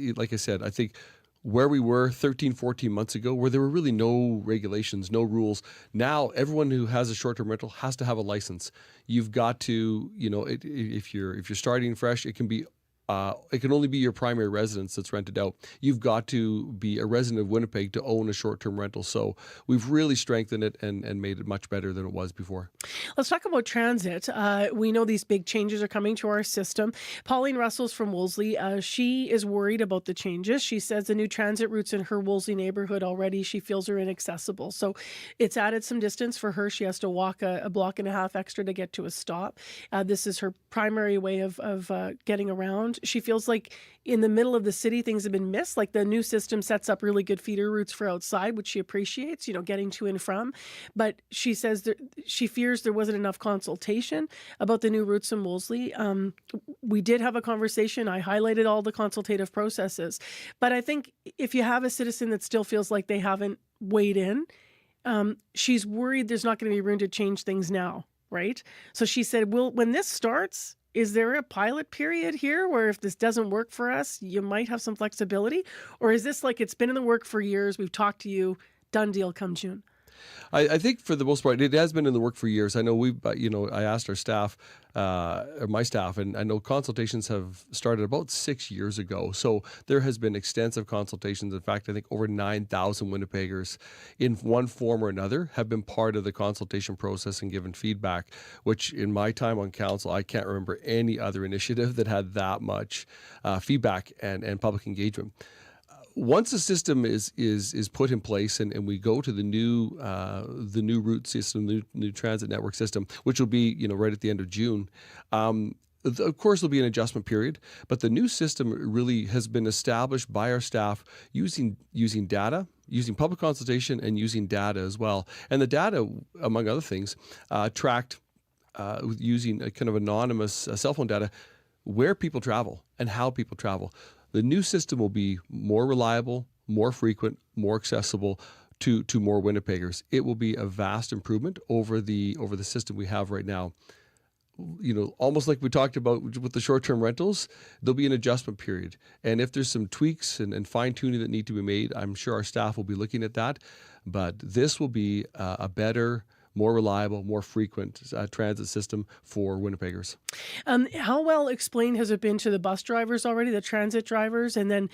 I think where we were 13, 14 months ago, where there were really no regulations, no rules. Now, everyone who has a short-term rental has to have a license. You've got to, if you're starting fresh, it can only be your primary residence that's rented out. You've got to be a resident of Winnipeg to own a short-term rental. So we've really strengthened it and made it much better than it was before. Let's talk about transit. We know these big changes are coming to our system. Pauline Russell's from Wolseley. She is worried about the changes. She says the new transit routes in her Wolseley neighborhood already, she feels, are inaccessible. So it's added some distance for her. She has to walk a block and a half extra to get to a stop. This is her primary way of getting around. and she feels like in the middle of the city, things have been missed. Like the new system sets up really good feeder routes for outside, which she appreciates, getting to and from. But she says that she fears there wasn't enough consultation about the new routes in Wolseley. We did have a conversation. I highlighted all the consultative processes. But I think if you have a citizen that still feels like they haven't weighed in, she's worried there's not going to be room to change things now, right? So she said, well, when this starts, is there a pilot period here where if this doesn't work for us, you might have some flexibility? Or is this like it's been in the work for years, we've talked to you, done deal come June? I think for the most part, it has been in the work for years. I know I asked our staff, or my staff, and I know consultations have started about 6 years ago. So there has been extensive consultations. In fact, I think over 9,000 Winnipeggers in one form or another have been part of the consultation process and given feedback, which in my time on council, I can't remember any other initiative that had that much feedback and public engagement. Once the system is put in place and we go to the new route system, new transit network system, which will be right at the end of June, of course there'll be an adjustment period. But the new system really has been established by our staff using data, using public consultation, and using data as well. And the data, among other things, tracked using a kind of anonymous cell phone data where people travel and how people travel. The new system will be more reliable, more frequent, more accessible to more Winnipeggers. It will be a vast improvement over the system we have right now. Almost like we talked about with the short-term rentals, there'll be an adjustment period. And if there's some tweaks and fine-tuning that need to be made, I'm sure our staff will be looking at that. But this will be a better, more reliable, more frequent transit system for Winnipeggers. How well explained has it been to the bus drivers already, the transit drivers? And then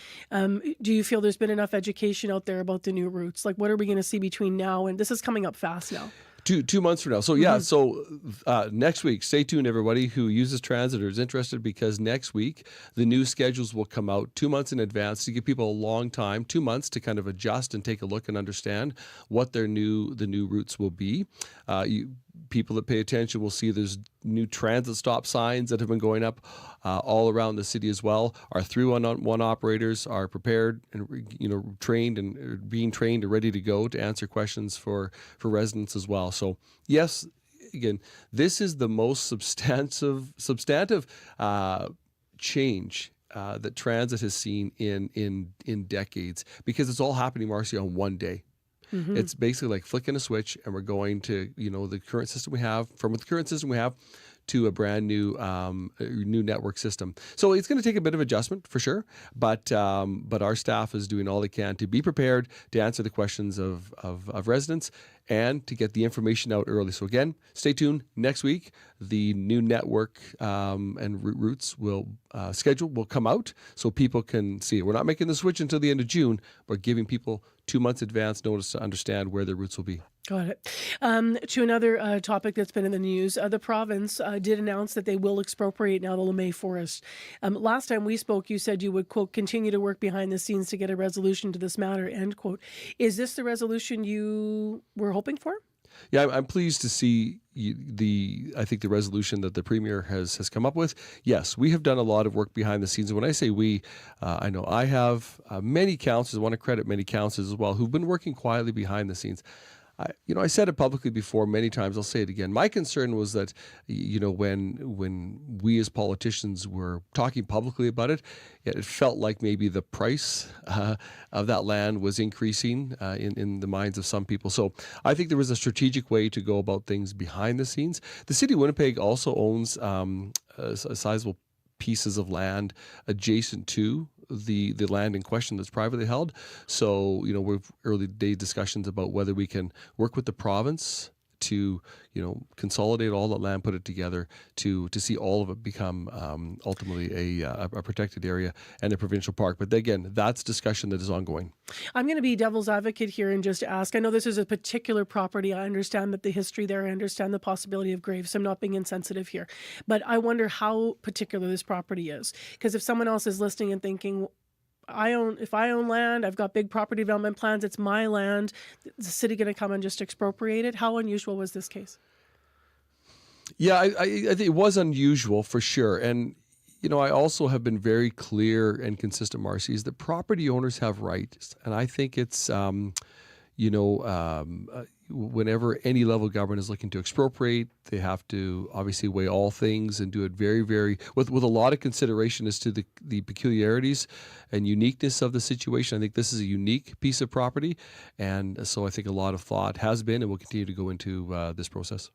do you feel there's been enough education out there about the new routes? Like what are we going to see between now and this is coming up fast now? 2 months from now. So so next week, stay tuned, everybody who uses transit or is interested, because next week the new schedules will come out 2 months in advance to give people a long time, 2 months to kind of adjust and take a look and understand what the new routes will be. People that pay attention will see there's new transit stop signs that have been going up all around the city as well. Our 311 operators are prepared and trained and being trained and ready to go to answer questions for residents as well. So yes, again, this is the most substantive change that transit has seen in decades, because it's all happening, Marcy, on one day. Mm-hmm. It's basically like flicking a switch, and we're going to the current system we have to a brand new new network system. So it's going to take a bit of adjustment for sure, but our staff is doing all they can to be prepared to answer the questions of residents and to get the information out early. So again, stay tuned. Next week, the new network and routes schedule will come out so people can see it. We're not making the switch until the end of June, but giving people 2 months advance notice to understand where their routes will be. Got it. To another topic that's been in the news, the province did announce that they will expropriate now the LeMay Forest. Last time we spoke, you said you would, quote, continue to work behind the scenes to get a resolution to this matter, end quote. Is this the resolution you were hoping for? Yeah, I'm pleased to see I think the resolution that the Premier has come up with. Yes, we have done a lot of work behind the scenes. And when I say we, I know I have many councillors, I want to credit many councillors as well, who've been working quietly behind the scenes. I said it publicly before many times. I'll say it again. My concern was that, when we as politicians were talking publicly about it, it felt like maybe the price of that land was increasing in the minds of some people. So I think there was a strategic way to go about things behind the scenes. The city of Winnipeg also owns a sizable pieces of land adjacent to the land in question that's privately held. So, we've early day discussions about whether we can work with the province to, consolidate all that land, put it together to see all of it become ultimately a protected area and a provincial park. But again, that's discussion that is ongoing. I'm going to be devil's advocate here and just ask, I know this is a particular property. I understand that the history there, I understand the possibility of graves. So I'm not being insensitive here, but I wonder how particular this property is. Because if someone else is listening and thinking, if I own land, I've got big property development plans, it's my land, is the city going to come and just expropriate it? How unusual was this case? Yeah, I think it was unusual for sure. And, I also have been very clear and consistent, Marcy, is that property owners have rights. And I think it's, whenever any level of government is looking to expropriate, they have to obviously weigh all things and do it very, very, with a lot of consideration as to the peculiarities and uniqueness of the situation. I think this is a unique piece of property. And so I think a lot of thought has been and will continue to go into this process.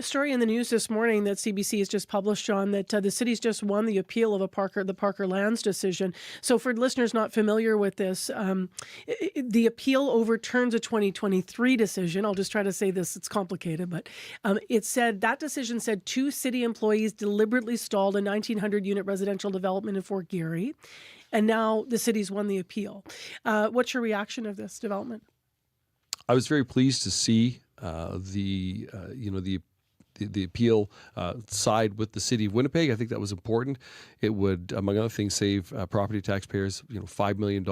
Story in the news this morning that CBC has just published on that the city's just won the appeal of the Parker Lands decision. So for listeners not familiar with this, the appeal overturns a 2023 decision. I'll just try to say this, it's complicated, but that decision said 2 city employees deliberately stalled a 1,900 unit residential development in Fort Garry, and now the city's won the appeal. What's your reaction of this development? I was very pleased to see the appeal side with the city of Winnipeg. I think that was important. It would, among other things, save property taxpayers $5 million.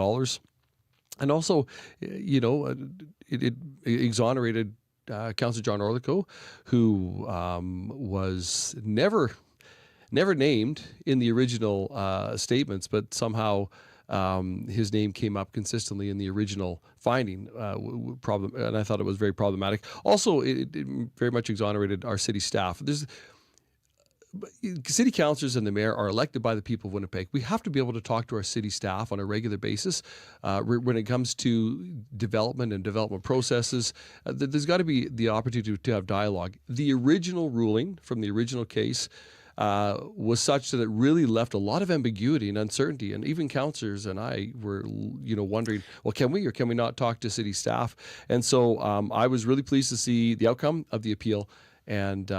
And also, it exonerated Councillor John Orlico, who was never named in the original statements, but somehow his name came up consistently in the original finding. And I thought it was very problematic. Also, it very much exonerated our city staff. City councillors and the mayor are elected by the people of Winnipeg. We have to be able to talk to our city staff on a regular basis when it comes to development and development processes. There's got to be the opportunity to have dialogue. The original ruling from the original case was such that it really left a lot of ambiguity and uncertainty. And even councillors and I were, wondering, well, can we or can we not talk to city staff? And so I was really pleased to see the outcome of the appeal. And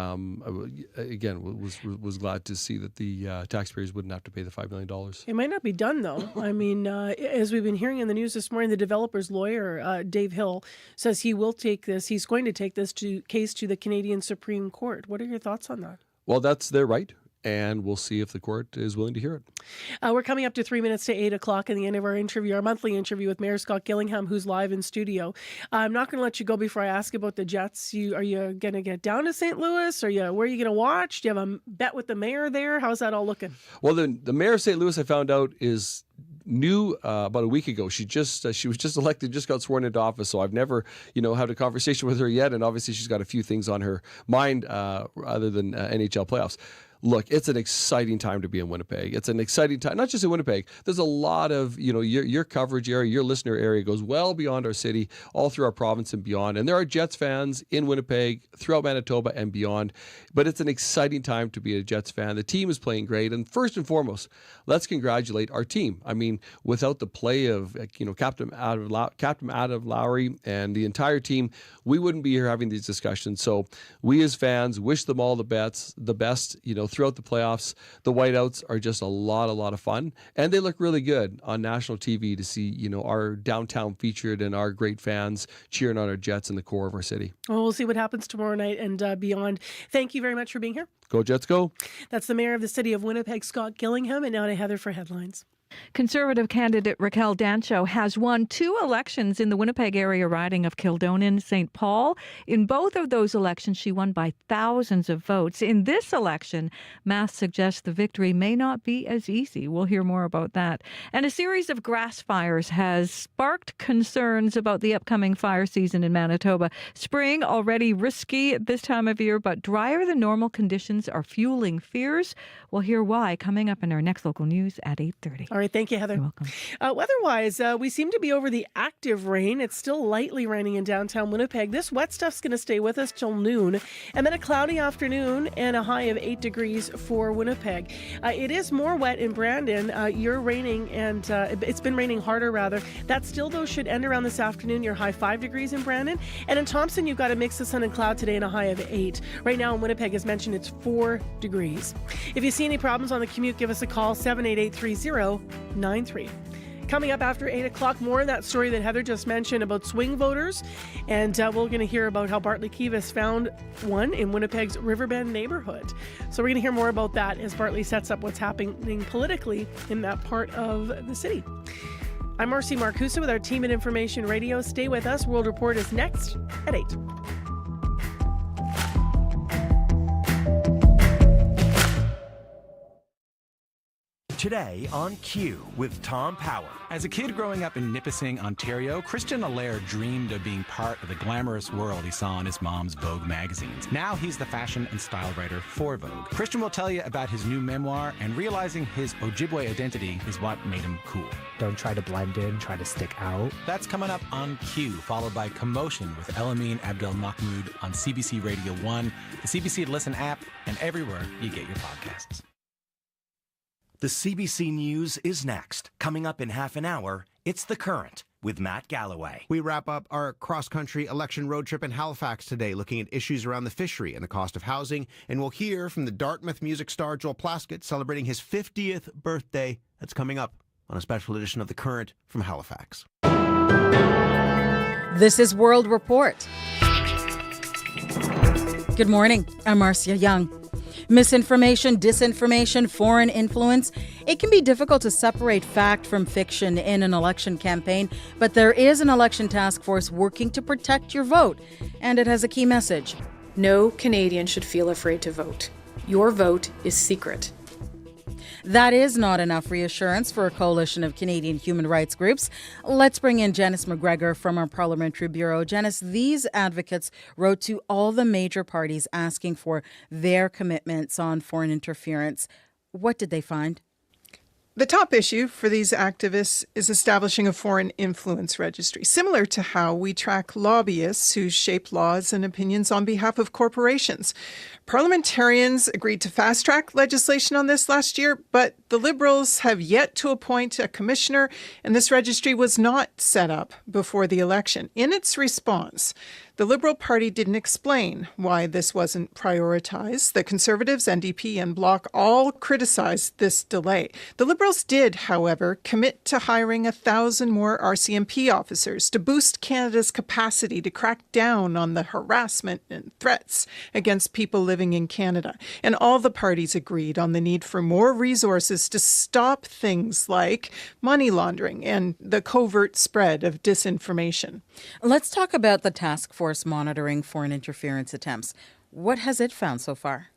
again, was glad to see that the taxpayers wouldn't have to pay the $5 million. It might not be done, though. I mean, as we've been hearing in the news this morning, the developer's lawyer, Dave Hill, says he will take this. He's going to take this case to the Canadian Supreme Court. What are your thoughts on that? Well, that's their right. And we'll see if the court is willing to hear it. We're coming up to 3 minutes to 8 o'clock in the end of our interview, our monthly interview with Mayor Scott Gillingham, who's live in studio. I'm not going to let you go before I ask about the Jets. Are you going to get down to St. Louis? Where are you going to watch? Do you have a bet with the mayor there? How's that all looking? Well, the mayor of St. Louis, I found out, is new about a week ago. She was just elected, just got sworn into office. So I've never, had a conversation with her yet. And obviously she's got a few things on her mind other than NHL playoffs. Look, it's an exciting time to be in Winnipeg. It's an exciting time, not just in Winnipeg. There's a lot of, your coverage area, your listener area goes well beyond our city, all through our province and beyond. And there are Jets fans in Winnipeg, throughout Manitoba and beyond. But it's an exciting time to be a Jets fan. The team is playing great. And first and foremost, let's congratulate our team. I mean, without the play of, Captain Adam Lowry and the entire team, we wouldn't be here having these discussions. So we as fans wish them all the best, throughout the playoffs. The Whiteouts are just a lot of fun, and they look really good on national TV to see, our downtown featured and our great fans cheering on our Jets in the core of our city. Well, we'll see what happens tomorrow night and beyond. Thank you very much for being here. Go Jets, go. That's the mayor of the city of Winnipeg, Scott Gillingham, and now to Heather for headlines. Conservative candidate Raquel Dancho has won 2 elections in the Winnipeg area riding of Kildonan, St. Paul. In both of those elections, she won by thousands of votes. In this election, math suggests the victory may not be as easy. We'll hear more about that. And a series of grass fires has sparked concerns about the upcoming fire season in Manitoba. Spring already risky at this time of year, but drier than normal conditions are fueling fears. We'll hear why coming up in our next local news at 8:30. All right, thank you, Heather. You're welcome. Weather-wise, we seem to be over the active rain. It's still lightly raining in downtown Winnipeg. This wet stuff's going to stay with us till noon, and then a cloudy afternoon and a high of 8 degrees for Winnipeg. It is more wet in Brandon. You're raining, and it's been raining harder, rather. That still, though, should end around this afternoon. Your high 5 degrees in Brandon. And in Thompson, you've got a mix of sun and cloud today and a high of 8. Right now in Winnipeg, as mentioned, it's 4 degrees. If you see any problems on the commute, give us a call, 788-3093. Coming up after 8 o'clock, more of that story that Heather just mentioned about swing voters. And we're going to hear about how Bartley Kivas found one in Winnipeg's Riverbend neighborhood. So we're going to hear more about that as Bartley sets up what's happening politically in that part of the city. I'm Marcy Marcusa with our team at Information Radio. Stay with us. World Report is next at 8. Today on Q with Tom Power. As a kid growing up in Nipissing, Ontario, Christian Allaire dreamed of being part of the glamorous world he saw in his mom's Vogue magazines. Now he's the fashion and style writer for Vogue. Christian will tell you about his new memoir, and realizing his Ojibwe identity is what made him cool. Don't try to blend in, try to stick out. That's coming up on Q, followed by Commotion with Elamine Abdel Mahmoud on CBC Radio 1, the CBC Listen app, and everywhere you get your podcasts. The CBC News is next. Coming up in half an hour, it's The Current with Matt Galloway. We wrap up our cross-country election road trip in Halifax today, looking at issues around the fishery and the cost of housing. And we'll hear from the Dartmouth music star Joel Plaskett celebrating his 50th birthday. That's coming up on a special edition of The Current from Halifax. This is World Report. Good morning. I'm Marcia Young. Misinformation, disinformation, foreign influence. It can be difficult to separate fact from fiction in an election campaign, but there is an election task force working to protect your vote, and it has a key message. No Canadian should feel afraid to vote. Your vote is secret. That is not enough reassurance for a coalition of Canadian human rights groups. Let's bring in Janice McGregor from our Parliamentary Bureau. Janice, these advocates wrote to all the major parties asking for their commitments on foreign interference. What did they find? The top issue for these activists is establishing a foreign influence registry, similar to how we track lobbyists who shape laws and opinions on behalf of corporations. Parliamentarians agreed to fast-track legislation on this last year, but the Liberals have yet to appoint a commissioner, and this registry was not set up before the election. In its response, the Liberal Party didn't explain why this wasn't prioritized. The Conservatives, NDP, and Bloc all criticized this delay. The Liberals did, however, commit to hiring 1,000 more RCMP officers to boost Canada's capacity to crack down on the harassment and threats against people living in Canada. And all the parties agreed on the need for more resources to stop things like money laundering and the covert spread of disinformation. Let's talk about the task force monitoring foreign interference attempts. What has it found so far?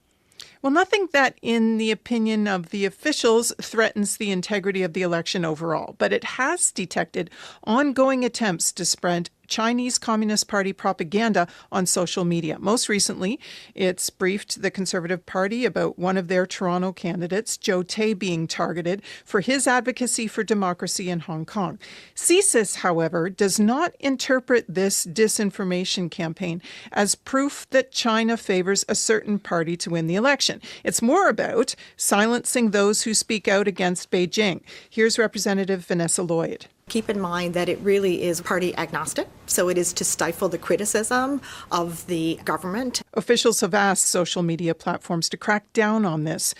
Well, nothing that, in the opinion of the officials, threatens the integrity of the election overall, but it has detected ongoing attempts to spread Chinese Communist Party propaganda on social media. Most recently, it's briefed the Conservative Party about one of their Toronto candidates, Joe Tay, being targeted for his advocacy for democracy in Hong Kong. CSIS, however, does not interpret this disinformation campaign as proof that China favors a certain party to win the election. It's more about silencing those who speak out against Beijing. Here's Representative Vanessa Lloyd. Keep in mind that it really is party agnostic, so it is to stifle the criticism of the government. Officials have asked social media platforms to crack down on this,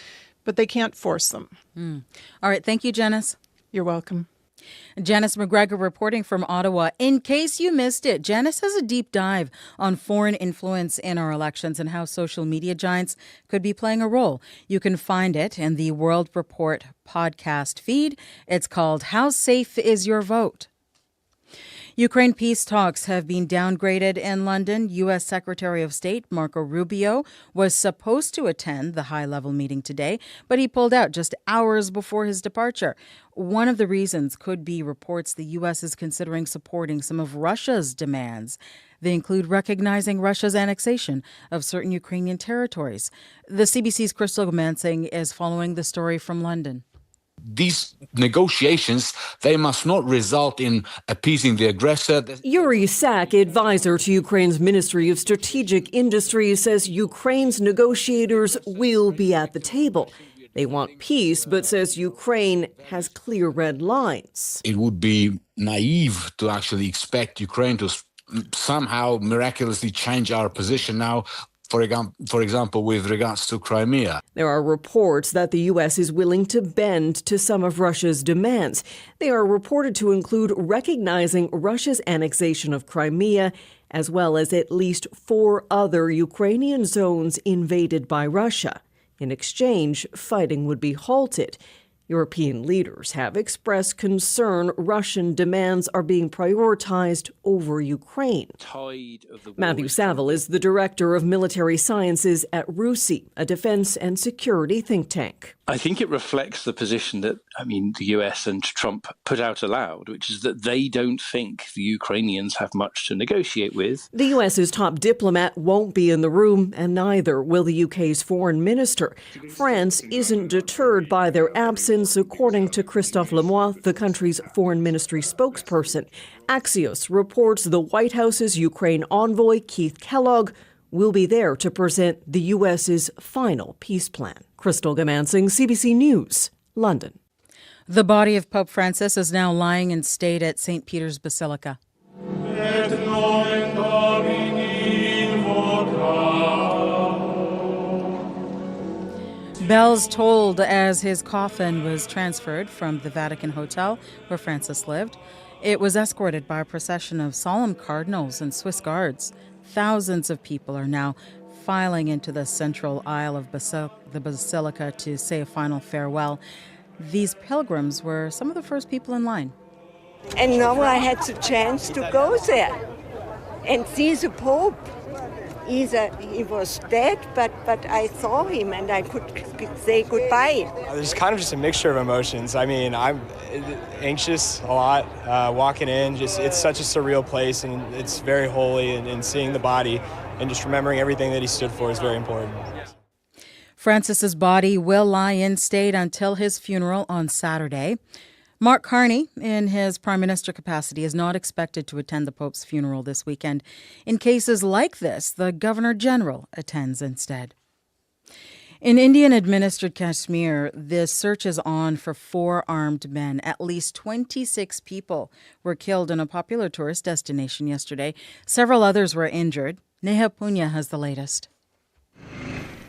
but they can't force them. All right, thank you, Janice. You're welcome. Janice McGregor reporting from Ottawa. In case you missed it, Janice has a deep dive on foreign influence in our elections and how social media giants could be playing a role. You can find it in the World Report podcast feed. It's called How Safe Is Your Vote? Ukraine peace talks have been downgraded in London. U.S. Secretary of State Marco Rubio was supposed to attend the high-level meeting today, but he pulled out just hours before his departure. One of the reasons could be reports the U.S. is considering supporting some of Russia's demands. They include recognizing Russia's annexation of certain Ukrainian territories. The CBC's Crystal Mansing is following the story from London. These negotiations, they must not result in appeasing the aggressor. Yuri Sak, advisor to Ukraine's Ministry of Strategic Industries, says Ukraine's negotiators will be at the table. They want peace, but says Ukraine has clear red lines. It would be naive to actually expect Ukraine to somehow miraculously change our position now, for example, with regards to Crimea. There are reports that the U.S. is willing to bend to some of Russia's demands. They are reported to include recognizing Russia's annexation of Crimea, as well as at least 4 other Ukrainian zones invaded by Russia. In exchange, fighting would be halted. European leaders have expressed concern Russian demands are being prioritized over Ukraine. Matthew Saville is the director of military sciences at RUSI, a defense and security think tank. I think it reflects the position that, the US and Trump put out aloud, which is that they don't think the Ukrainians have much to negotiate with. The US's top diplomat won't be in the room, and neither will the UK's foreign minister. France isn't deterred by their absence, according to Christophe Lemoy, the country's foreign ministry spokesperson. Axios reports the White House's Ukraine envoy, Keith Kellogg, will be there to present the US's final peace plan. Crystal Gamansing, CBC News, London. The body of Pope Francis is now lying in state at St. Peter's Basilica. Bells tolled as his coffin was transferred from the Vatican Hotel where Francis lived. It was escorted by a procession of solemn cardinals and Swiss guards. Thousands of people are now filing into the central aisle of the Basilica to say a final farewell. These pilgrims were some of the first people in line. And now I had the chance to go there and see the Pope. He was dead, but I saw him and I could say goodbye. There's kind of just a mixture of emotions. I'm anxious a lot walking in. It's such a surreal place, and it's very holy, and seeing the body and just remembering everything that he stood for is very important. Francis's body will lie in state until his funeral on Saturday. Mark Carney, in his Prime Minister capacity, is not expected to attend the Pope's funeral this weekend. In cases like this, the Governor General attends instead. In Indian-administered Kashmir, the search is on for 4 armed men. At least 26 people were killed in a popular tourist destination yesterday. Several others were injured. Neha Punya has the latest.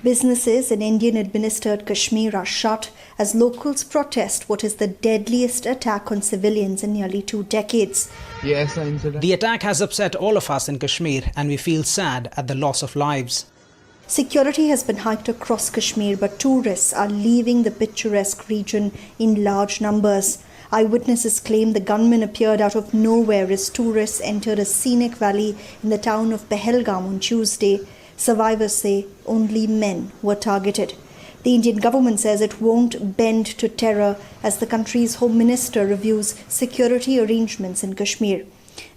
Businesses in Indian-administered Kashmir are shut as locals protest what is the deadliest attack on civilians in nearly 2 decades. The attack has upset all of us in Kashmir, and we feel sad at the loss of lives. Security has been hiked across Kashmir, but tourists are leaving the picturesque region in large numbers. Eyewitnesses claim the gunmen appeared out of nowhere as tourists entered a scenic valley in the town of Pahalgam on Tuesday. Survivors say only men were targeted. The Indian government says it won't bend to terror as the country's Home Minister reviews security arrangements in Kashmir.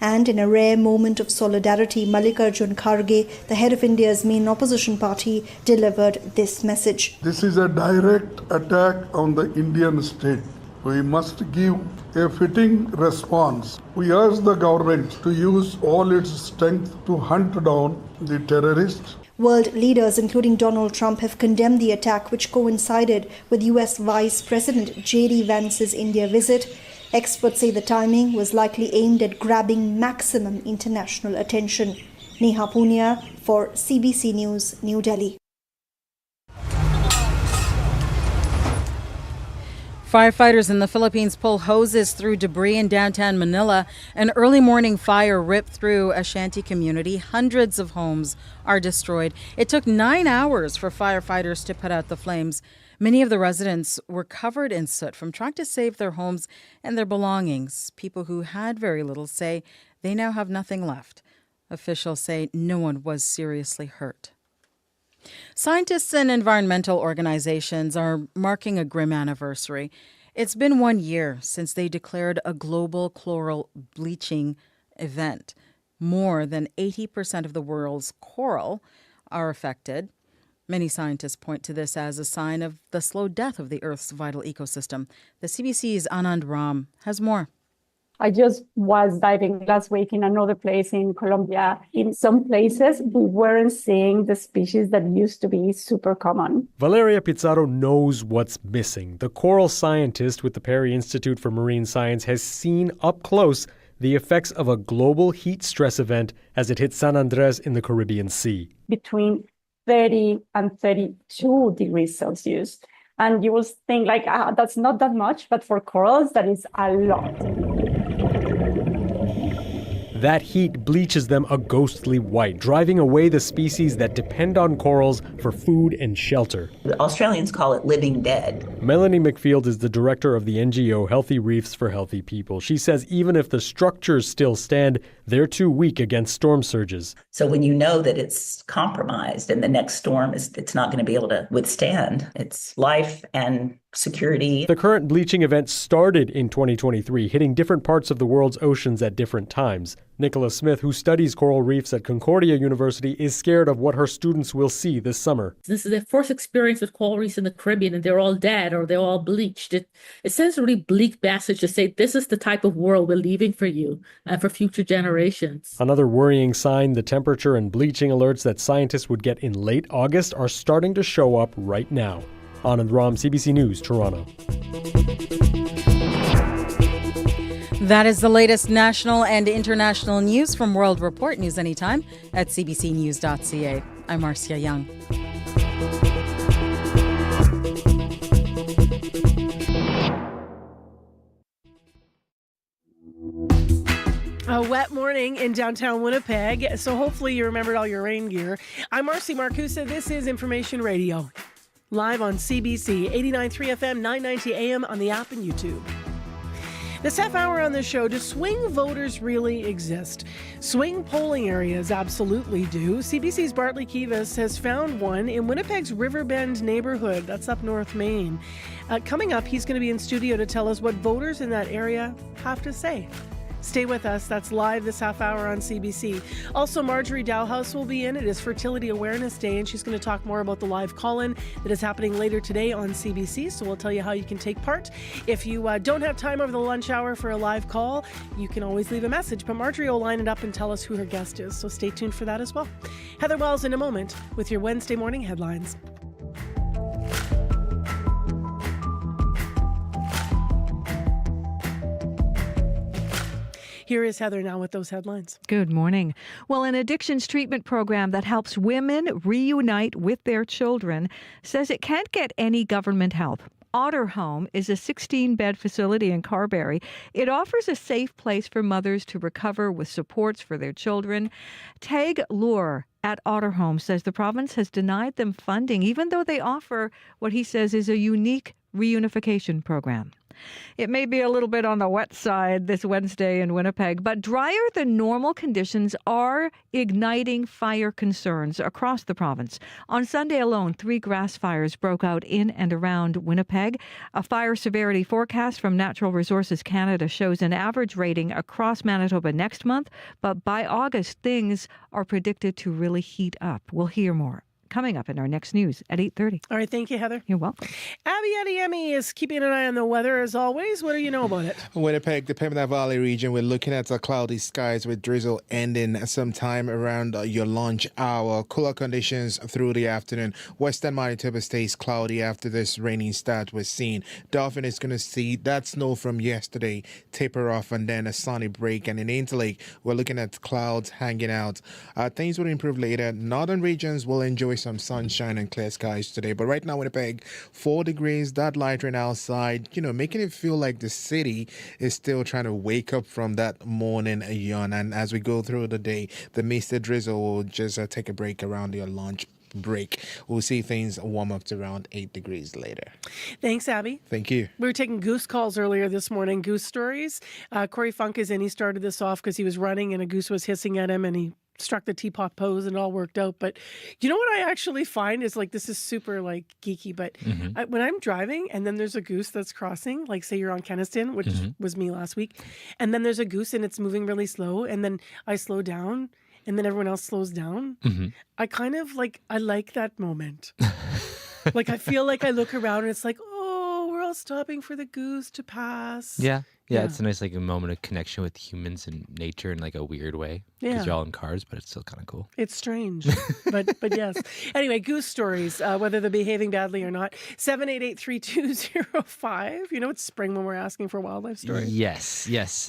And in a rare moment of solidarity, Mallikarjun Kharge, the head of India's main opposition party, delivered this message. This is a direct attack on the Indian state. We must give a fitting response. We urge the government to use all its strength to hunt down the terrorists. World leaders, including Donald Trump, have condemned the attack, which coincided with US Vice President J.D. Vance's India visit. Experts say the timing was likely aimed at grabbing maximum international attention. Neha Punya for CBC News, New Delhi. Firefighters in the Philippines pull hoses through debris in downtown Manila. An early morning fire ripped through a shanty community. Hundreds of homes are destroyed. It took 9 hours for firefighters to put out the flames. Many of the residents were covered in soot from trying to save their homes and their belongings. People who had very little say they now have nothing left. Officials say no one was seriously hurt. Scientists and environmental organizations are marking a grim anniversary. It's been 1 year since they declared a global chloral bleaching event. More than 80% of the world's coral are affected. Many scientists point to this as a sign of the slow death of the Earth's vital ecosystem. The CBC's Anand Ram has more. I just was diving last week in another place in Colombia. In some places, we weren't seeing the species that used to be super common. Valeria Pizarro knows what's missing. The coral scientist with the Perry Institute for Marine Science has seen up close the effects of a global heat stress event as it hit San Andres in the Caribbean Sea. Between 30 and 32 degrees Celsius. And you will think that's not that much, but for corals, that is a lot. That heat bleaches them a ghostly white, driving away the species that depend on corals for food and shelter. The Australians call it living dead. Melanie McField is the director of the NGO Healthy Reefs for Healthy People. She says even if the structures still stand, they're too weak against storm surges. So when you know that it's compromised and the next storm it's not going to be able to withstand, it's life and security. The current bleaching event started in 2023, hitting different parts of the world's oceans at different times. Nicola Smith, who studies coral reefs at Concordia University, is scared of what her students will see this summer. This is their first experience with coral reefs in the Caribbean, and they're all dead or they're all bleached. It sends a really bleak message to say this is the type of world we're leaving for you and for future generations. Another worrying sign, the temperature and bleaching alerts that scientists would get in late August are starting to show up right now. Anand Ram, CBC News, Toronto. That is the latest national and international news from World Report. News anytime at cbcnews.ca. I'm Marcia Young. A wet morning in downtown Winnipeg, so hopefully you remembered all your rain gear. I'm Marcy Marcusa. This is Information Radio, live on CBC, 89.3 FM, 990 AM on the app and YouTube. This half hour on the show, do swing voters really exist? Swing polling areas absolutely do. CBC's Bartley Kivas has found one in Winnipeg's Riverbend neighborhood. That's up North Main. Coming up, he's going to be in studio to tell us what voters in that area have to say. Stay with us. That's live this half hour on CBC. Also, Marjorie Dowhouse will be in. It is Fertility Awareness Day, and she's going to talk more about the live call-in that is happening later today on CBC. So we'll tell you how you can take part. If you don't have time over the lunch hour for a live call, you can always leave a message. But Marjorie will line it up and tell us who her guest is. So stay tuned for that as well. Heather Wells in a moment with your Wednesday morning headlines. Here is Heather now with those headlines. Good morning. Well, an addictions treatment program that helps women reunite with their children says it can't get any government help. Otter Home is a 16-bed facility in Carberry. It offers a safe place for mothers to recover with supports for their children. Tag Lure at Otter Home says the province has denied them funding, even though they offer what he says is a unique reunification program. It may be a little bit on the wet side this Wednesday in Winnipeg, but drier than normal conditions are igniting fire concerns across the province. On Sunday alone, 3 grass fires broke out in and around Winnipeg. A fire severity forecast from Natural Resources Canada shows an average rating across Manitoba next month, but by August, things are predicted to really heat up. We'll hear more coming up in our next news at 8:30. All right, thank you, Heather. You're welcome. Abby Adeyemi is keeping an eye on the weather as always. What do you know about it? Winnipeg, the Pembina Valley region, we're looking at cloudy skies with drizzle ending sometime around your lunch hour. Cooler conditions through the afternoon. Western Manitoba stays cloudy after this raining start we're seeing. Dauphin is going to see that snow from yesterday taper off and then a sunny break. And in Interlake, we're looking at clouds hanging out. Things will improve later. Northern regions will enjoy some sunshine and clear skies today. But right now, Winnipeg, 4 degrees, that light rain outside, making it feel like the city is still trying to wake up from that morning yawn. And as we go through the day, the misty drizzle will just take a break around your lunch break. We'll see things warm up to around 8 degrees later. Thanks, Abby. Thank you. We were taking goose calls earlier this morning, goose stories. Corey Funk is in. He started this off because he was running and a goose was hissing at him and he struck the teapot pose and it all worked out. But you know what I actually find is this is super geeky, but when I'm driving and then there's a goose that's crossing, say you're on Keniston, which was me last week, and then there's a goose and it's moving really slow and then I slow down and then everyone else slows down. I kind of I like that moment. I feel like I look around and it's oh, we're all stopping for the goose to pass. Yeah, it's a nice a moment of connection with humans and nature in a weird way. Because you're all in cars, but it's still kind of cool. It's strange, but yes. Anyway, goose stories, whether they're behaving badly or not. 788-3205. It's spring when we're asking for wildlife stories. Yes.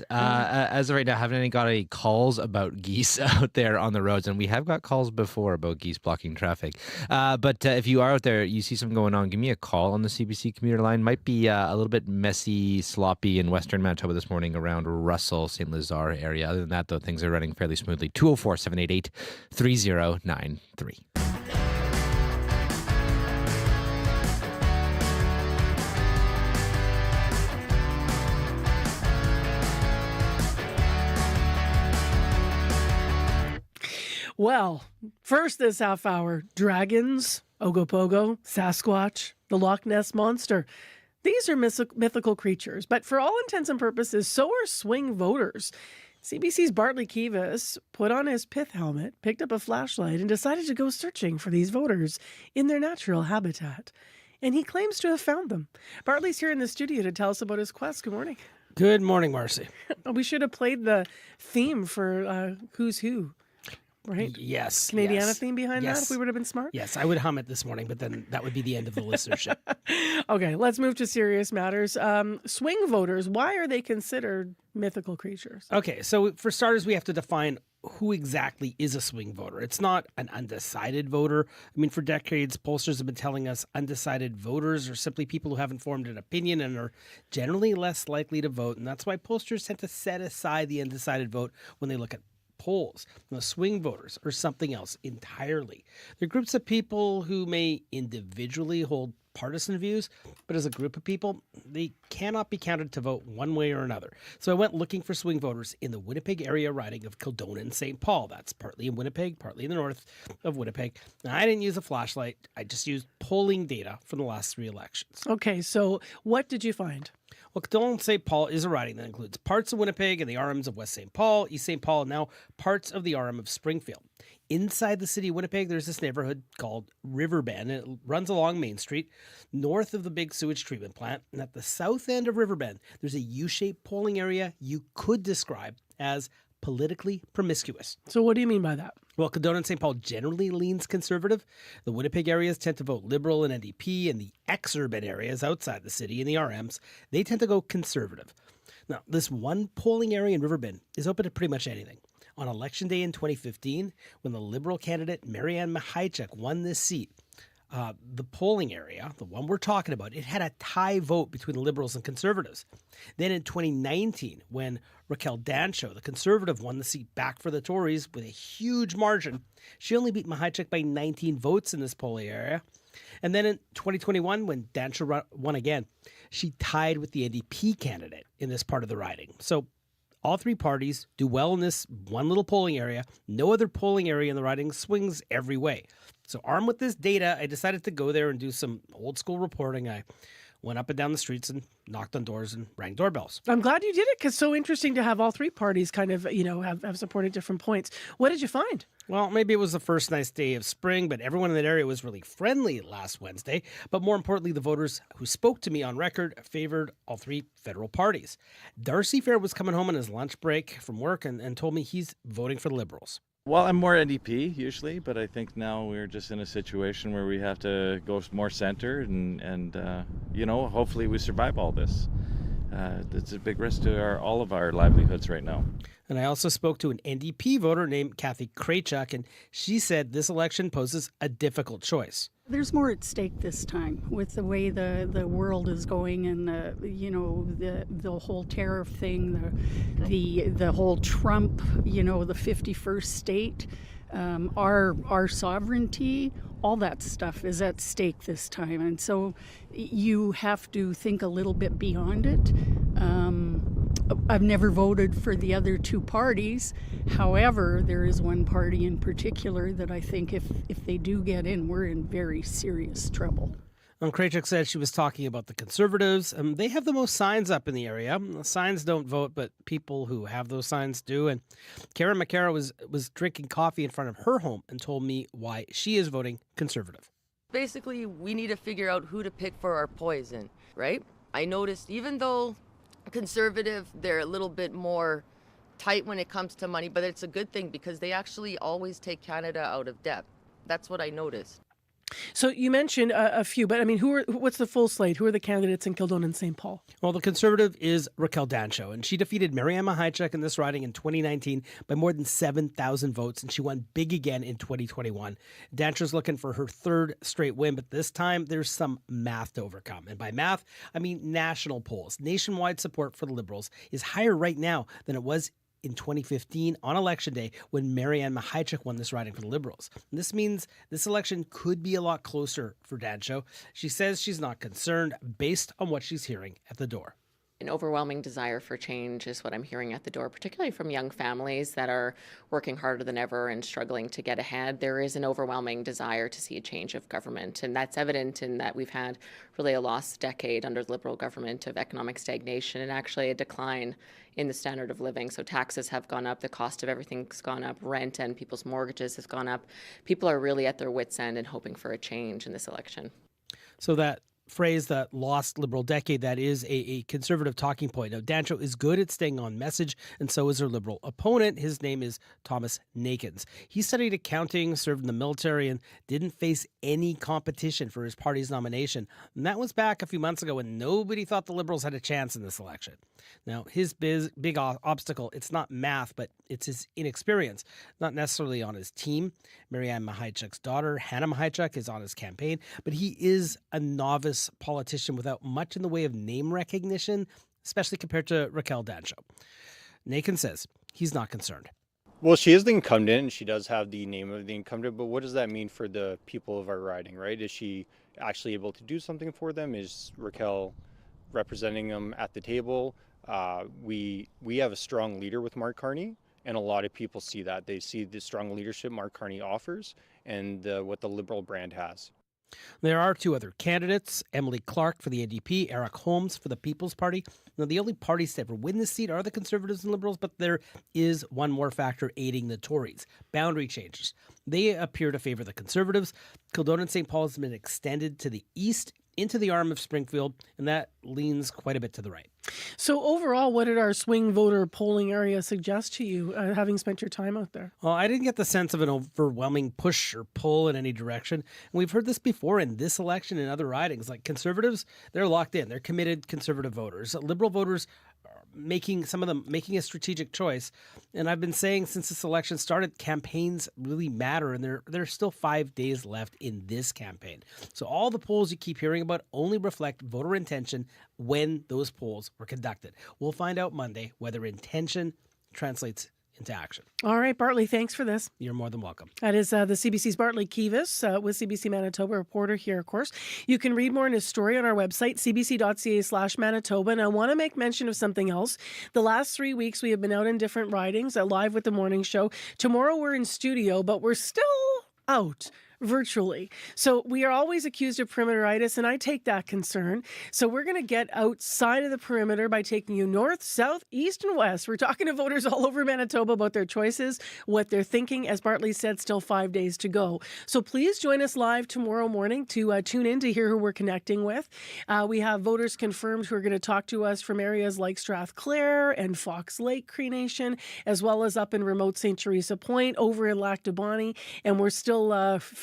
As of right now, I haven't got any calls about geese out there on the roads, and we have got calls before about geese blocking traffic. But if you are out there, you see something going on, give me a call on the CBC commuter line. Might be a little bit messy, sloppy in Western Manitoba this morning around Russell, St. Lazare area. Other than that, though, things are running fairly smoothly. 204-788-3093. Well, first this half hour, dragons, Ogopogo, Sasquatch, the Loch Ness Monster. These are mythical creatures, but for all intents and purposes, so are swing voters. CBC's Bartley Kivas put on his pith helmet, picked up a flashlight, and decided to go searching for these voters in their natural habitat. And he claims to have found them. Bartley's here in the studio to tell us about his quest. Good morning. Good morning, Marcy. We should have played the theme for Who's Who. Right? Yes. Canadiana theme behind that if we would have been smart? Yes, I would hum it this morning, but then that would be the end of the listenership. Okay, let's move to serious matters. Swing voters, why are they considered mythical creatures? Okay, so for starters, we have to define who exactly is a swing voter. It's not an undecided voter. I mean, for decades, pollsters have been telling us undecided voters are simply people who haven't formed an opinion and are generally less likely to vote. And that's why pollsters tend to set aside the undecided vote when they look at polls. Now, swing voters are something else entirely. They're groups of people who may individually hold partisan views, but as a group of people, they cannot be counted to vote one way or another. So I went looking for swing voters in the Winnipeg area riding of Kildonan and St. Paul. That's partly in Winnipeg, partly in the north of Winnipeg. Now, I didn't use a flashlight. I just used polling data from the last 3 elections. Okay, so what did you find? Well, Kildonan and St. Paul is a riding that includes parts of Winnipeg and the RMs of West St. Paul, East St. Paul, and now parts of the RM of Springfield. Inside the city of Winnipeg, there's this neighborhood called Riverbend, and it runs along Main Street, north of the big sewage treatment plant. And at the south end of Riverbend, there's a U-shaped polling area you could describe as politically promiscuous. So what do you mean by that? Well, Kildonan and St. Paul generally leans conservative. The Winnipeg areas tend to vote Liberal and NDP, and the ex-urban areas outside the city and the RMs, they tend to go conservative. Now, this one polling area in Riverbend is open to pretty much anything. On Election Day in 2015, when the Liberal candidate Marianne Mahaichuk won this seat, the polling area, the one we're talking about, it had a tie vote between the Liberals and Conservatives. Then in 2019, when Raquel Dancho, the Conservative, won the seat back for the Tories with a huge margin, she only beat Mahaichuk by 19 votes in this polling area. And then in 2021, when Dancho won again, she tied with the NDP candidate in this part of the riding. So all 3 parties do well in this one little polling area. No other polling area in the riding swings every way. So armed with this data, I decided to go there and do some old school reporting. I went up and down the streets and knocked on doors and rang doorbells. I'm glad you did it, because it's so interesting to have all 3 parties kind of, have supported different points. What did you find? Well, maybe it was the first nice day of spring, but everyone in that area was really friendly last Wednesday. But more importantly, the voters who spoke to me on record favored all 3 federal parties. Darcy Fair was coming home on his lunch break from work and told me he's voting for the Liberals. Well, I'm more NDP usually, but I think now we're just in a situation where we have to go more center and hopefully we survive all this. It's a big risk to all of our livelihoods right now. And I also spoke to an NDP voter named Kathy Kraychuk, and she said this election poses a difficult choice. There's more at stake this time with the way the world is going, and the whole tariff thing, the whole Trump, the 51st state, our sovereignty, all that stuff is at stake this time, and so you have to think a little bit beyond it. I've never voted for the other 2 parties. However, there is one party in particular that I think if they do get in, we're in very serious trouble. And Kraychuk said she was talking about the Conservatives. They have the most signs up in the area. The signs don't vote, but people who have those signs do. And Karen McCarra was drinking coffee in front of her home and told me why she is voting Conservative. Basically, we need to figure out who to pick for our poison, right? I noticed even though Conservative, they're a little bit more tight when it comes to money, but it's a good thing because they actually always take Canada out of debt. That's what I noticed. So you mentioned a few, but I mean, what's the full slate? Who are the candidates in Kildonan and St. Paul? Well, the Conservative is Raquel Dancho, and she defeated Marianne Mahaichuk in this riding in 2019 by more than 7,000 votes, and she won big again in 2021. Dancho's looking for her third straight win, but this time there's some math to overcome. And by math, I mean national polls. Nationwide support for the Liberals is higher right now than it was in 2015 on Election Day when Marianne Mahaichuk won this riding for the Liberals. And this means this election could be a lot closer for Dancho. She says she's not concerned based on what she's hearing at the door. An overwhelming desire for change is what I'm hearing at the door, particularly from young families that are working harder than ever and struggling to get ahead. There is an overwhelming desire to see a change of government, and that's evident in that we've had really a lost decade under the Liberal government of economic stagnation and actually a decline in the standard of living. So taxes have gone up, the cost of everything's gone up, rent and people's mortgages has gone up. People are really at their wits' end and hoping for a change in this election. So that phrase, that lost Liberal decade, that is a Conservative talking point. Now, Dancho is good at staying on message, and so is her Liberal opponent. His name is Thomas Nakins. He studied accounting, served in the military, and didn't face any competition for his party's nomination. And that was back a few months ago when nobody thought the Liberals had a chance in this election. Now, his big obstacle, it's not math, but it's his inexperience, not necessarily on his team. Marianne Mahaichuk's daughter, Hannah Mahaichuk, is on his campaign, but he is a novice politician without much in the way of name recognition, especially compared to Raquel Dancho. Nakin says he's not concerned. Well, she is the incumbent, and she does have the name of the incumbent, but what does that mean for the people of our riding, right? Is she actually able to do something for them? Is Raquel representing them at the table? We have a strong leader with Mark Carney, and a lot of people see that. They see the strong leadership Mark Carney offers and what the Liberal brand has. There are two other candidates, Emily Clark for the NDP, Eric Holmes for the People's Party. Now, the only parties to ever win this seat are the Conservatives and Liberals, but there is one more factor aiding the Tories: boundary changes. They appear to favor the Conservatives. Kildonan and St. Paul has been extended to the east into the arm of Springfield, and that leans quite a bit to the right. So overall, what did our swing voter polling area suggest to you, having spent your time out there? Well, I didn't get the sense of an overwhelming push or pull in any direction. And we've heard this before in this election and other ridings. Like Conservatives, they're locked in. They're committed Conservative voters. Liberal voters are making a strategic choice. And I've been saying since this election started, campaigns really matter. And there's still 5 days left in this campaign. So all the polls you keep hearing about only reflect voter intention when those polls were conducted. We'll find out Monday whether intention translates into action. All right, Bartley, thanks for this. You're more than welcome. That is the CBC's Bartley Kivas with CBC Manitoba reporter here, of course. You can read more in his story on our website, cbc.ca/Manitoba. And I want to make mention of something else. The last 3 weeks, we have been out in different ridings, live with the morning show. Tomorrow, we're in studio, but we're still out virtually. So we are always accused of perimeteritis, and I take that concern. So we're going to get outside of the perimeter by taking you north, south, east, and west. We're talking to voters all over Manitoba about their choices, what they're thinking. As Bartley said, still 5 days to go. So please join us live tomorrow morning to tune in to hear who we're connecting with. We have voters confirmed who are going to talk to us from areas like Strathclair and Fox Lake Cree Nation, as well as up in remote St. Teresa Point, over in Lac du Bonnet. And we're still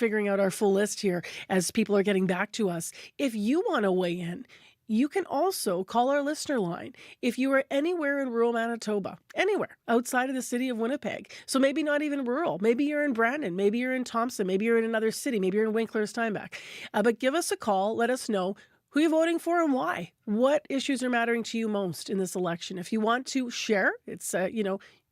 figuring out our full list here as people are getting back to us. If you want to weigh in, you can also call our listener line if you are anywhere in rural Manitoba, anywhere outside of the city of Winnipeg. So maybe not even rural. Maybe you're in Brandon. Maybe you're in Thompson. Maybe you're in another city. Maybe you're in Winkler, Steinbach. But give us a call. Let us know who you're voting for and why. What issues are mattering to you most in this election? If you want to share, it's,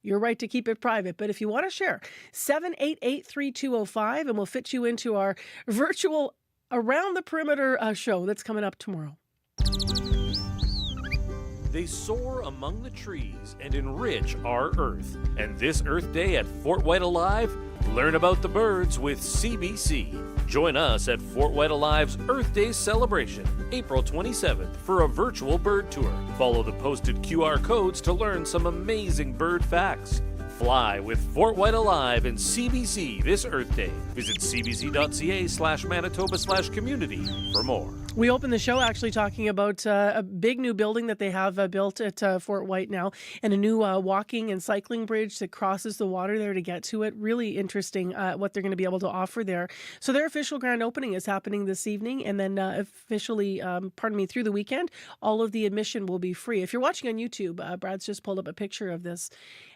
your right to keep it private. But if you want to share, 788-3205, and we'll fit you into our virtual Around the Perimeter show that's coming up tomorrow. They soar among the trees and enrich our Earth. And this Earth Day at Fort Whyte Alive, learn about the birds with CBC. Join us at Fort Whyte Alive's Earth Day celebration, April 27th, for a virtual bird tour. Follow the posted QR codes to learn some amazing bird facts. Fly with Fort Whyte Alive and CBC this Earth Day. Visit cbc.ca/Manitoba/community for more. We opened the show actually talking about a big new building that they have built at Fort Whyte now, and a new walking and cycling bridge that crosses the water there to get to it. Really interesting what they're going to be able to offer there. So their official grand opening is happening this evening, and then officially, through the weekend, all of the admission will be free. If you're watching on YouTube, Brad's just pulled up a picture of this,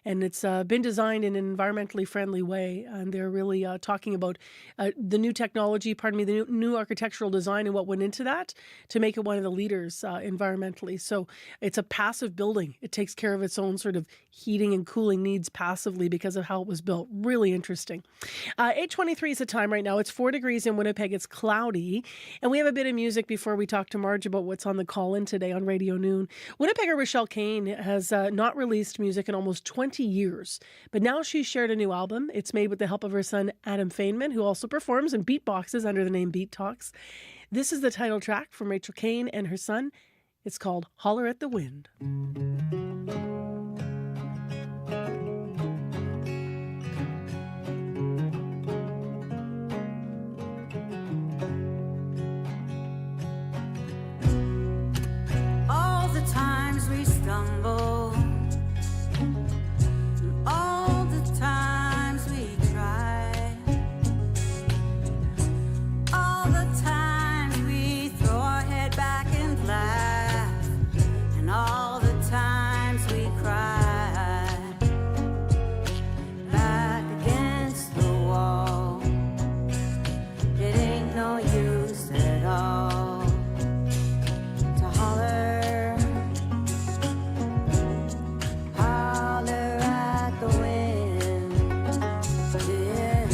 and it's been designed in an environmentally friendly way. And they're really talking about the new technology, the new architectural design and what went into that to make it one of the leaders environmentally. So it's a passive building. It takes care of its own sort of heating and cooling needs passively because of how it was built. Really interesting. 8:23 is the time right now. It's 4 degrees in Winnipeg. It's cloudy. And we have a bit of music before we talk to Marge about what's on the call-in today on Radio Noon. Winnipegger Rochelle Kane has not released music in almost 20 years. But now she's shared a new album. It's made with the help of her son, Adam Feynman, who also performs and beatboxes under the name Beat Talks. This is the title track from Rachel Kane and her son. It's called Holler at the Wind. All the times we stumble, all the times we try, all the times we throw our head back and laugh, and all the times we cry, back against the wall. It ain't no use at all to holler, holler at the wind, yeah.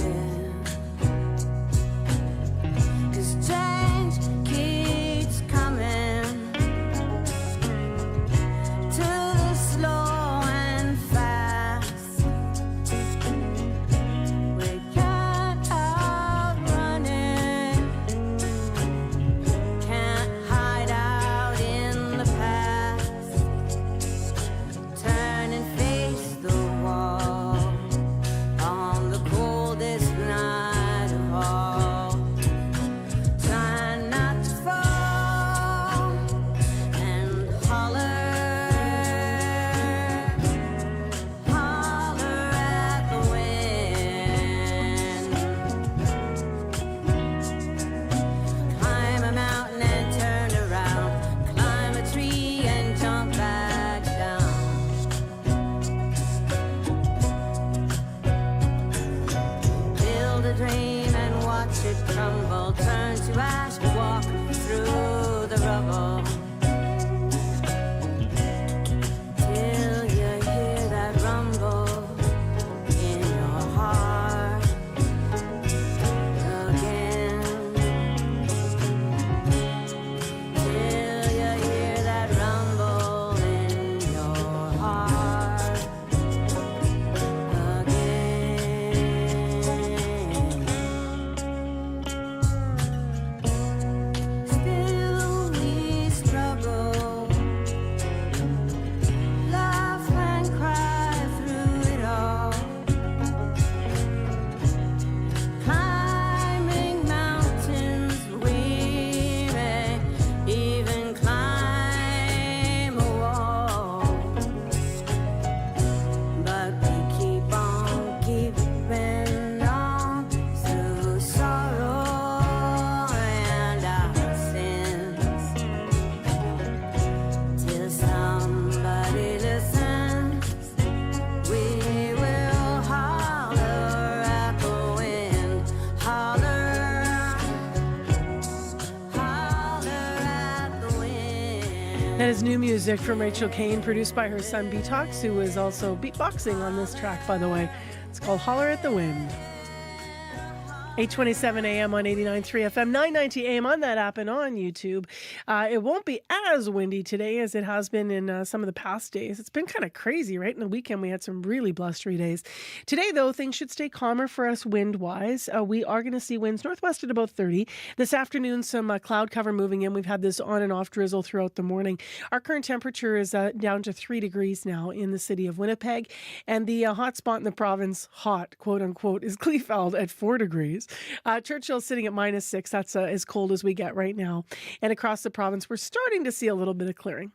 'Cause change keeps coming to the slow and fast. We can't outrun it, can't hide out in the past. Turn and face the wall on the coldest night of all. Try not to fall and holler, holler at the wind. Climb a mountain and turn around, climb a tree and jump back down. Build a dream and watch it crumble, turn to ash, walk through the rubble. Till you hear that rumble in your heart again. Till you hear that rumble in your heart again. Still we struggle, laugh and cry through it all. Climbing mountains, we may even climb a wall. But we keep on keeping on through sorrow and our sins, till somebody listens. We will holler at the wind, holler, holler at the wind. That is new music from Rachel Kane, produced by her son Beatox, who is also beatboxing on this track, by the way. It's called Holler at the Wind. 8:27 a.m. on 89.3 FM, 990 a.m. on that app and on YouTube. It won't be as windy today as it has been in some of the past days. It's been kind of crazy, right? In the weekend, we had some really blustery days. Today, though, things should stay calmer for us wind-wise. We are going to see winds northwest at about 30. This afternoon, some cloud cover moving in. We've had this on and off drizzle throughout the morning. Our current temperature is down to 3 degrees now in the city of Winnipeg. And the hot spot in the province, hot, quote unquote, is Kleefeld at 4 degrees. degrees. Churchill's sitting at -6. That's as cold as we get right now. And across the province, we're starting to see a little bit of clearing.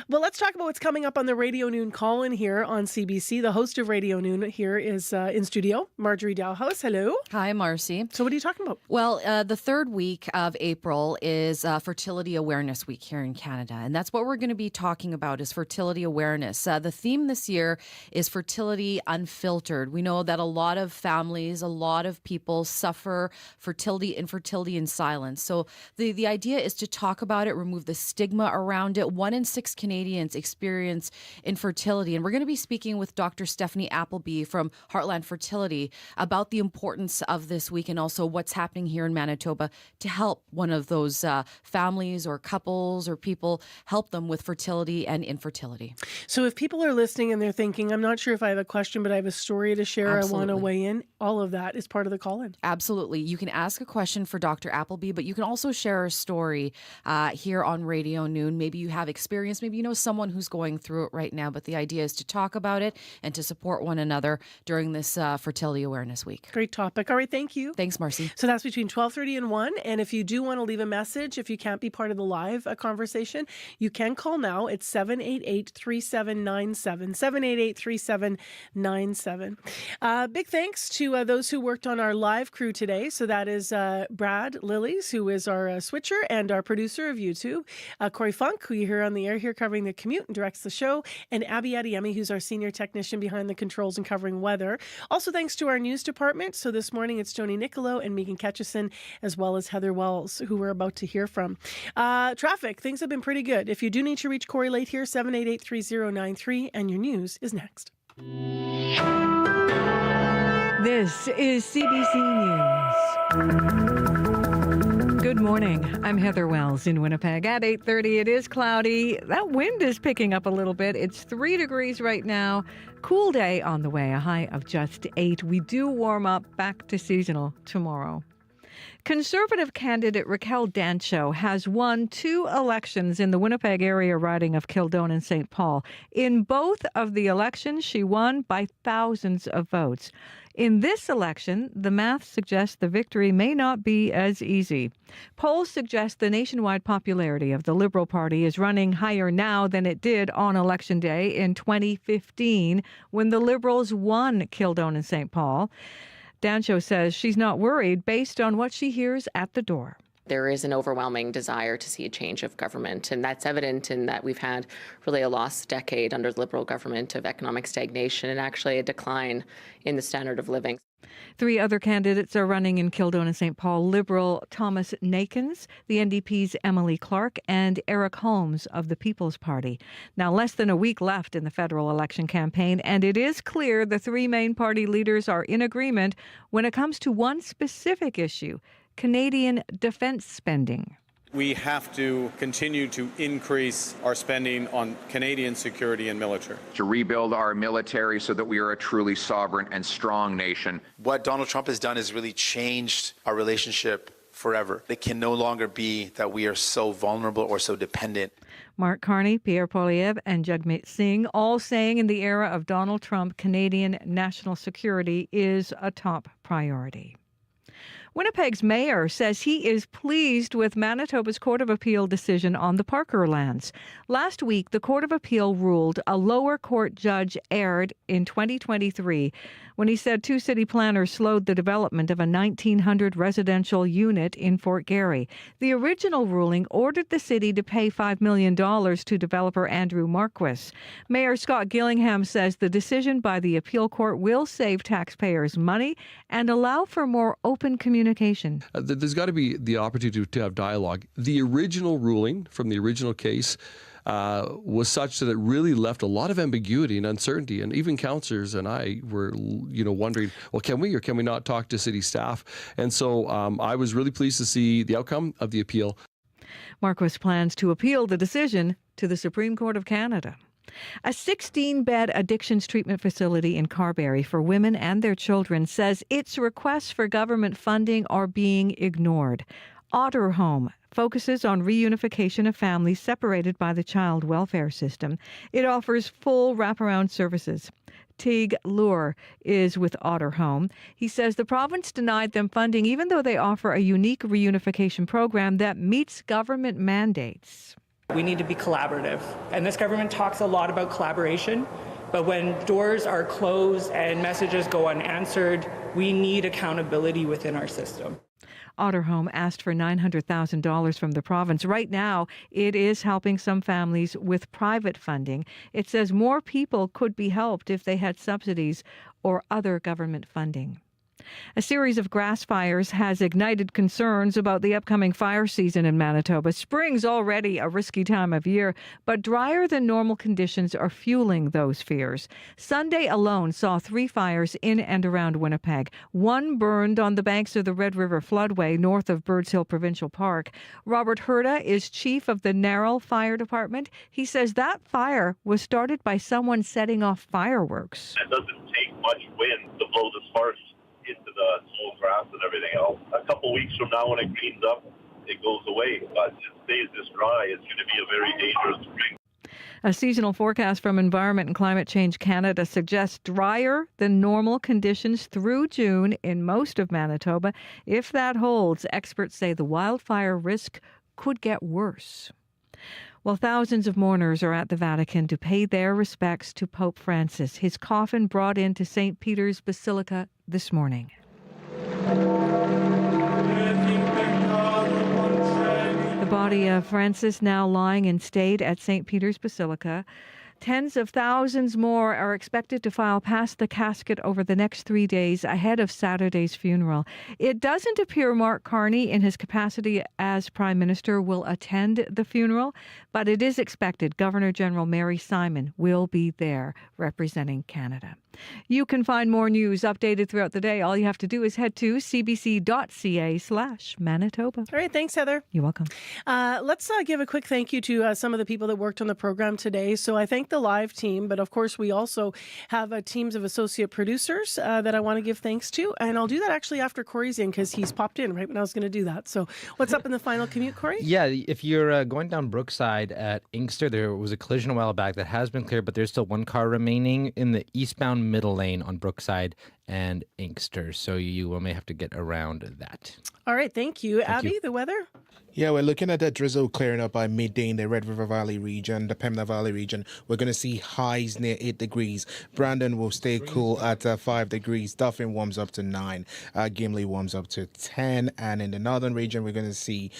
Well, let's talk about what's coming up on the Radio Noon call-in here on CBC. The host of Radio Noon here is in studio, Marjorie Dalhouse. Hello. Hi, Marcy. So what are you talking about? Well, the third week of April is Fertility Awareness Week here in Canada. And that's what we're going to be talking about is fertility awareness. The theme this year is fertility unfiltered. We know that a lot of families, a lot of people suffer infertility in silence. So the idea is to talk about it, remove the stigma around it. 1 in 6 Canadians experience infertility. And we're going to be speaking with Dr. Stephanie Appleby from Heartland Fertility about the importance of this week and also what's happening here in Manitoba to help one of those families or couples or people, help them with fertility and infertility. So if people are listening and they're thinking, I'm not sure if I have a question, but I have a story to share, Absolutely. I want to weigh in, all of that is part of the call-in. Absolutely. You can ask a question for Dr. Appleby, but you can also share a story here on Radio Noon. Maybe you have experience, maybe you know someone who's going through it right now, but the idea is to talk about it and to support one another during this Fertility Awareness Week. Great topic. All right, thank you. Thanks, Marcy. So that's between 12:30 and 1. And if you do want to leave a message, if you can't be part of the live conversation, you can call now. It's 788-3797, 788-3797. Big thanks to those who worked on our live crew today. So that is Brad Lillies, who is our switcher and our producer of YouTube, Corey Funk, who you hear on the air here covering the commute and directs the show, and Abby Adeyemi, who's our senior technician behind the controls and covering weather. Also thanks to our news department. So this morning it's Joni Nicolo and Megan Ketchison, as well as Heather Wells, who we're about to hear from. Traffic, things have been pretty good. If you do need to reach Corey late here, 788-3093, and your news is next. This is CBC News. Good morning. I'm Heather Wells in Winnipeg. At 8:30, it is cloudy. That wind is picking up a little bit. It's 3 degrees right now. Cool day on the way, a high of just 8. We do warm up back to seasonal tomorrow. Conservative candidate Raquel Dancho has won 2 elections in the Winnipeg area riding of Kildonan and St. Paul. In both of the elections, she won by thousands of votes. In this election, the math suggests the victory may not be as easy. Polls suggest the nationwide popularity of the Liberal Party is running higher now than it did on Election Day in 2015 when the Liberals won Kildonan and St. Paul. Dancho says she's not worried based on what she hears at the door. There is an overwhelming desire to see a change of government, and that's evident in that we've had really a lost decade under the Liberal government of economic stagnation and actually a decline in the standard of living. 3 other candidates are running in Kildonan and St. Paul: Liberal Thomas Nakins, the NDP's Emily Clark, and Eric Holmes of the People's Party. Now, less than a week left in the federal election campaign, and it is clear the 3 main party leaders are in agreement when it comes to one specific issue: Canadian defense spending. We have to continue to increase our spending on Canadian security and military. To rebuild our military so that we are a truly sovereign and strong nation. What Donald Trump has done is really changed our relationship forever. It can no longer be that we are so vulnerable or so dependent. Mark Carney, Pierre Poilievre, and Jagmeet Singh all saying in the era of Donald Trump, Canadian national security is a top priority. Winnipeg's mayor says he is pleased with Manitoba's Court of Appeal decision on the Parker lands. Last week, the Court of Appeal ruled a lower court judge erred in 2023 when he said 2 city planners slowed the development of a 1,900 residential unit in Fort Garry. The original ruling ordered the city to pay $5 million to developer Andrew Marquis. Mayor Scott Gillingham says the decision by the appeal court will save taxpayers money and allow for more open communication. There's got to be the opportunity to have dialogue. The original ruling from the original case was such that it really left a lot of ambiguity and uncertainty. And even councillors and I were, wondering, well, can we or can we not talk to city staff? And so I was really pleased to see the outcome of the appeal. Marquis plans to appeal the decision to the Supreme Court of Canada. A 16-bed addictions treatment facility in Carberry for women and their children says its requests for government funding are being ignored. Otter Home focuses on reunification of families separated by the child welfare system. It offers full wraparound services. Teague Lure is with Otter Home. He says the province denied them funding even though they offer a unique reunification program that meets government mandates. We need to be collaborative. And this government talks a lot about collaboration, but when doors are closed and messages go unanswered, we need accountability within our system. Otter Home asked for $900,000 from the province. Right now, it is helping some families with private funding. It says more people could be helped if they had subsidies or other government funding. A series of grass fires has ignited concerns about the upcoming fire season in Manitoba. Spring's already a risky time of year, but drier than normal conditions are fueling those fears. Sunday alone saw 3 fires in and around Winnipeg. One burned on the banks of the Red River floodway north of Birds Hill Provincial Park. Robert Herda is chief of the Narrow Fire Department. He says that fire was started by someone setting off fireworks. It doesn't take much wind to blow the sparks into the tall grass and everything else. A couple weeks from now when it cleans up, it goes away. But it stays this dry, it's going to be a very dangerous spring. A seasonal forecast from Environment and Climate Change Canada suggests drier than normal conditions through June in most of Manitoba. If that holds, experts say the wildfire risk could get worse. Well, thousands of mourners are at the Vatican to pay their respects to Pope Francis. His coffin brought into St. Peter's Basilica this morning. The body of Francis now lying in state at St. Peter's Basilica. Tens of thousands more are expected to file past the casket over the next 3 days ahead of Saturday's funeral. It doesn't appear Mark Carney, in his capacity as Prime Minister, will attend the funeral, but it is expected Governor General Mary Simon will be there representing Canada. You can find more news updated throughout the day. All you have to do is head to cbc.ca/Manitoba. All right, thanks, Heather. You're welcome. Let's give a quick thank you to some of the people that worked on the program today. So I thank the live team, but of course we also have teams of associate producers that I want to give thanks to. And I'll do that actually after Corey's in because he's popped in right when I was going to do that. So what's up in the final commute, Corey? Yeah, if you're going down Brookside at Inkster, there was a collision a while back that has been cleared, but there's still one car remaining in the eastbound middle lane on Brookside and Inkster, so you may have to get around that. All right, thank you. Abby, the weather? Yeah, we're looking at that drizzle clearing up by midday in the Red River Valley region, the Pembina Valley region. We're going to see highs near 8 degrees. Brandon will stay cool at 5 degrees. Dauphin warms up to 9. Gimli warms up to 10. And in the northern region, we're going to see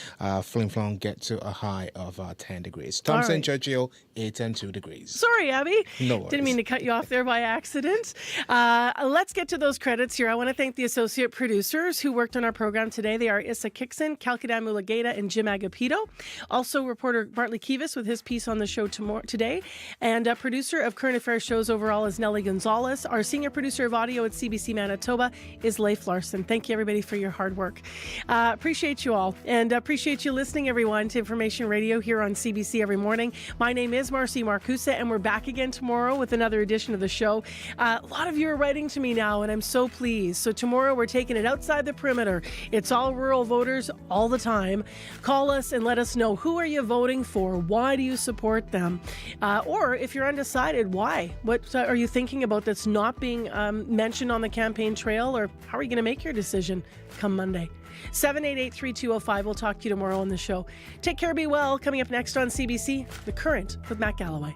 Flin Flon get to a high of 10 degrees. Thompson, right. Churchill, 8 and 2 degrees. Sorry, Abby. No worries. Didn't mean to cut you off there by accident. Let's get to those credits here. I want to thank the associate producers who worked on our program today. They are Issa Kixon, Kalkadam Mulageta, and Jim Agapito. Also, reporter Bartley Kivas with his piece on the show today. And producer of Current Affairs shows overall is Nellie Gonzalez. Our senior producer of audio at CBC Manitoba is Leif Larson. Thank you, everybody, for your hard work. Appreciate you all. And appreciate you listening, everyone, to Information Radio here on CBC every morning. My name is Marcy Marcusa, and we're back again tomorrow with another edition of the show. A lot of you are writing to me now, and I'm so pleased. So tomorrow we're taking it outside the perimeter. It's all rural voters all the time. Call us and let us know, who are you voting for? Why do you support them? Or if you're undecided, why? What are you thinking about that's not being mentioned on the campaign trail? Or how are you going to make your decision come Monday? 788-3205. We'll talk to you tomorrow on the show. Take care, be well. Coming up next on CBC, The Current with Matt Galloway.